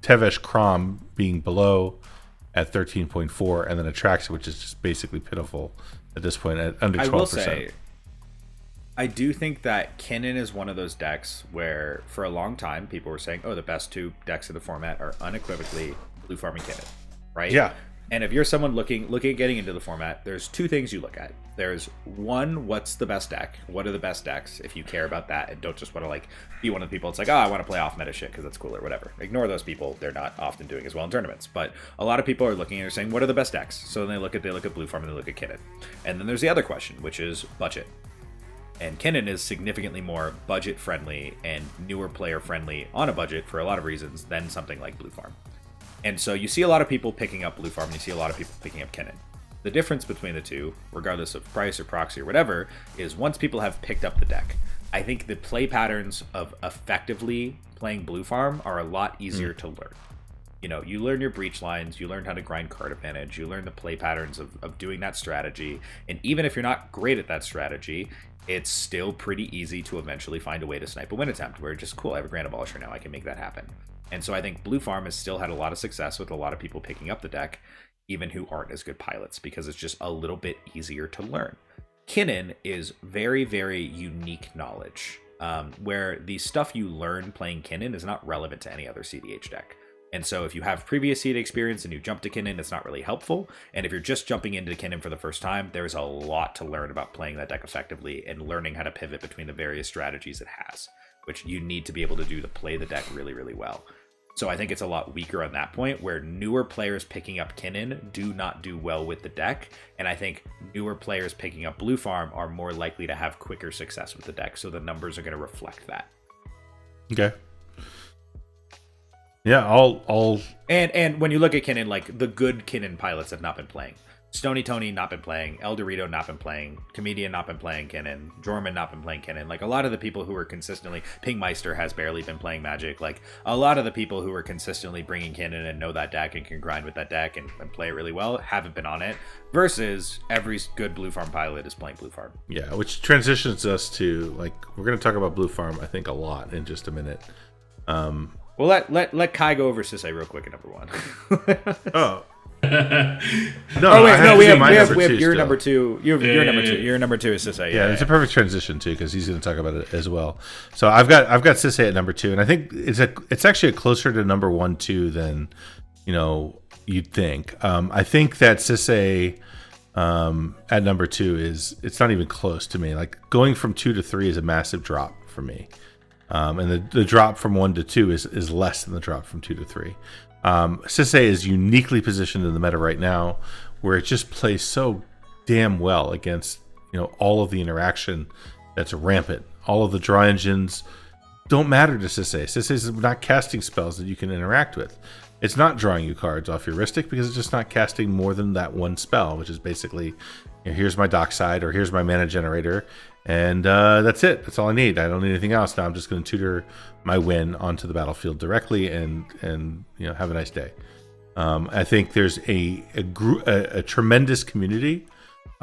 Tevesh Krom being below at 13.4%, and then Atraxa, which is just basically pitiful at this point at under 12%. I will say, I do think that Kinnan is one of those decks where, for a long time, people were saying, oh, the best 2 decks in the format are unequivocally Blue Farm and Kinnan, right? Yeah. And if you're someone looking at getting into the format, there's 2 things you look at. There's one, what's the best deck? What are the best decks? If you care about that and don't just want to like be one of the people, it's like, oh, I want to play off meta shit because that's cool or whatever. Ignore those people. They're not often doing as well in tournaments. But a lot of people are looking and are saying, what are the best decks? So then they look at Blue Farm and they look at Kinnan. And then there's the other question, which is budget. And Kinnan is significantly more budget friendly and newer player friendly on a budget for a lot of reasons than something like Blue Farm. And so you see a lot of people picking up Blue Farm, and you see a lot of people picking up Kinnan. The difference between the two, regardless of price or proxy or whatever, is once people have picked up the deck, I think the play patterns of effectively playing Blue Farm are a lot easier to learn. You know, you learn your breach lines, you learn how to grind card advantage, you learn the play patterns of doing that strategy, and even if you're not great at that strategy, it's still pretty easy to eventually find a way to snipe a win attempt, where just, cool, I have a Grand Abolisher now, I can make that happen. And so I think Blue Farm has still had a lot of success with a lot of people picking up the deck, even who aren't as good pilots, because it's just a little bit easier to learn. Kinnan is very, very unique knowledge, where the stuff you learn playing Kinnan is not relevant to any other CEDH deck. And so if you have previous seed experience and you jump to Kinnan, it's not really helpful. And if you're just jumping into Kinnan for the first time, there's a lot to learn about playing that deck effectively and learning how to pivot between the various strategies it has, which you need to be able to do to play the deck really, really well. So I think it's a lot weaker on that point, where newer players picking up Kinnan do not do well with the deck. And I think newer players picking up Blue Farm are more likely to have quicker success with the deck. So the numbers are going to reflect that. Okay. Yeah, I'll And when you look at Kinnan, like the good Kinnan pilots have not been playing. Stony Tony not been playing, El Dorito not been playing, Comedian not been playing Kinnan, Jorman not been playing Kinnan. Like a lot of the people who are consistently, Pingmeister has barely been playing Magic. Like a lot of the people who are consistently bringing Kinnan and know that deck and can grind with that deck and play it really well haven't been on it. Versus every good Blue Farm pilot is playing Blue Farm. Yeah, which transitions us to, like, we're going to talk about Blue Farm, I think, a lot in just a minute. Well, let Kai go over Sisei real quick at number 1. Oh. No, we have your number 2. Your number 2. Your number 2 is Sisei. Yeah, it's a perfect transition too, because he's going to talk about it as well. So I've got Sisei at number 2, and I think it's actually closer to number 1 too than you'd think. I think that Sisei at number 2 it's not even close to me. Like going from 2 to 3 is a massive drop for me, and the drop from 1 to 2 is less than the drop from 2 to 3. Sisei is uniquely positioned in the meta right now, where it just plays so damn well against all of the interaction that's rampant. All of the draw engines don't matter to Sisei. Sisei's not casting spells that you can interact with. It's not drawing you cards off your Rhystic because it's just not casting more than that one spell, which is basically, here's my dockside or here's my mana generator, and that's it. That's all I need. I don't need anything else. Now I'm just going to tutor my win onto the battlefield directly and have a nice day. I think there's a tremendous community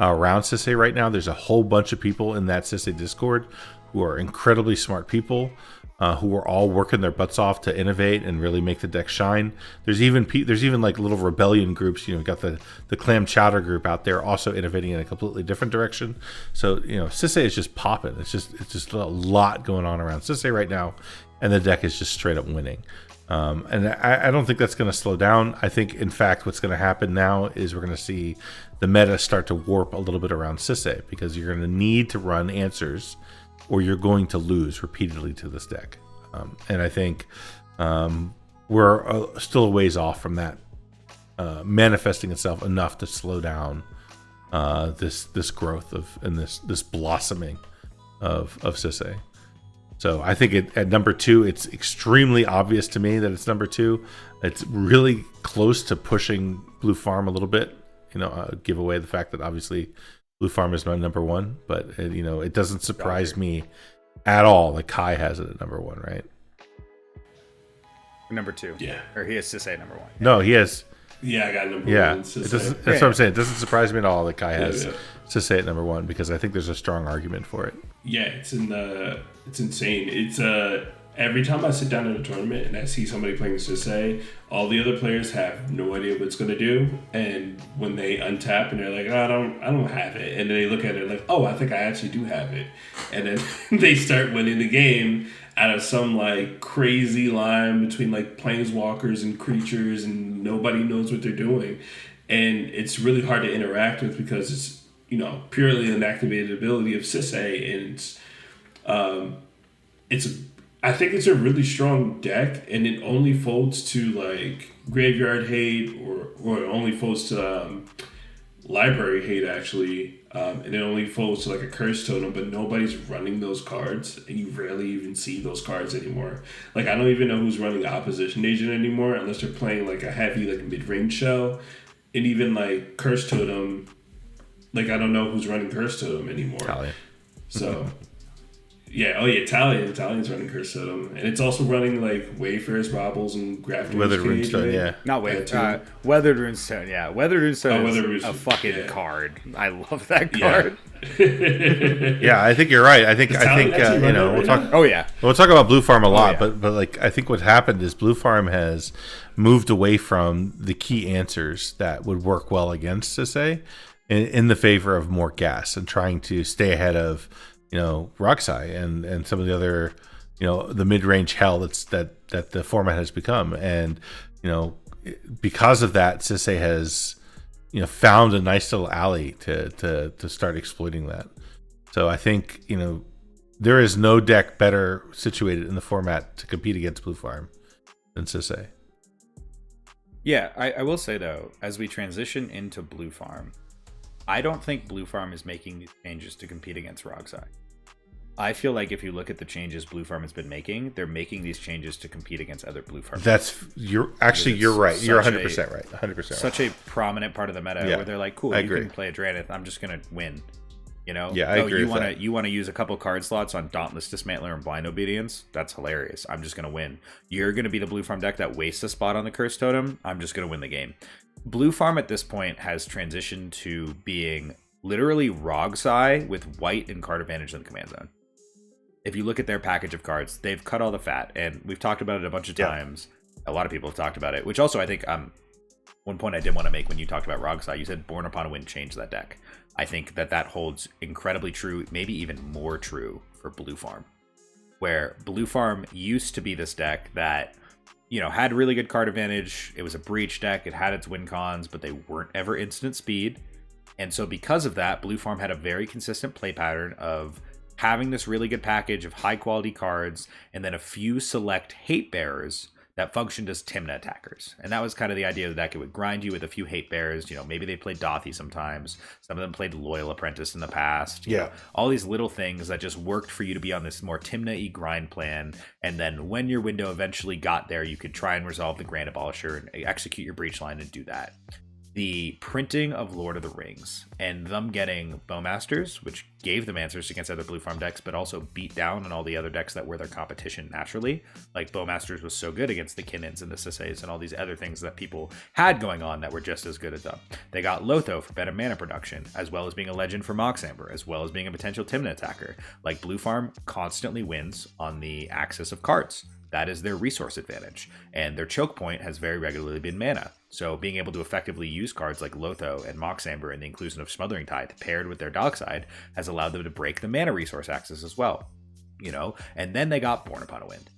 around Sisei right now. There's a whole bunch of people in that Sisei Discord who are incredibly smart people, who are all working their butts off to innovate and really make the deck shine. There's even like little rebellion groups. You've got the Clam Chowder group out there also innovating in a completely different direction. So Sisei is just popping. It's just a lot going on around Sisei right now, and the deck is just straight up winning. And I don't think that's going to slow down. I think, in fact, what's going to happen now is we're going to see the meta start to warp a little bit around Sisei, because you're going to need to run answers or you're going to lose repeatedly to this deck. And I think we're still a ways off from that manifesting itself enough to slow down this growth and this blossoming of Sisei. So I think at number 2, it's extremely obvious to me that it's number 2. It's really close to pushing Blue Farm a little bit. Give away the fact that obviously Blue Farm is my number 1, but it doesn't surprise me at all that Kai has it at number 1, right? Number 2. Yeah. Or he has Sisei number 1. No, he has. Yeah, I got number 1. That's what I'm saying. It doesn't surprise me at all that Kai has Sisei at number 1, because I think there's a strong argument for it. Yeah, it's insane. It's every time I sit down in a tournament and I see somebody playing Sisei, all the other players have no idea what it's gonna do, and when they untap and they're like, oh, I don't have it, and then they look at it like, oh, I think I actually do have it, and then they start winning the game out of some like crazy line between like planeswalkers and creatures, and nobody knows what they're doing, and it's really hard to interact with because it's purely an activated ability of Sisei, and I think it's a really strong deck, and it only folds to like Graveyard Hate or it only folds to Library Hate actually, and it only folds to like a Curse Totem, but nobody's running those cards, and you rarely even see those cards anymore. Like I don't even know who's running Opposition Agent anymore unless they're playing like a heavy like mid-range shell, and even like Curse Totem. Like, I don't know who's running Curse Totem anymore. Talia. So, Talia's running Curse Totem. And it's also running, like, Wayfarer's Baubles and Grafter's Weathered Cage, Runestone, right? yeah. Not Weathered Runestone, yeah. Weathered Runestone is a fucking card. I love that card. Yeah, I think you're right. I think we'll talk. Oh yeah, we'll talk about Blue Farm a lot, yeah. but like I think what happened is Blue Farm has moved away from the key answers that would work well against Sisei in the favor of more gas and trying to stay ahead of Roxai and some of the other the mid-range hell that the format has become, and because of that, Sisei has found a nice little alley to start exploiting that. So I think there is no deck better situated in the format to compete against Blue Farm than Sisei. Yeah, I will say though, as we transition into Blue Farm, I don't think Blue Farm is making these changes to compete against Roxai. I feel like if you look at the changes Blue Farm has been making, they're making these changes to compete against other Blue Farm. You're right. You're 100% right. 100% such a prominent part of the meta where they're like, cool, you can play a Drannith, I'm just gonna win. Yeah, I agree. You want to use a couple card slots on Dauntless Dismantler and Blind Obedience? That's hilarious. I'm just gonna win. You're gonna be the Blue Farm deck that wastes a spot on the Curse Totem. I'm just gonna win the game. Blue Farm at this point has transitioned to being literally Rogsai with white and card advantage in the command zone. if you look at their package of cards, they've cut all the fat, and we've talked about it a bunch of times. A lot of people have talked about it, which also I think one point I did want to make when you talked about Rogsai, you said Born Upon a Wind changed that deck. I think that holds incredibly true, maybe even more true for Blue Farm, where Blue Farm used to be this deck that, you know, had really good card advantage. It was a breach deck. It had its win cons, but they weren't ever instant speed. And so because of that, Blue Farm had a very consistent play pattern of having this really good package of high quality cards and then a few select hate bearers that functioned as Tymna attackers. And that was kind of the idea of the deck. It would grind you with a few hate bearers. You know, maybe they played Dothy sometimes. Some of them played Loyal Apprentice in the past. You know, all these little things that just worked for you to be on this more Tymna-y grind plan. And then when your window eventually got there, you could try and resolve the Grand Abolisher and execute your breach line and do that. The printing of Lord of the Rings and them getting Bowmasters, which gave them answers against other Blue Farm decks, but also beat down on all the other decks that were their competition naturally. Like Bowmasters was so good against the Kinnins and the Sisseys and all these other things that people had going on that were just as good as them. They got Lotho for better mana production, as well as being a legend for Moxamber, as well as being a potential Tymna attacker. Like Blue Farm constantly wins on the axis of cards. That is their resource advantage. And their choke point has very regularly been mana. So being able to effectively use cards like Lotho and Moxamber and the inclusion of Smothering Tithe paired with their Dockside has allowed them to break the mana resource axis as well. You know, and then they got Born Upon a Wind.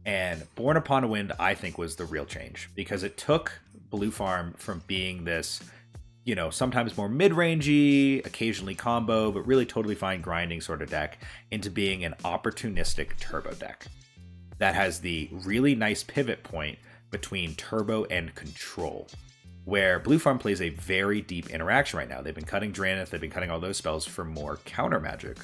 And Born Upon a Wind, I think, was the real change, because it took Blue Farm from being this, you know, sometimes more mid-rangey, occasionally combo, but really totally fine grinding sort of deck into being an opportunistic turbo deck that has the really nice pivot point between turbo and control, where Blue Farm plays a very deep interaction right now. They've been cutting Drannith, they've been cutting all those spells for more counter magic.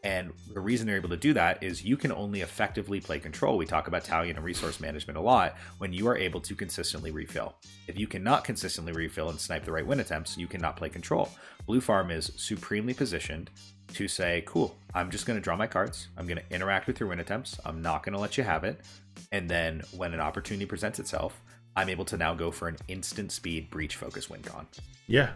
And the reason they're able to do that is you can only effectively play control. We talk about Talion and resource management a lot when you are able to consistently refill. If you cannot consistently refill and snipe the right win attempts, you cannot play control. Blue Farm is supremely positioned to say, cool, I'm just going to draw my cards. I'm going to interact with your win attempts. I'm not going to let you have it. And then when an opportunity presents itself, I'm able to now go for an instant speed breach focus win con. Yeah.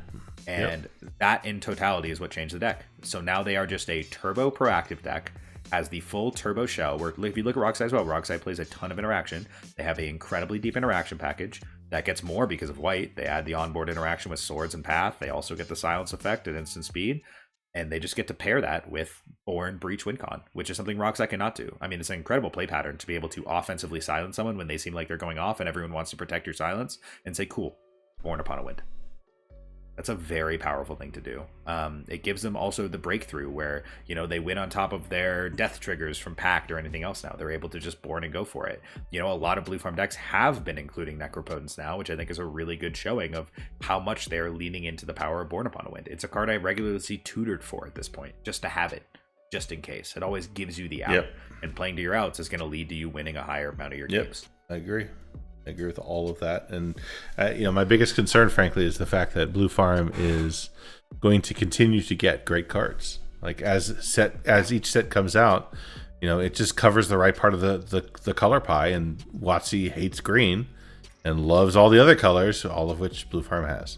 And that in totality is what changed the deck. So now they are just a turbo proactive deck, as the full turbo shell, where if you look at Rogsai as well, Rogsai plays a ton of interaction. They have an incredibly deep interaction package that gets more because of white. They add the onboard interaction with swords and path. They also get the silence effect at instant speed. And they just get to pair that with Born Breach Wincon, which is something Rogsai cannot do. I mean, it's an incredible play pattern to be able to offensively silence someone when they seem like they're going off and everyone wants to protect your silence and say, cool, Born Upon a Wind. That's a very powerful thing to do. It gives them also the breakthrough where, you know, they win on top of their death triggers from Pact or anything else now. They're able to just Born and go for it. You know, a lot of Blue Farm decks have been including Necropotence now, which I think is a really good showing of how much they're leaning into the power of Born Upon a Wind. It's a card I regularly see tutored for at this point, just to have it, just in case. It always gives you the out, and playing to your outs is going to lead to you winning a higher amount of your games. I agree with all of that. And you know, my biggest concern, frankly, is the fact that Blue Farm is going to continue to get great cards. Like as each set comes out, you know, it just covers the right part of the color pie, and WotC hates green and loves all the other colors, all of which Blue Farm has.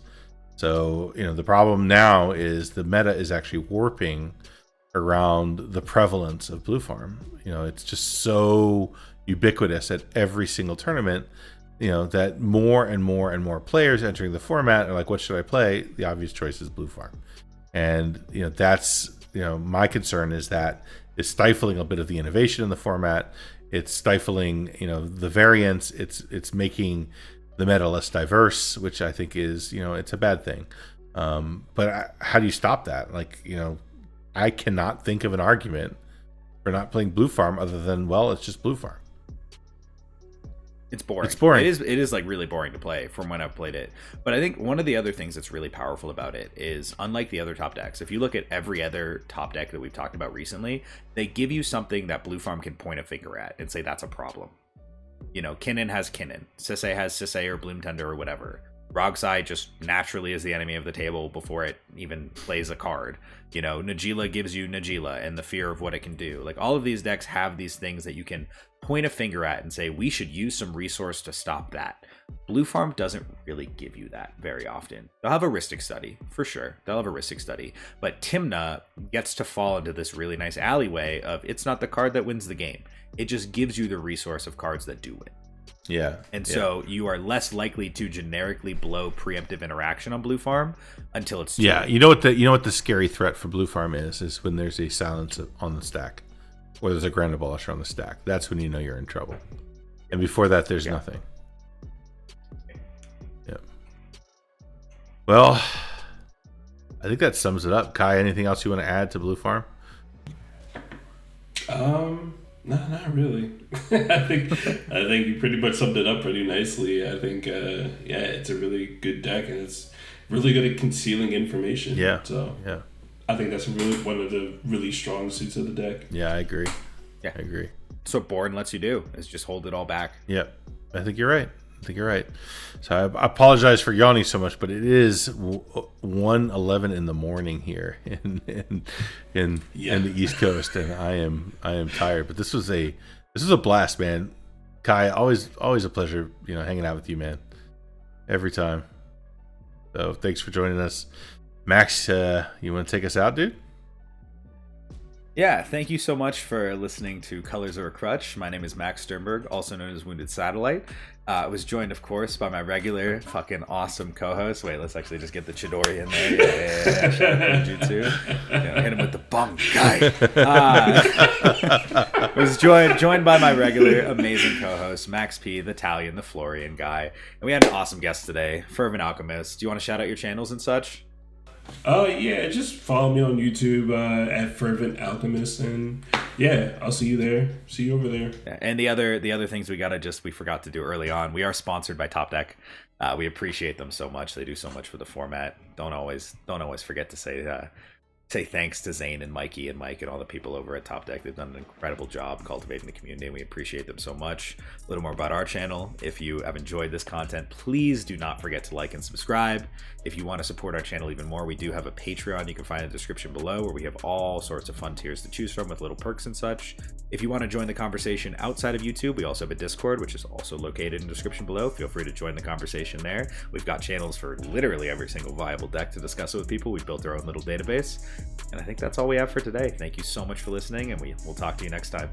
So, you know, the problem now is the meta is actually warping around the prevalence of Blue Farm. You know, it's just so ubiquitous at every single tournament, you know, that more and more and more players entering the format are like, what should I play? The obvious choice is Blue Farm. And, you know, that's, you know, my concern is that it's stifling a bit of the innovation in the format. It's stifling, you know, the variance. It's making the meta less diverse, which I think is, you know, it's a bad thing. But how do you stop that? Like, you know, I cannot think of an argument for not playing Blue Farm other than, well, it's just Blue Farm. It's boring. It is like really boring to play from when I've played it. But I think one of the other things that's really powerful about it is, unlike the other top decks, if you look at every other top deck that we've talked about recently, they give you something that Blue Farm can point a finger at and say that's a problem. You know, Kinnan has Kinnan, Sisay has Sisay or Bloomtender or whatever. Rogsai just naturally is the enemy of the table before it even plays a card. You know, Najeela gives you Najeela and the fear of what it can do. Like, all of these decks have these things that you can point a finger at and say, we should use some resource to stop that. Blue Farm doesn't really give you that very often. They'll have a Rhystic study, for sure. They'll have a Rhystic study. But Tymna gets to fall into this really nice alleyway of it's not the card that wins the game. It just gives you the resource of cards that do win. Yeah. And so you are less likely to generically blow preemptive interaction on Blue Farm until it's too late. You know what the scary threat for Blue Farm is when there's a silence on the stack, or there's a Grand Abolisher on the stack. That's when you know you're in trouble. And before that, there's nothing. Yeah. Well, I think that sums it up. Kai, anything else you want to add to Blue Farm? No, not really. I think you pretty much summed it up pretty nicely. I think, it's a really good deck, and it's really good at concealing information. Yeah. So yeah, I think that's really one of the really strong suits of the deck. Yeah, I agree. Yeah, I agree. That's what Born lets you do, is just hold it all back. Yep, I think you're right. So I apologize for yawning so much, but it is 1:11 in the morning here in the East Coast, and I am tired. But this was a blast, man. Kai, always a pleasure, hanging out with you, man. Every time. So thanks for joining us, Max. You want to take us out, dude? Yeah, thank you so much for listening to Colors of a Crutch. My name is Max Sternberg, also known as Wounded Satellite. I was joined, of course, by my regular fucking awesome co-host. Wait, let's actually just get the Chidori in there. Yeah. Shout out to Jutsu. Hit him with the bum guy. I was joined by my regular amazing co-host, Max P, the Italian, the Florian guy. And we had an awesome guest today, Fervent Alchemist. Do you want to shout out your channels and such? Yeah, just follow me on YouTube at Fervent Alchemist, and I'll see you there. See you over there. Yeah, and the other things we forgot to do early on. We are sponsored by Top Deck. We appreciate them so much. They do so much for the format. Don't always forget to say thanks to Zane and Mikey and Mike and all the people over at Top Deck. They've done an incredible job cultivating the community, and we appreciate them so much. A little more about our channel. If you have enjoyed this content, please do not forget to like and subscribe. If you want to support our channel even more, we do have a Patreon you can find in the description below, where we have all sorts of fun tiers to choose from with little perks and such. If you want to join the conversation outside of YouTube, we also have a Discord, which is also located in the description below. Feel free to join the conversation there. We've got channels for literally every single viable deck to discuss it with people. We've built our own little database. And I think that's all we have for today. Thank you so much for listening, and we'll talk to you next time.